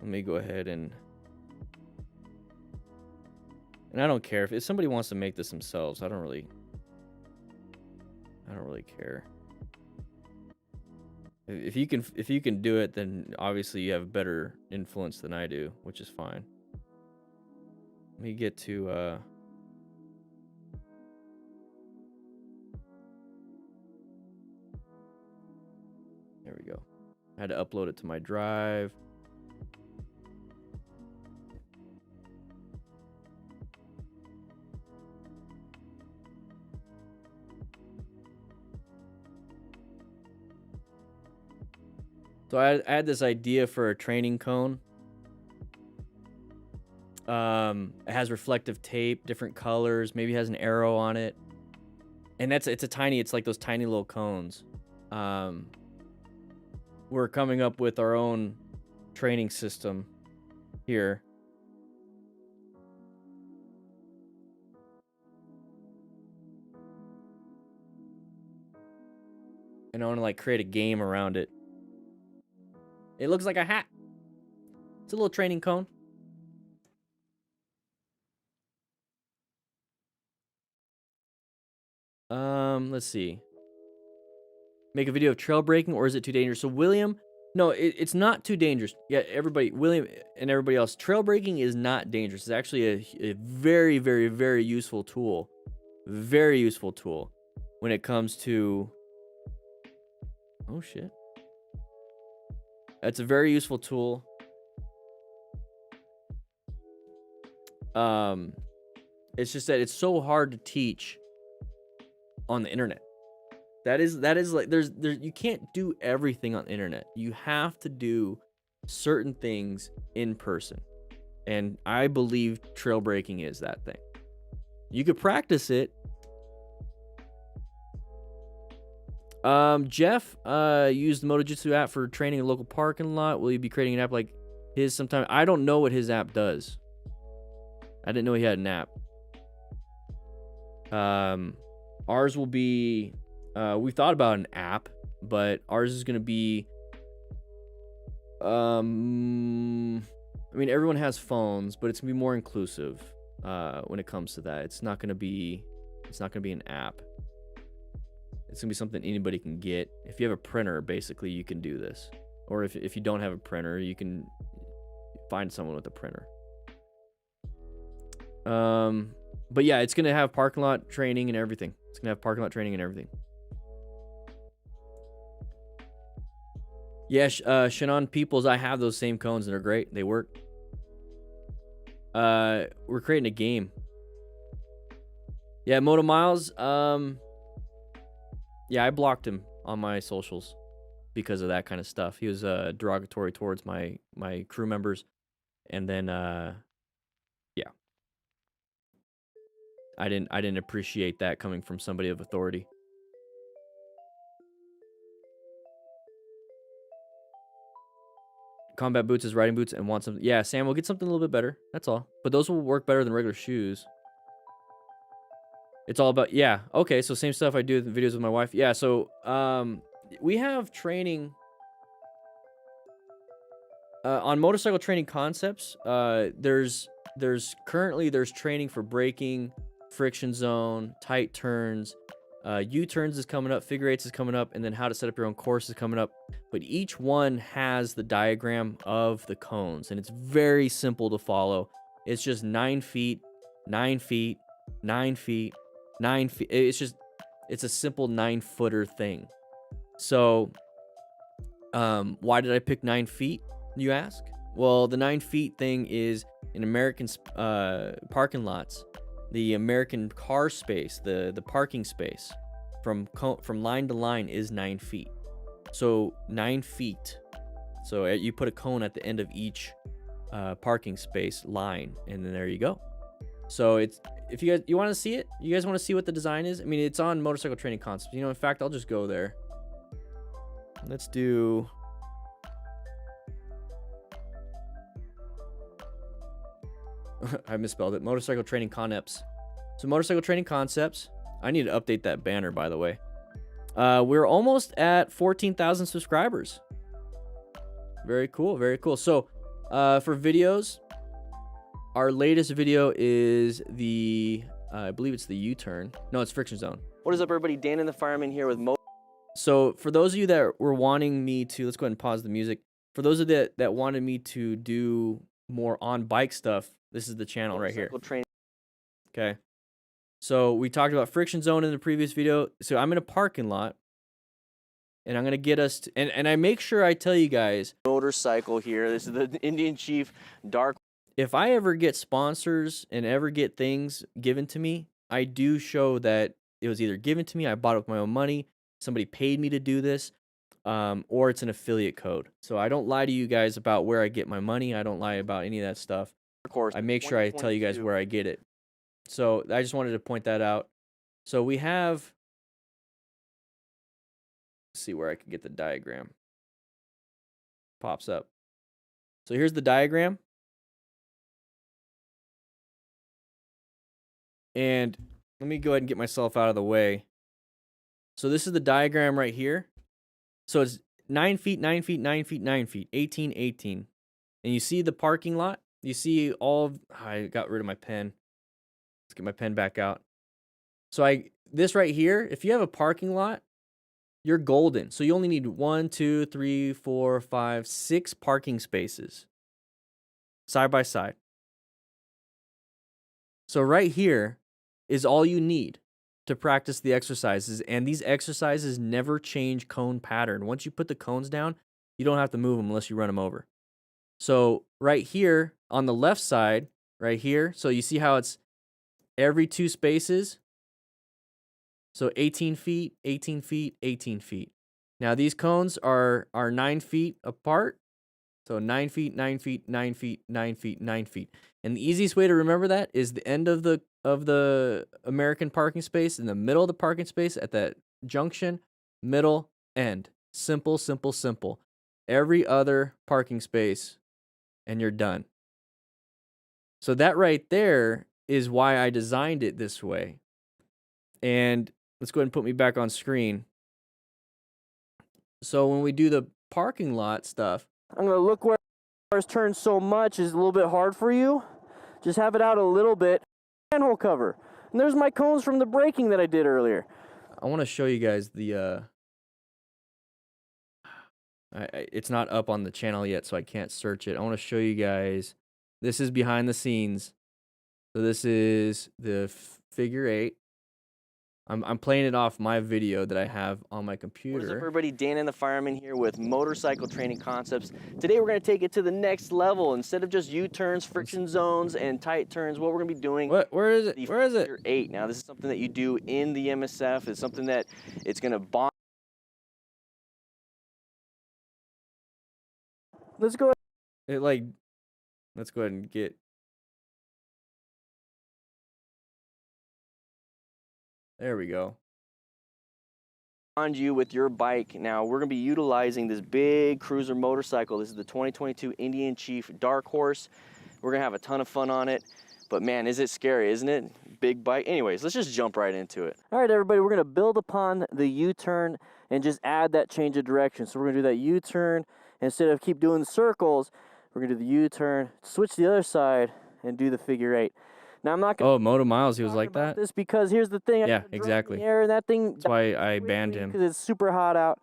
Let me go ahead and I don't care if somebody wants to make this themselves. I don't really care. If you can do it, then obviously you have better influence than I do, which is fine. Let me get to there we go. I had to upload it to my drive. So I had this idea for a training cone. It has reflective tape, different colors, maybe has an arrow on it. And it's like those tiny little cones. We're coming up with our own training system here. And I want to like create a game around it. It looks like a hat. It's a little training cone. Let's see. Make a video of trail breaking, or is it too dangerous? So William, no, it's not too dangerous. Yeah, everybody, William and everybody else, trail breaking is not dangerous. It's actually a very, very, very useful tool. Very useful tool when it comes to... Oh, shit. It's a very useful tool. It's just that it's so hard to teach on the internet. That is like there's you can't do everything on the internet. You have to do certain things in person. And I believe trail breaking is that thing. You could practice it. Jeff used the MotoJitsu app for training a local parking lot. Will you be creating an app like his sometime? I don't know what his app does. I didn't know he had an app. Ours will be we thought about an app, but ours is going to be I mean, everyone has phones, but it's going to be more inclusive when it comes to that. It's not going to be an app. It's going to be something anybody can get. If you have a printer, basically, you can do this. Or if you don't have a printer, you can find someone with a printer. But yeah, it's going to have parking lot training and everything. It's going to have parking lot training and everything. Yeah, Shannon Peoples, I have those same cones and they're great. They work. We're creating a game. Yeah, Moto Miles, yeah, I blocked him on my socials because of that kind of stuff. He was derogatory towards my crew members, and then yeah, I didn't appreciate that coming from somebody of authority. Combat boots is riding boots and want something. Yeah, Sam, we'll get something a little bit better. That's all. But those will work better than regular shoes. It's all about, yeah. Okay, so same stuff I do with videos with my wife. Yeah, so we have training. on motorcycle training concepts, there's currently training for braking, friction zone, tight turns, U-turns is coming up, figure eights is coming up, and then how to set up your own course is coming up. But each one has the diagram of the cones, and it's very simple to follow. It's just 9 feet, 9 feet, 9 feet, 9 feet. It's a simple 9-footer thing. So, why did I pick 9 feet, you ask? Well, the 9 feet thing is in American parking lots. The American car space, the parking space from line to line is 9 feet. So 9 feet. So you put a cone at the end of each parking space line, and then there you go. So it's, if you want to see it, you guys want to see what the design is? I mean, it's on Motorcycle Training Concepts. You know, in fact, I'll just go there. Let's do. I misspelled it. Motorcycle Training Concepts. So Motorcycle Training Concepts. I need to update that banner, by the way. We're almost at 14,000 subscribers. Very cool. Very cool. So for videos, our latest video is the, I believe it's the U-turn. No, it's friction zone. What is up, everybody? DanDanTheFireman here with So for those of you that were wanting me to, let's go ahead and pause the music. For those of you that wanted me to do more on bike stuff, this is the channel right here. Okay. So we talked about friction zone in the previous video. So I'm in a parking lot, and I'm going to get us to, and I make sure I tell you guys. Motorcycle here. This is the Indian Chief Dark. If I ever get sponsors and ever get things given to me, I do show that it was either given to me, I bought it with my own money, somebody paid me to do this, or it's an affiliate code. So I don't lie to you guys about where I get my money. I don't lie about any of that stuff. Of course, I make sure I tell you guys where I get it. So I just wanted to point that out. So we have, let's see where I can get the diagram. Pops up. So here's the diagram. And let me go ahead and get myself out of the way. So this is the diagram right here. So it's 9 feet, 9 feet, 9 feet, 9 feet, 18, 18. And you see the parking lot? You see all of, I got rid of my pen. Let's get my pen back out. So this right here, if you have a parking lot, you're golden. So you only need 1, 2, 3, 4, 5, 6 parking spaces. Side by side. So right here is all you need to practice the exercises. And these exercises never change cone pattern. Once you put the cones down, you don't have to move them unless you run them over. So right here on the left side, right here, so you see how it's every 2 spaces. So 18 feet, 18 feet, 18 feet. Now these cones are 9 feet apart. So 9 feet, 9 feet, 9 feet, 9 feet, 9 feet. And the easiest way to remember that is the end of the American parking space, in the middle of the parking space, at that junction, middle, end. Simple, simple, simple. Every other parking space, and you're done. So that right there is why I designed it this way. And let's go ahead and put me back on screen. So when we do the parking lot stuff, I'm going to look where cars turn so much is a little bit hard for you. Just have it out a little bit. Manhole cover. And there's my cones from the braking that I did earlier. I want to show you guys the, it's not up on the channel yet, so I can't search it. I want to show you guys, this is behind the scenes. So this is the figure 8. I'm playing it off my video that I have on my computer. What is up, everybody? DanDanTheFireman here with Motorcycle Training Concepts. Today we're going to take it to the next level. Instead of just U-turns, friction zones, and tight turns, what we're going to be doing. Where is it? Where is it? Figure 8. Now this is something that you do in the MSF. It's something that it's going to bond. Let's go ahead. Let's go ahead and get. There we go. On you with your bike. Now we're going to be utilizing this big cruiser motorcycle. This is the 2022 Indian Chief Dark Horse. We're going to have a ton of fun on it. But man, is it scary, isn't it? Big bike. Anyways, let's just jump right into it. All right, everybody, we're going to build upon the U-turn and just add that change of direction. So we're going to do that U-turn. Instead of keep doing circles, We're gonna do the U-turn, switch to the other side, and do the figure 8. Now I'm not gonna Oh, Moto Miles, he was talk like about that. this because here's the thing. Yeah, exactly. That thing. That's why I banned him. Because it's super hot out.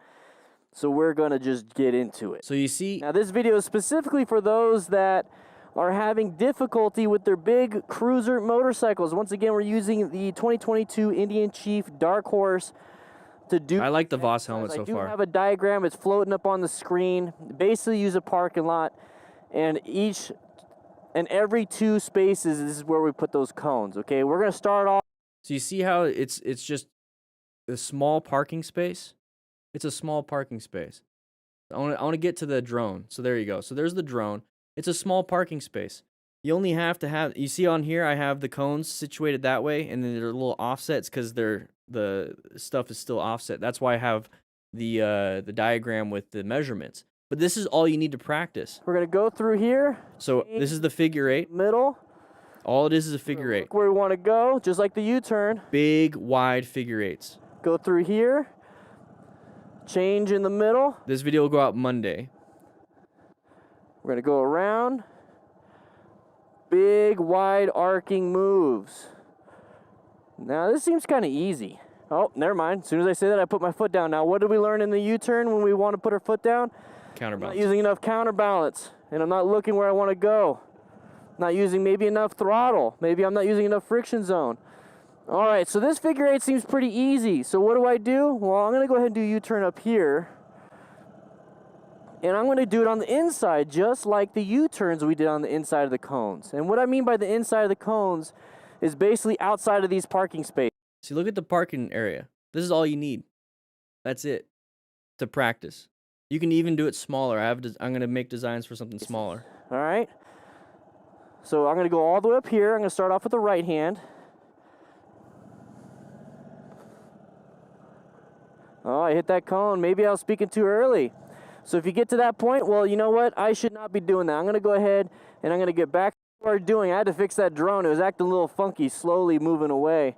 So we're gonna just get into it. So you see, Now this video is specifically for those that are having difficulty with their big cruiser motorcycles. Once again, we're using the 2022 Indian Chief Dark Horse to do. I like the Voss helmet so I do far. have a diagram. It's floating up on the screen. Basically, use a parking lot, and every 2 spaces, this is where we put those cones. Okay, we're gonna start off. So you see how it's just a small parking space. It's a small parking space. I want to get to the drone. So there you go. So there's the drone. It's a small parking space. You only have to have. You see on here, I have the cones situated that way, and then they're little offsets because the stuff is still offset. That's why I have the diagram with the measurements. But this is all you need to practice. We're gonna go through here. So this is the figure 8. Middle. All it is a figure 8. Look where we want to go, just like the U-turn. Big, wide figure 8s. Go through here. Change in the middle. This video will go out Monday. We're gonna go around. Big, wide, arcing moves. Now this seems kind of easy. Oh, never mind. As soon as I say that, I put my foot down. Now, what did we learn in the U-turn when we want to put our foot down? Counterbalance. Not using enough counterbalance, and I'm not looking where I want to go. Not using maybe enough throttle. Maybe I'm not using enough friction zone. All right, so this figure 8 seems pretty easy. So what do? Well, I'm going to go ahead and do U-turn up here. And I'm going to do it on the inside, just like the U-turns we did on the inside of the cones. And what I mean by the inside of the cones is basically outside of these parking spaces. See, look at the parking area. This is all you need. That's it to practice. You can even do it smaller. I'm going to make designs for something smaller. All right. So I'm going to go all the way up here. I'm going to start off with the right hand. Oh, I hit that cone. Maybe I was speaking too early. So if you get to that point, well, you know what? I should not be doing that. I'm going to go ahead and I'm going to get back to what we're doing. I had to fix that drone. It was acting a little funky, slowly moving away.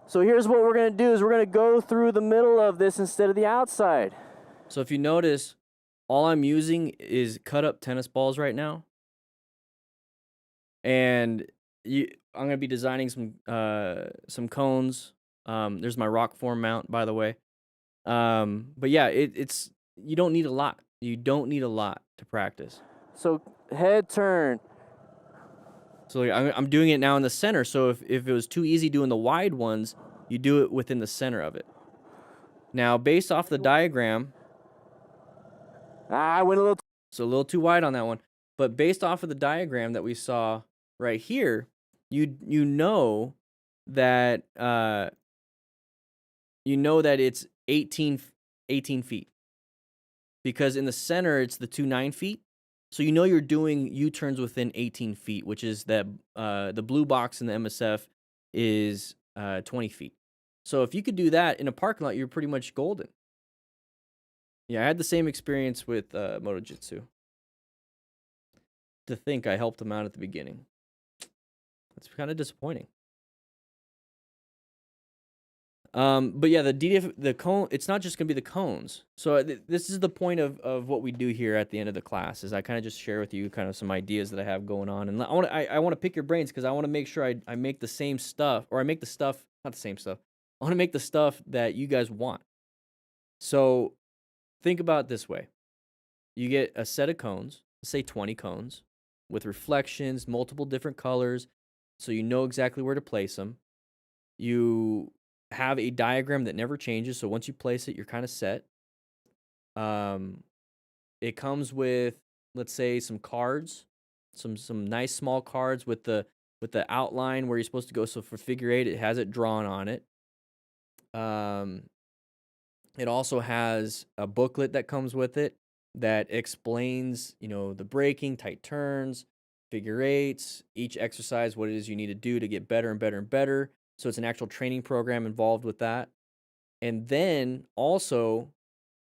So here's what we're going to do is we're going to go through the middle of this instead of the outside. So if you notice, all I'm using is cut up tennis balls right now. And I'm going to be designing some cones. There's my rock form mount, by the way. But yeah, it's you don't need a lot. You don't need a lot to practice. So head turn. So like, I'm doing it now in the center. So if it was too easy doing the wide ones, you do it within the center of it. Now, based off the diagram, I went a little. So a little too wide on that one. But based off of the diagram that we saw right here, you know that it's 18 feet. Because in the center it's the 9 feet. So you know you're doing U-turns within 18 feet, which is that the blue box in the MSF is 20 feet. So if you could do that in a parking lot, you're pretty much golden. Yeah, I had the same experience with MotoJitsu. To think I helped them out at the beginning. That's kind of disappointing. But yeah, the cone, it's not just going to be the cones. So this is the point of what we do here at the end of the class, is I kind of just share with you kind of some ideas that I have going on. And I want to pick your brains because I want to make sure I make the same stuff, or I make the stuff, not the same stuff. I want to make the stuff that you guys want. So think about it this way. You get a set of cones, let's say 20 cones, with reflections, multiple different colors, so you know exactly where to place them. You have a diagram that never changes, so once you place it, you're kind of set. It comes with, let's say, some cards, some nice small cards with the outline where you're supposed to go. So for figure 8, it has it drawn on it. It also has a booklet that comes with it that explains, the braking, tight turns, figure 8s, each exercise, what it is you need to do to get better and better and better. So it's an actual training program involved with that. And then also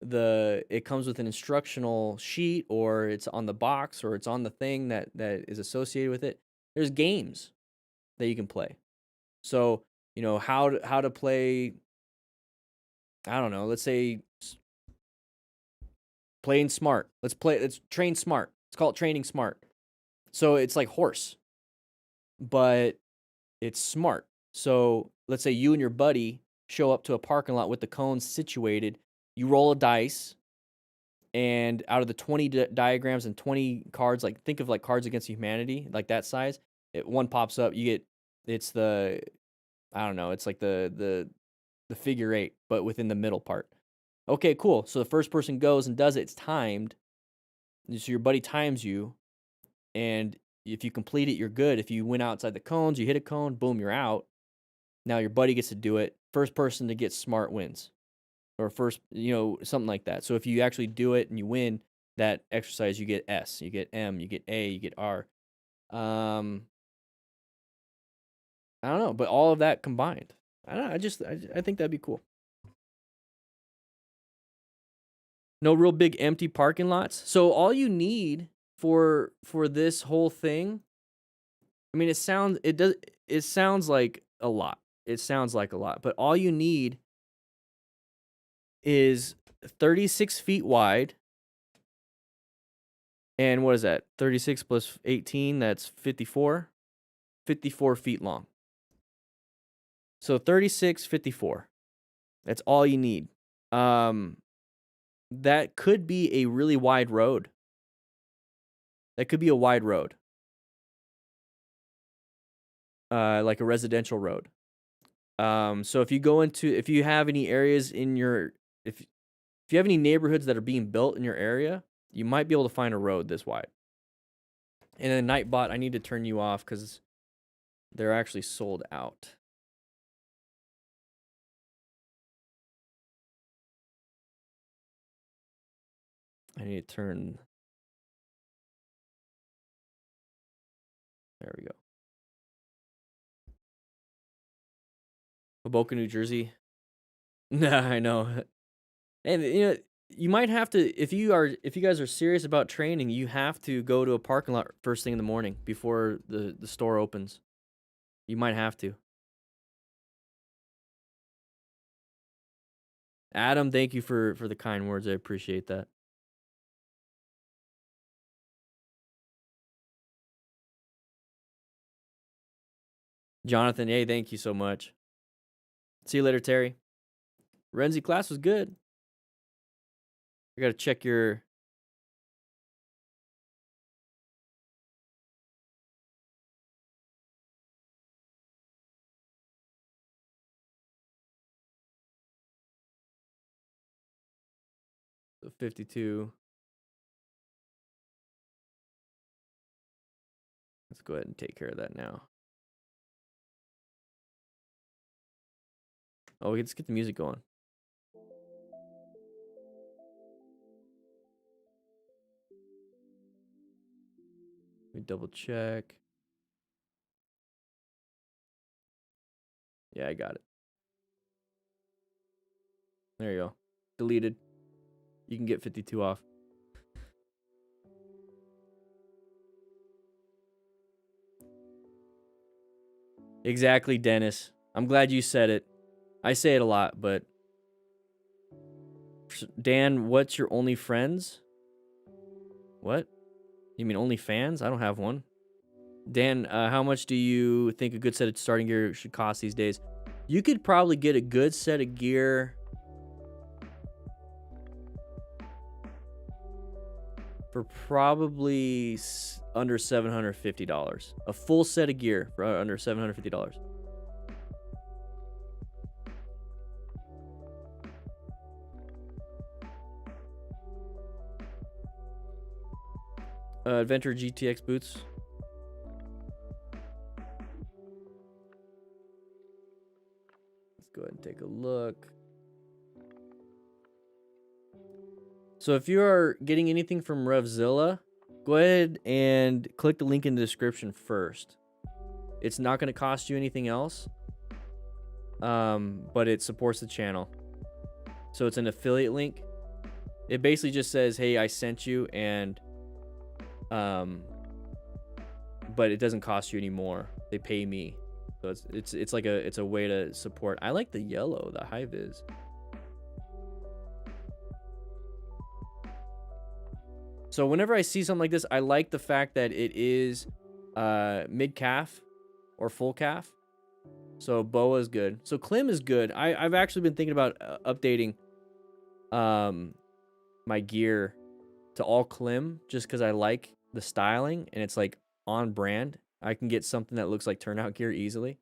it comes with an instructional sheet, or it's on the box, or it's on the thing that is associated with it. There's games that you can play. So, how to play, I don't know, let's say playing smart. Let's train smart. It's called training smart. So it's like horse, but it's smart. So let's say you and your buddy show up to a parking lot with the cones situated. You roll a dice, and out of the 20 diagrams and 20 cards, like think of like Cards Against Humanity, like that size, one pops up. You get, it's the, I don't know, it's like the figure 8, but within the middle part. Okay, cool. So the first person goes and does it. It's timed. So your buddy times you, and if you complete it, you're good. If you went outside the cones, you hit a cone, boom, you're out. Now your buddy gets to do it. First person to get smart wins. Or first, something like that. So if you actually do it and you win that exercise, you get S, you get M, you get A, you get R. I don't know, but all of that combined. I don't know, I think that'd be cool. No real big empty parking lots. So all you need for this whole thing, I mean, it sounds like a lot. It sounds like a lot, but all you need is 36 feet wide. And what is that? 36 plus 18, that's 54. 54 feet long. So 36, 54. That's all you need. That could be a really wide road. That could be a wide road. Like a residential road. So if you have any areas in your, if you have any neighborhoods that are being built in your area, you might be able to find a road this wide. And then Nightbot, I need to turn you off because they're actually sold out. I need to turn. There we go. Hoboken, New Jersey. Nah, I know. And you might have to, if you guys are serious about training, you have to go to a parking lot first thing in the morning before the store opens. You might have to. Adam, thank you for the kind words. I appreciate that. Jonathan, hey, thank you so much. See you later, Terry. Renzi, class was good. I gotta check your. So 52. Let's go ahead and take care of that now. Oh, let's get the music going. Let me double check. Yeah, I got it. There you go. Deleted. You can get 52 off. Exactly, Dennis. I'm glad you said it. I say it a lot, but Dan, what's your only friends? What? You mean only fans? I don't have one. Dan, how much do you think a good set of starting gear should cost these days? You could probably get a good set of gear for probably under $750. A full set of gear for under $750. Adventure GTX boots. Let's go ahead and take a look. So if you are getting anything from Revzilla, go ahead and click the link in the description first. It's not going to cost you anything else, but it supports the channel. So it's an affiliate link. It basically just says, hey, I sent you, and but it doesn't cost you anymore. They pay me. So it's like it's a way to support. I like the yellow, the high vis. So whenever I see something like this, I like the fact that it is mid calf or full calf. So boa is good. So Klim is good. I've actually been thinking about updating my gear to all Klim just because I like the styling and it's like on brand. I can get something that looks like turnout gear easily.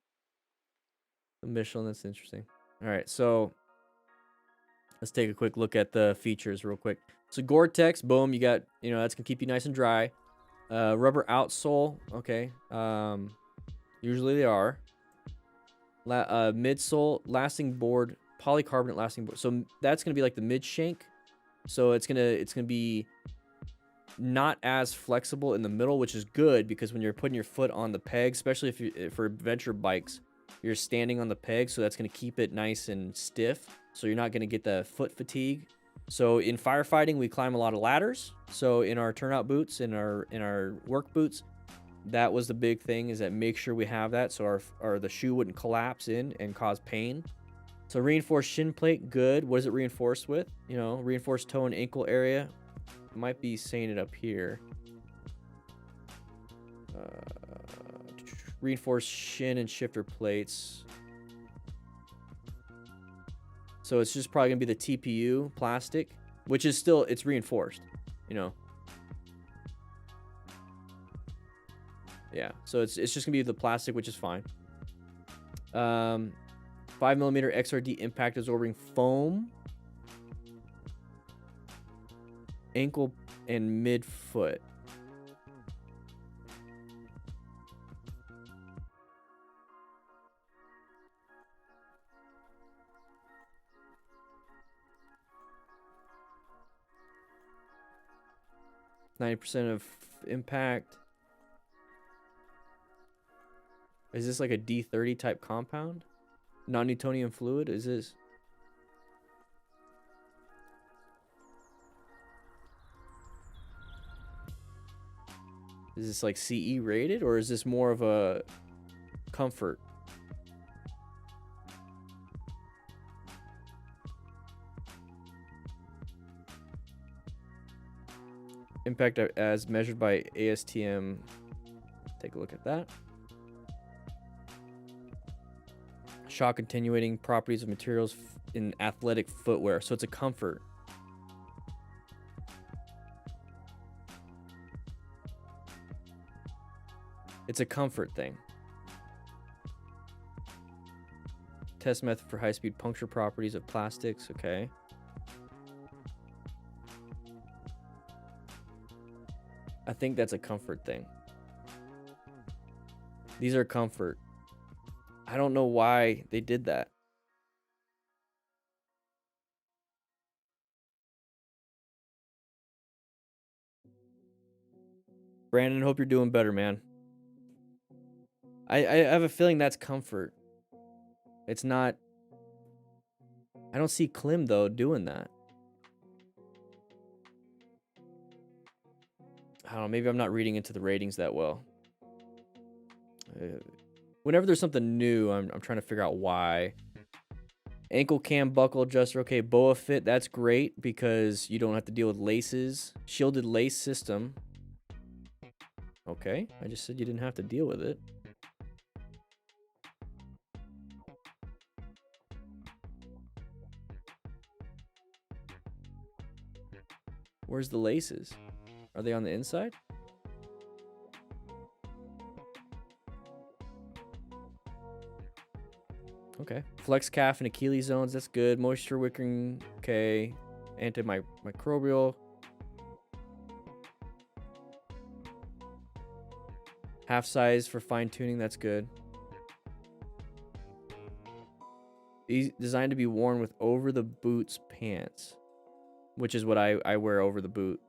The Michelin, that's interesting. All right, so let's take a quick look at the features real quick. So Gore-Tex, boom, you got, you know, that's gonna keep you nice and dry. Rubber outsole, okay. Usually they are. Midsole, lasting board, polycarbonate lasting board. So that's gonna be like the mid shank. So it's gonna be not as flexible in the middle, which is good because when you're putting your foot on the peg, especially if you for adventure bikes, you're standing on the peg, so that's gonna keep it nice and stiff. So you're not gonna get the foot fatigue. So in firefighting, we climb a lot of ladders. So in our turnout boots, in our work boots, that was the big thing, is that make sure we have that so the shoe wouldn't collapse in and cause pain. So reinforced shin plate, good. What is it reinforced with? You know, reinforced toe and ankle area. Might be saying it up here. Reinforced shin and shifter plates. So it's just probably gonna be the TPU plastic, which is still, it's reinforced, you know. Yeah, so it's just gonna be the plastic, which is fine. 5mm XRD impact absorbing foam. Ankle and midfoot. %90 of impact. Is this like a D30 type compound? Non-Newtonian fluid? Is this? Is this like CE rated, or is this more of a comfort? Impact as measured by ASTM. Take a look at that. Shock attenuating properties of materials in athletic footwear. So it's a comfort. It's a comfort thing. Test method for high-speed puncture properties of plastics. Okay. I think that's a comfort thing. These are comfort. I don't know why they did that. Brandon, hope you're doing better, man. I have a feeling that's comfort. It's not. I don't see Klim, though, doing that. I don't know. Maybe I'm not reading into the ratings that well. Whenever there's something new, I'm trying to figure out why. Ankle cam buckle adjuster. Okay, boa fit. That's great because you don't have to deal with laces. Shielded lace system. Okay, I just said you didn't have to deal with it. Where's the laces? Are they on the inside? Okay. Flex calf and Achilles zones. That's good. Moisture wicking. Okay. Antimicrobial. Half size for fine tuning. That's good. Designed to be worn with over the boots pants, which is what I wear over the boot.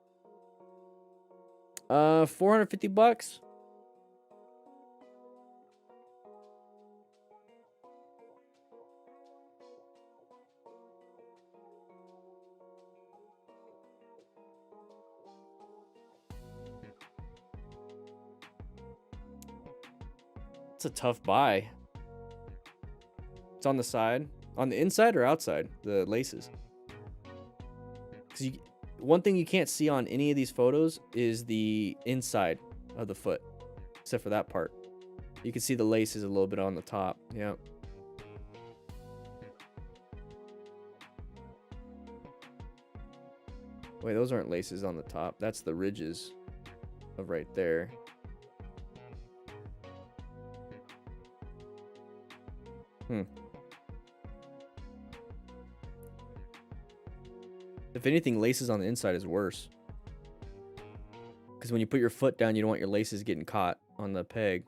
$450. It's a tough buy. It's on the side. On the inside or outside? The laces. Because one thing you can't see on any of these photos is the inside of the foot, except for that part. You can see the laces a little bit on the top. Yeah. Wait, those aren't laces on the top. That's the ridges of right there. If anything, laces on the inside is worse. Because when you put your foot down, you don't want your laces getting caught on the peg.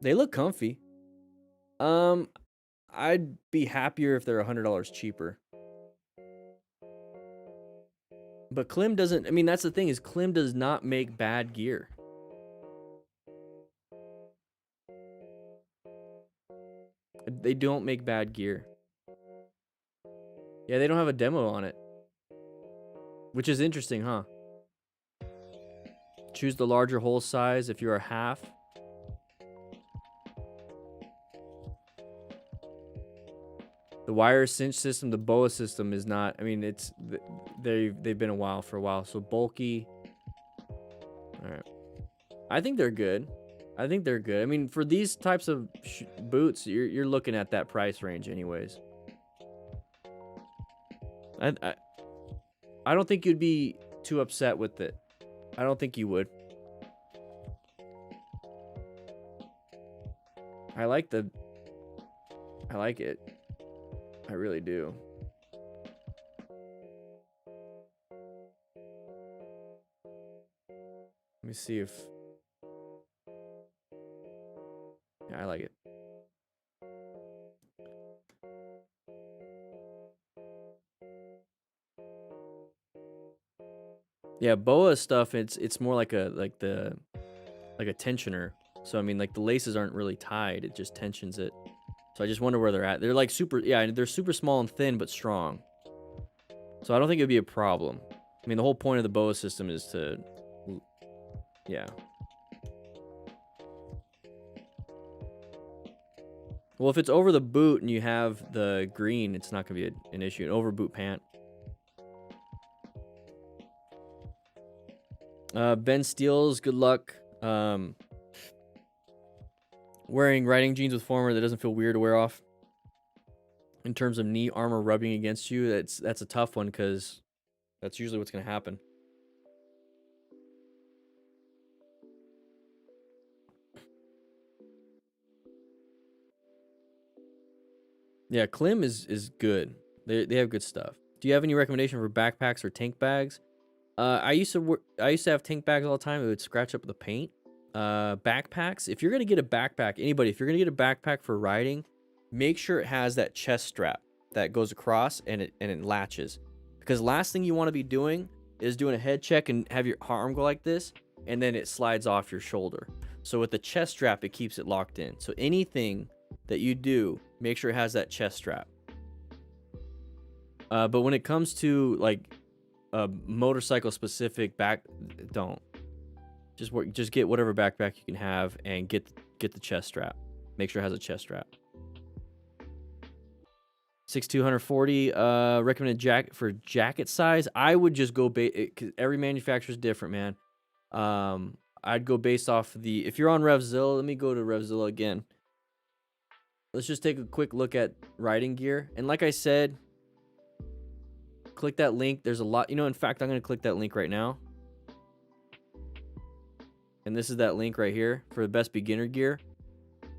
They look comfy. I'd be happier if they're $100 cheaper. But Klim doesn't, I mean, that's the thing, is Klim does not make bad gear. They don't make bad gear. Yeah, they don't have a demo on it. Which is interesting, huh? Choose the larger hole size if you're a half. The wire cinch system, the BOA system is not, I mean, it's, they've been for a while. So bulky. All right. I think they're good. I think they're good. I mean, for these types of boots, you're looking at that price range anyways. I don't think you'd be too upset with it. I don't think you would. I like it. I really do. Let me see if... Yeah, I like it. Yeah, BOA stuff, it's more like a tensioner. So I mean, like, the laces aren't really tied, it just tensions it. So I just wonder where they're at. They're like they're super small and thin but strong. So I don't think it'd be a problem. I mean, the whole point of the BOA system is to, yeah. Well, if it's over the boot and you have the green, it's not gonna be an issue. An over boot pant. Ben Steele's, good luck. Wearing riding jeans with former that doesn't feel weird to wear off. In terms of knee armor rubbing against you, that's a tough one because that's usually what's going to happen. Yeah, Klim is good. They have good stuff. Do you have any recommendation for backpacks or tank bags? I used to have tank bags all the time. It would scratch up the paint. Backpacks, if you're gonna get a backpack, if you're gonna get a backpack for riding, make sure it has that chest strap that goes across and it latches. Because last thing you want to be doing is doing a head check and have your arm go like this, and then it slides off your shoulder. So with the chest strap, it keeps it locked in. So anything that you do, make sure it has that chest strap. But when it comes to like a motorcycle specific don't. Just get whatever backpack you can have and get the chest strap. Make sure it has a chest strap. 6'2", 140. Recommended jacket for jacket size. I would just go cause every manufacturer is different, man. I'd go based off the. If you're on RevZilla, let me go to RevZilla again. Let's just take a quick look at riding gear. And like I said, click that link. There's a lot. In fact, I'm gonna click that link right now. And this is that link right here for the best beginner gear.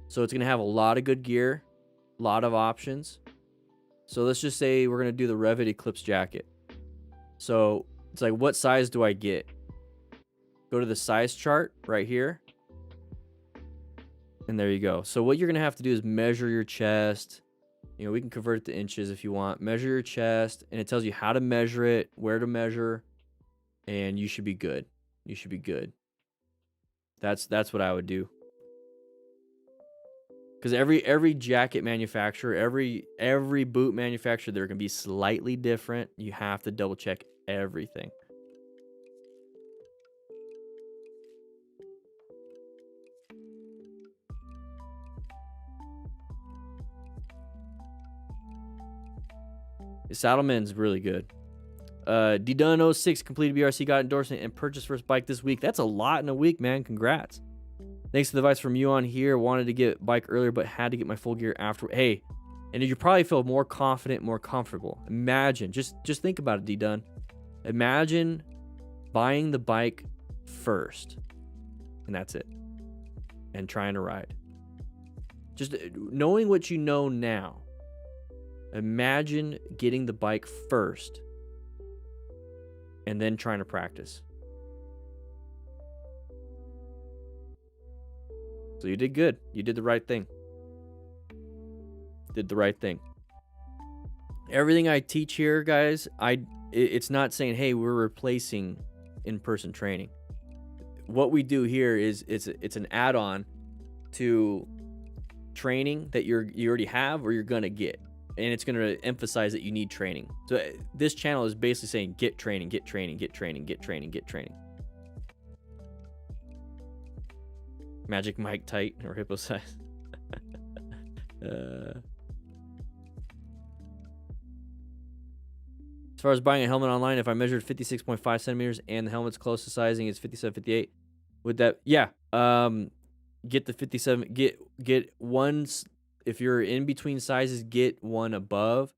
So it's going to have a lot of good gear, a lot of options. So let's just say we're going to do the Revit Eclipse jacket. So it's like, what size do I get? Go to the size chart right here. And there you go. So what you're going to have to do is measure your chest. We can convert it to inches if you want. Measure your chest. And it tells you how to measure it, where to measure. And you should be good. You should be good. That's what I would do. Because every jacket manufacturer, every boot manufacturer, they're gonna be slightly different. You have to double check everything. Saddleman's really good. D-Dun06 completed BRC, got endorsement, and purchased first bike this week. That's a lot in a week, man. Congrats. Thanks to the advice from you on here. Wanted to get bike earlier, but had to get my full gear after. Hey, and you probably feel more confident, more comfortable. Imagine, just think about it, D-Dun. Imagine buying the bike first, and that's it, and trying to ride. Just knowing what you know now. Imagine getting the bike first and then trying to practice. So you did good. You did the right thing. Did the right thing. Everything I teach here, guys, it's not saying, hey, we're replacing in-person training. What we do here is it's an add-on to training that you already have or you're gonna get, and it's gonna emphasize that you need training. So this channel is basically saying get training, get training, get training, get training, get training. Magic Mike tight or hippo size. As far as buying a helmet online, if I measured 56.5 centimeters and the helmet's close to sizing is 57, 58, would that, yeah, get the 57, get one. If you're in between sizes, get one above.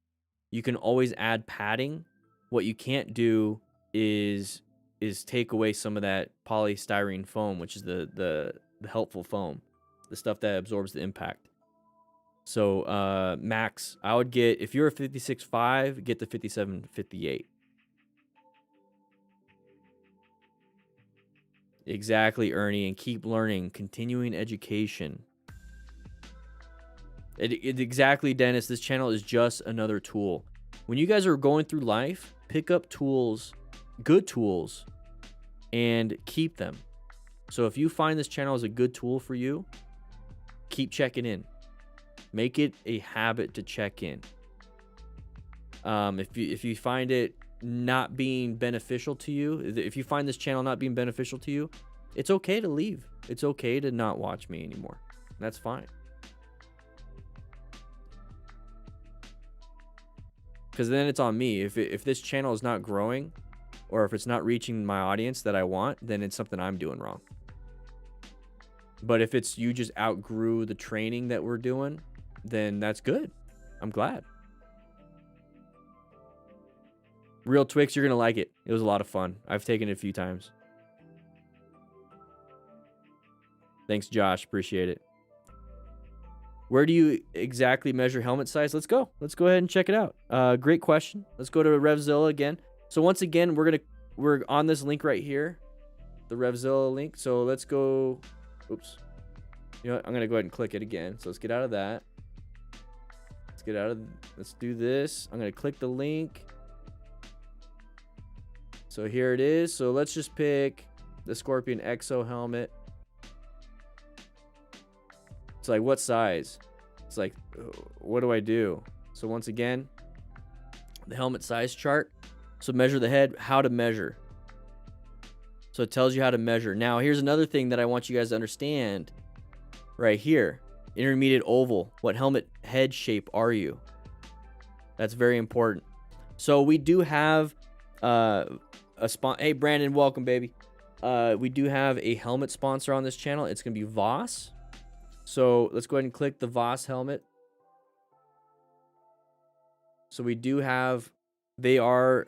You can always add padding. What you can't do is take away some of that polystyrene foam, which is the helpful foam, the stuff that absorbs the impact. So max, I would get, if you're a 56.5, get the 57.58. Exactly, Ernie, and keep learning, continuing education. Exactly, Dennis. This channel is just another tool. When you guys are going through life, pick up tools, good tools, and keep them. So if you find this channel is a good tool for you, keep checking in. Make it a habit to check in. If you find it not being beneficial to you, if you find this channel not being beneficial to you, it's okay to leave. It's okay to not watch me anymore. That's fine. Because then it's on me. If this channel is not growing, or if it's not reaching my audience that I want, then it's something I'm doing wrong. But if it's you just outgrew the training that we're doing, then that's good. I'm glad. Real Twix, you're going to like it. It was a lot of fun. I've taken it a few times. Thanks, Josh. Appreciate it. Where do you exactly measure helmet size? Let's go. Let's go ahead and check it out. Great question. Let's go to RevZilla again. So once again, we're on this link right here, the RevZilla link. So let's go. Oops. You know what? I'm gonna go ahead and click it again. So let's get out of that. Let's do this. I'm gonna click the link. So here it is. So let's just pick the Scorpion Exo helmet. It's like, what size? It's like, what do I do? So once again, the helmet size chart. So measure the head, how to measure. So it tells you how to measure. Now, here's another thing that I want you guys to understand right here. Intermediate oval. What helmet head shape are you? That's very important. So we do have a sponsor. Hey, Brandon, welcome, baby. We do have a helmet sponsor on this channel. It's going to be Voss. So let's go ahead and click the Voss helmet. So we do have, they are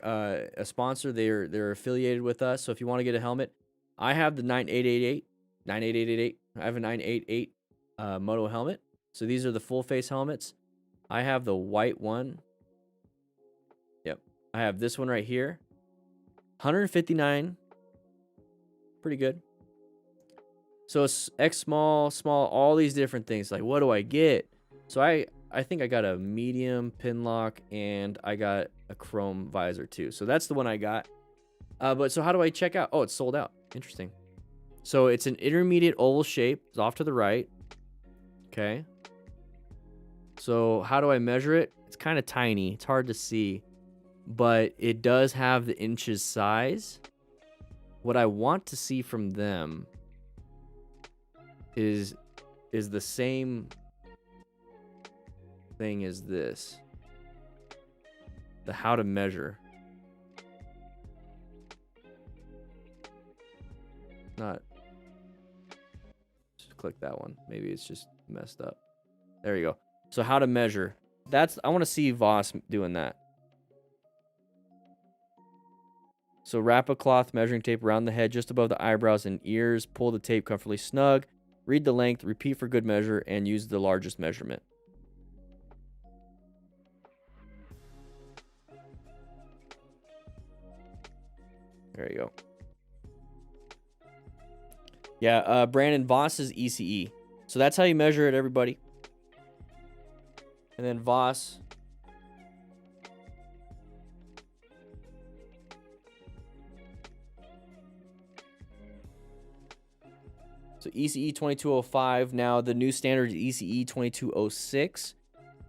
a sponsor. They're affiliated with us. So if you want to get a helmet, I have the 9888. I have a 988 Moto helmet. So these are the full face helmets. I have the white one. Yep. I have this one right here. 159. Pretty good. So it's X small, all these different things. Like, what do I get? So I think I got a medium pin lock and I got a chrome visor too. So that's the one I got. But so how do I check out? Oh, it's sold out. Interesting. So it's an intermediate oval shape. It's off to the right. Okay. So how do I measure it? It's kind of tiny. It's hard to see, but it does have the inches size. What I want to see from them is the same thing as this. the how to measure. Not. Just click that one. Maybe it's just messed up. There you go. So how to measure. I want to see Voss doing that. So wrap a cloth measuring tape around the head just above the eyebrows and ears. Pull the tape comfortably snug. Read the length. Repeat for good measure and use the largest measurement. There you go. Yeah, Brandon, Voss is ECE. So that's how you measure it, everybody. And then Voss. So ECE 2205. Now the new standard is ECE 2206.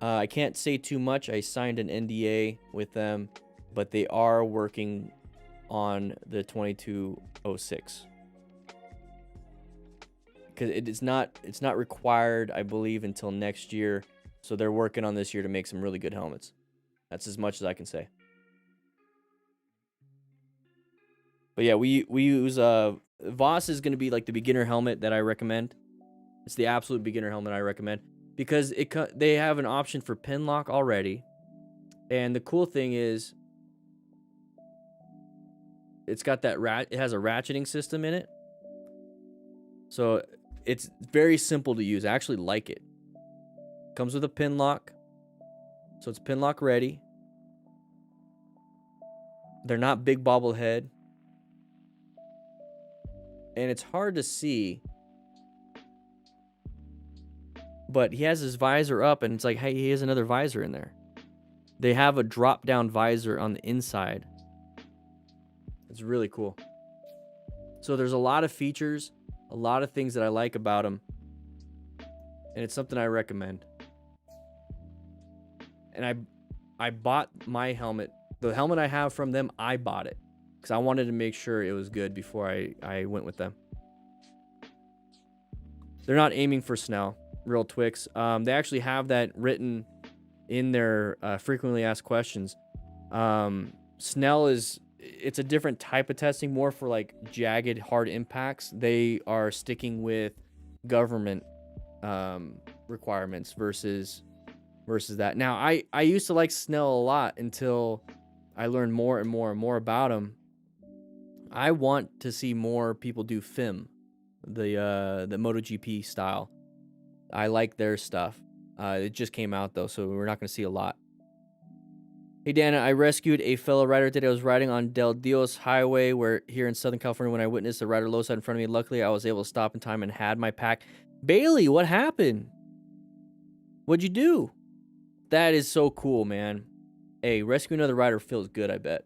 I can't say too much. I signed an NDA with them, but they are working on the 2206. Because it's not required, I believe, until next year. So they're working on this year to make some really good helmets. That's as much as I can say. But yeah, we use Voss is going to be like the beginner helmet that I recommend. It's the absolute beginner helmet I recommend because they have an option for pin lock already. And the cool thing is it's got that it has a ratcheting system in it. So it's very simple to use. I actually like it. Comes with a pin lock. So it's pin lock ready. They're not big bobblehead. And it's hard to see. But he has his visor up and it's like, hey, he has another visor in there. They have a drop down visor on the inside. It's really cool. So there's a lot of features, a lot of things that I like about them. And it's something I recommend. And I bought my helmet. The helmet I have from them, I bought it. Because I wanted to make sure it was good before I went with them. They're not aiming for Snell, real Twix. They actually have that written in their frequently asked questions. Snell it's a different type of testing, more for like jagged, hard impacts. They are sticking with government requirements versus that. Now, I used to like Snell a lot until I learned more and more and more about them. I want to see more people do FIM, the MotoGP style. I like their stuff. It just came out though, so we're not going to see a lot. Hey Dana, I rescued a fellow rider today. I was riding on Del Dios Highway here in Southern California when I witnessed a rider low side in front of me. Luckily, I was able to stop in time and had my pack. Bailey, what happened? What'd you do? That is so cool, man. Hey, rescuing another rider feels good, I bet.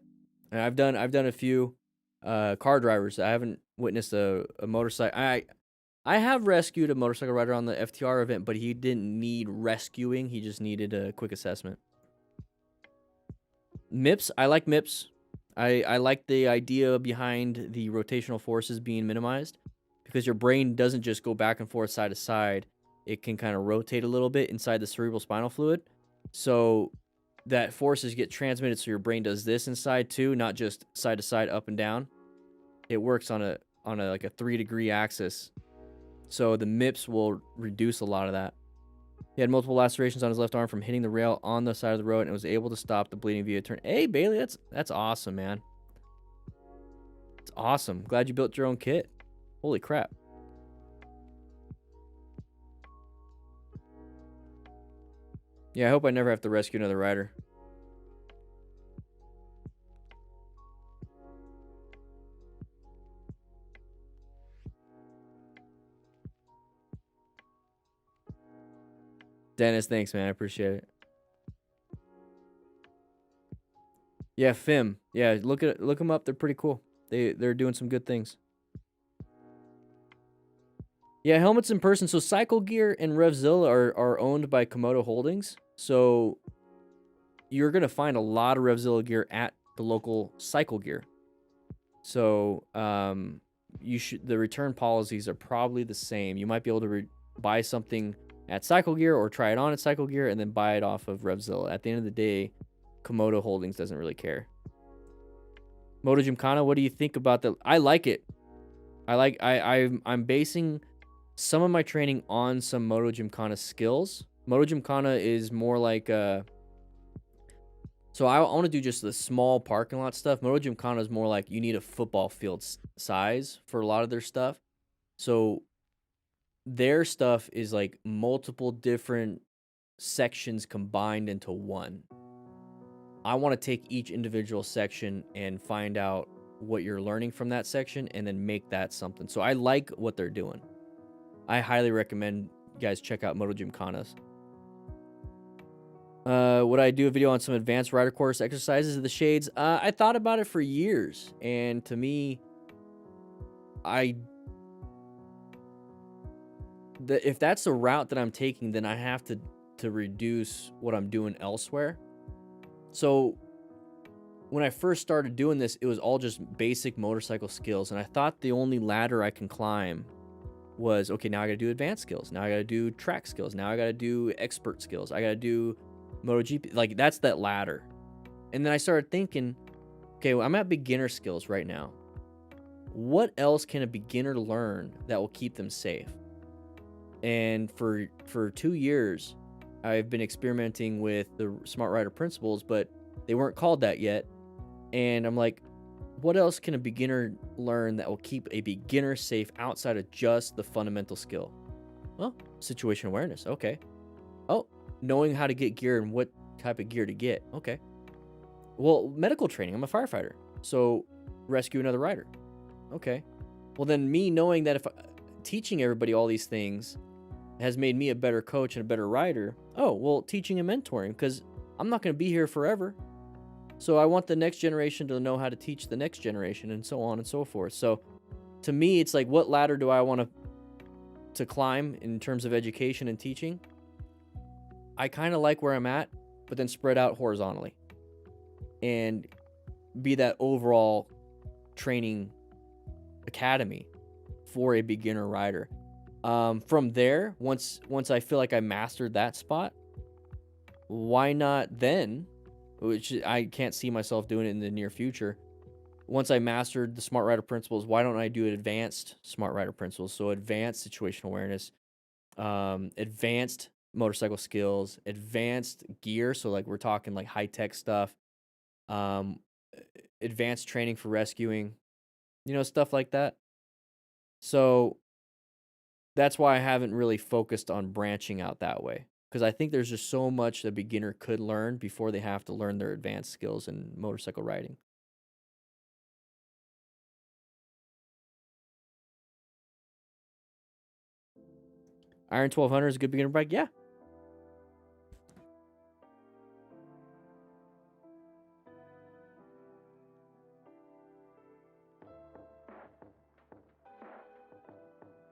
And I've done a few car drivers. I haven't witnessed a motorcycle. I have rescued a motorcycle rider on the FTR event, but he didn't need rescuing. He just needed a quick assessment. MIPS, I like MIPS. I like the idea behind the rotational forces being minimized because your brain doesn't just go back and forth side to side. It can kind of rotate a little bit inside the cerebral spinal fluid. So that forces get transmitted so your brain does this inside too, not just side to side, up and down. It works on a like a 3-degree axis. So the MIPS will reduce a lot of that. He had multiple lacerations on his left arm from hitting the rail on the side of the road and was able to stop the bleeding via turn. Hey, Bailey, that's awesome, man. It's awesome. Glad you built your own kit. Holy crap. Yeah, I hope I never have to rescue another rider. Dennis, thanks, man. I appreciate it. Yeah, FIM. Yeah, look them up. They're pretty cool. They're doing some good things. Yeah, helmets in person. So Cycle Gear and Revzilla are owned by Komodo Holdings. So you're gonna find a lot of Revzilla gear at the local Cycle Gear. So the return policies are probably the same. You might be able to buy something at Cycle Gear or try it on at Cycle Gear and then buy it off of Revzilla. At the end of the day, Komodo Holdings doesn't really care. Moto Gymkhana, what do you think about that? I like it. I'm basing some of my training on some Moto Gymkhana skills. Moto Gymkhana is more like so I want to do just the small parking lot stuff. Moto Gymkhana is more like you need a football field size for a lot of their stuff. So their stuff is like multiple different sections combined into one. I want to take each individual section and find out what you're learning from that section and then make that something. So I like what they're doing. I highly recommend you guys check out Moto Gymkhanas. Would I do a video on some advanced rider course exercises of the shades? I thought about it for years, and to me, if that's the route that I'm taking, then I have to reduce what I'm doing elsewhere. So when I first started doing this, it was all just basic motorcycle skills, and I thought the only ladder I can climb was, okay, now I gotta do advanced skills, now I gotta do track skills, now I gotta do expert skills, I gotta do MotoGP. Like, that's that ladder. And then I started thinking, okay, well, I'm at beginner skills right now. What else can a beginner learn that will keep them safe? And for 2 years, I've been experimenting with the Smart Rider principles, but they weren't called that yet. And I'm like, what else can a beginner learn that will keep a beginner safe outside of just the fundamental skill? Well, situation awareness. Okay. Oh, knowing how to get gear and what type of gear to get. Okay. Well, medical training. I'm a firefighter. So rescue another rider. Okay. Well, then me knowing that if teaching everybody all these things has made me a better coach and a better rider. Oh, well, teaching and mentoring, because I'm not going to be here forever. So I want the next generation to know how to teach the next generation, and so on and so forth. So to me, it's like, what ladder do I want to climb in terms of education and teaching? I kind of like where I'm at, but then spread out horizontally and be that overall training academy for a beginner rider. From there, once I feel like I mastered that spot, why not then, which I can't see myself doing it in the near future, once I mastered the Smart Rider principles, why don't I do advanced Smart Rider principles? So advanced situational awareness, advanced motorcycle skills, advanced gear. So like we're talking like high-tech stuff, advanced training for rescuing, stuff like that. So that's why I haven't really focused on branching out that way, because I think there's just so much a beginner could learn before they have to learn their advanced skills in motorcycle riding. Iron 1200 is a good beginner bike? Yeah.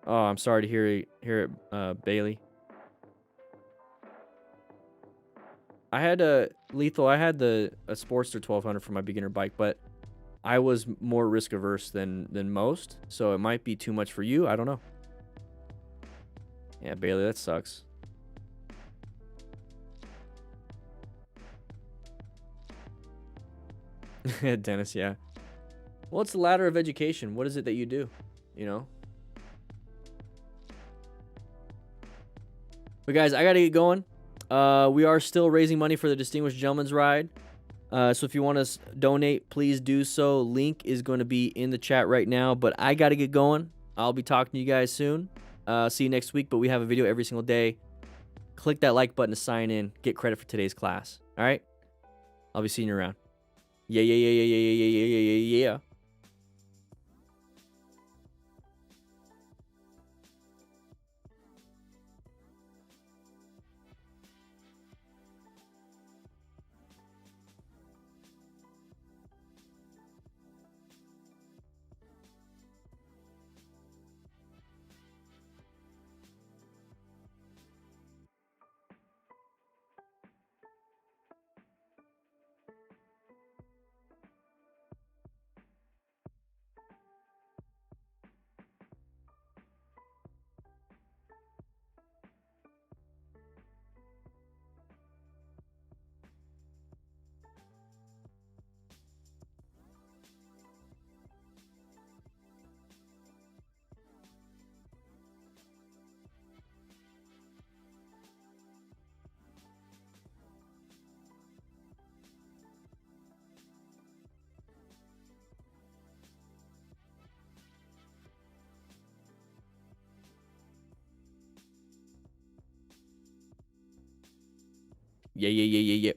Oh, I'm sorry to hear it, Bailey. I had a Sportster 1200 for my beginner bike, but I was more risk averse than most, so it might be too much for you. I don't know. Yeah, Bailey, that sucks. Dennis, yeah. Well, it's the ladder of education. What is it that you do? But guys, I gotta get going. We are still raising money for the Distinguished Gentleman's Ride. So if you want to donate, please do so. Link is going to be in the chat right now. But I got to get going. I'll be talking to you guys soon. See you next week. But we have a video every single day. Click that like button to sign in. Get credit for today's class. All right? I'll be seeing you around. Yeah. Yeah.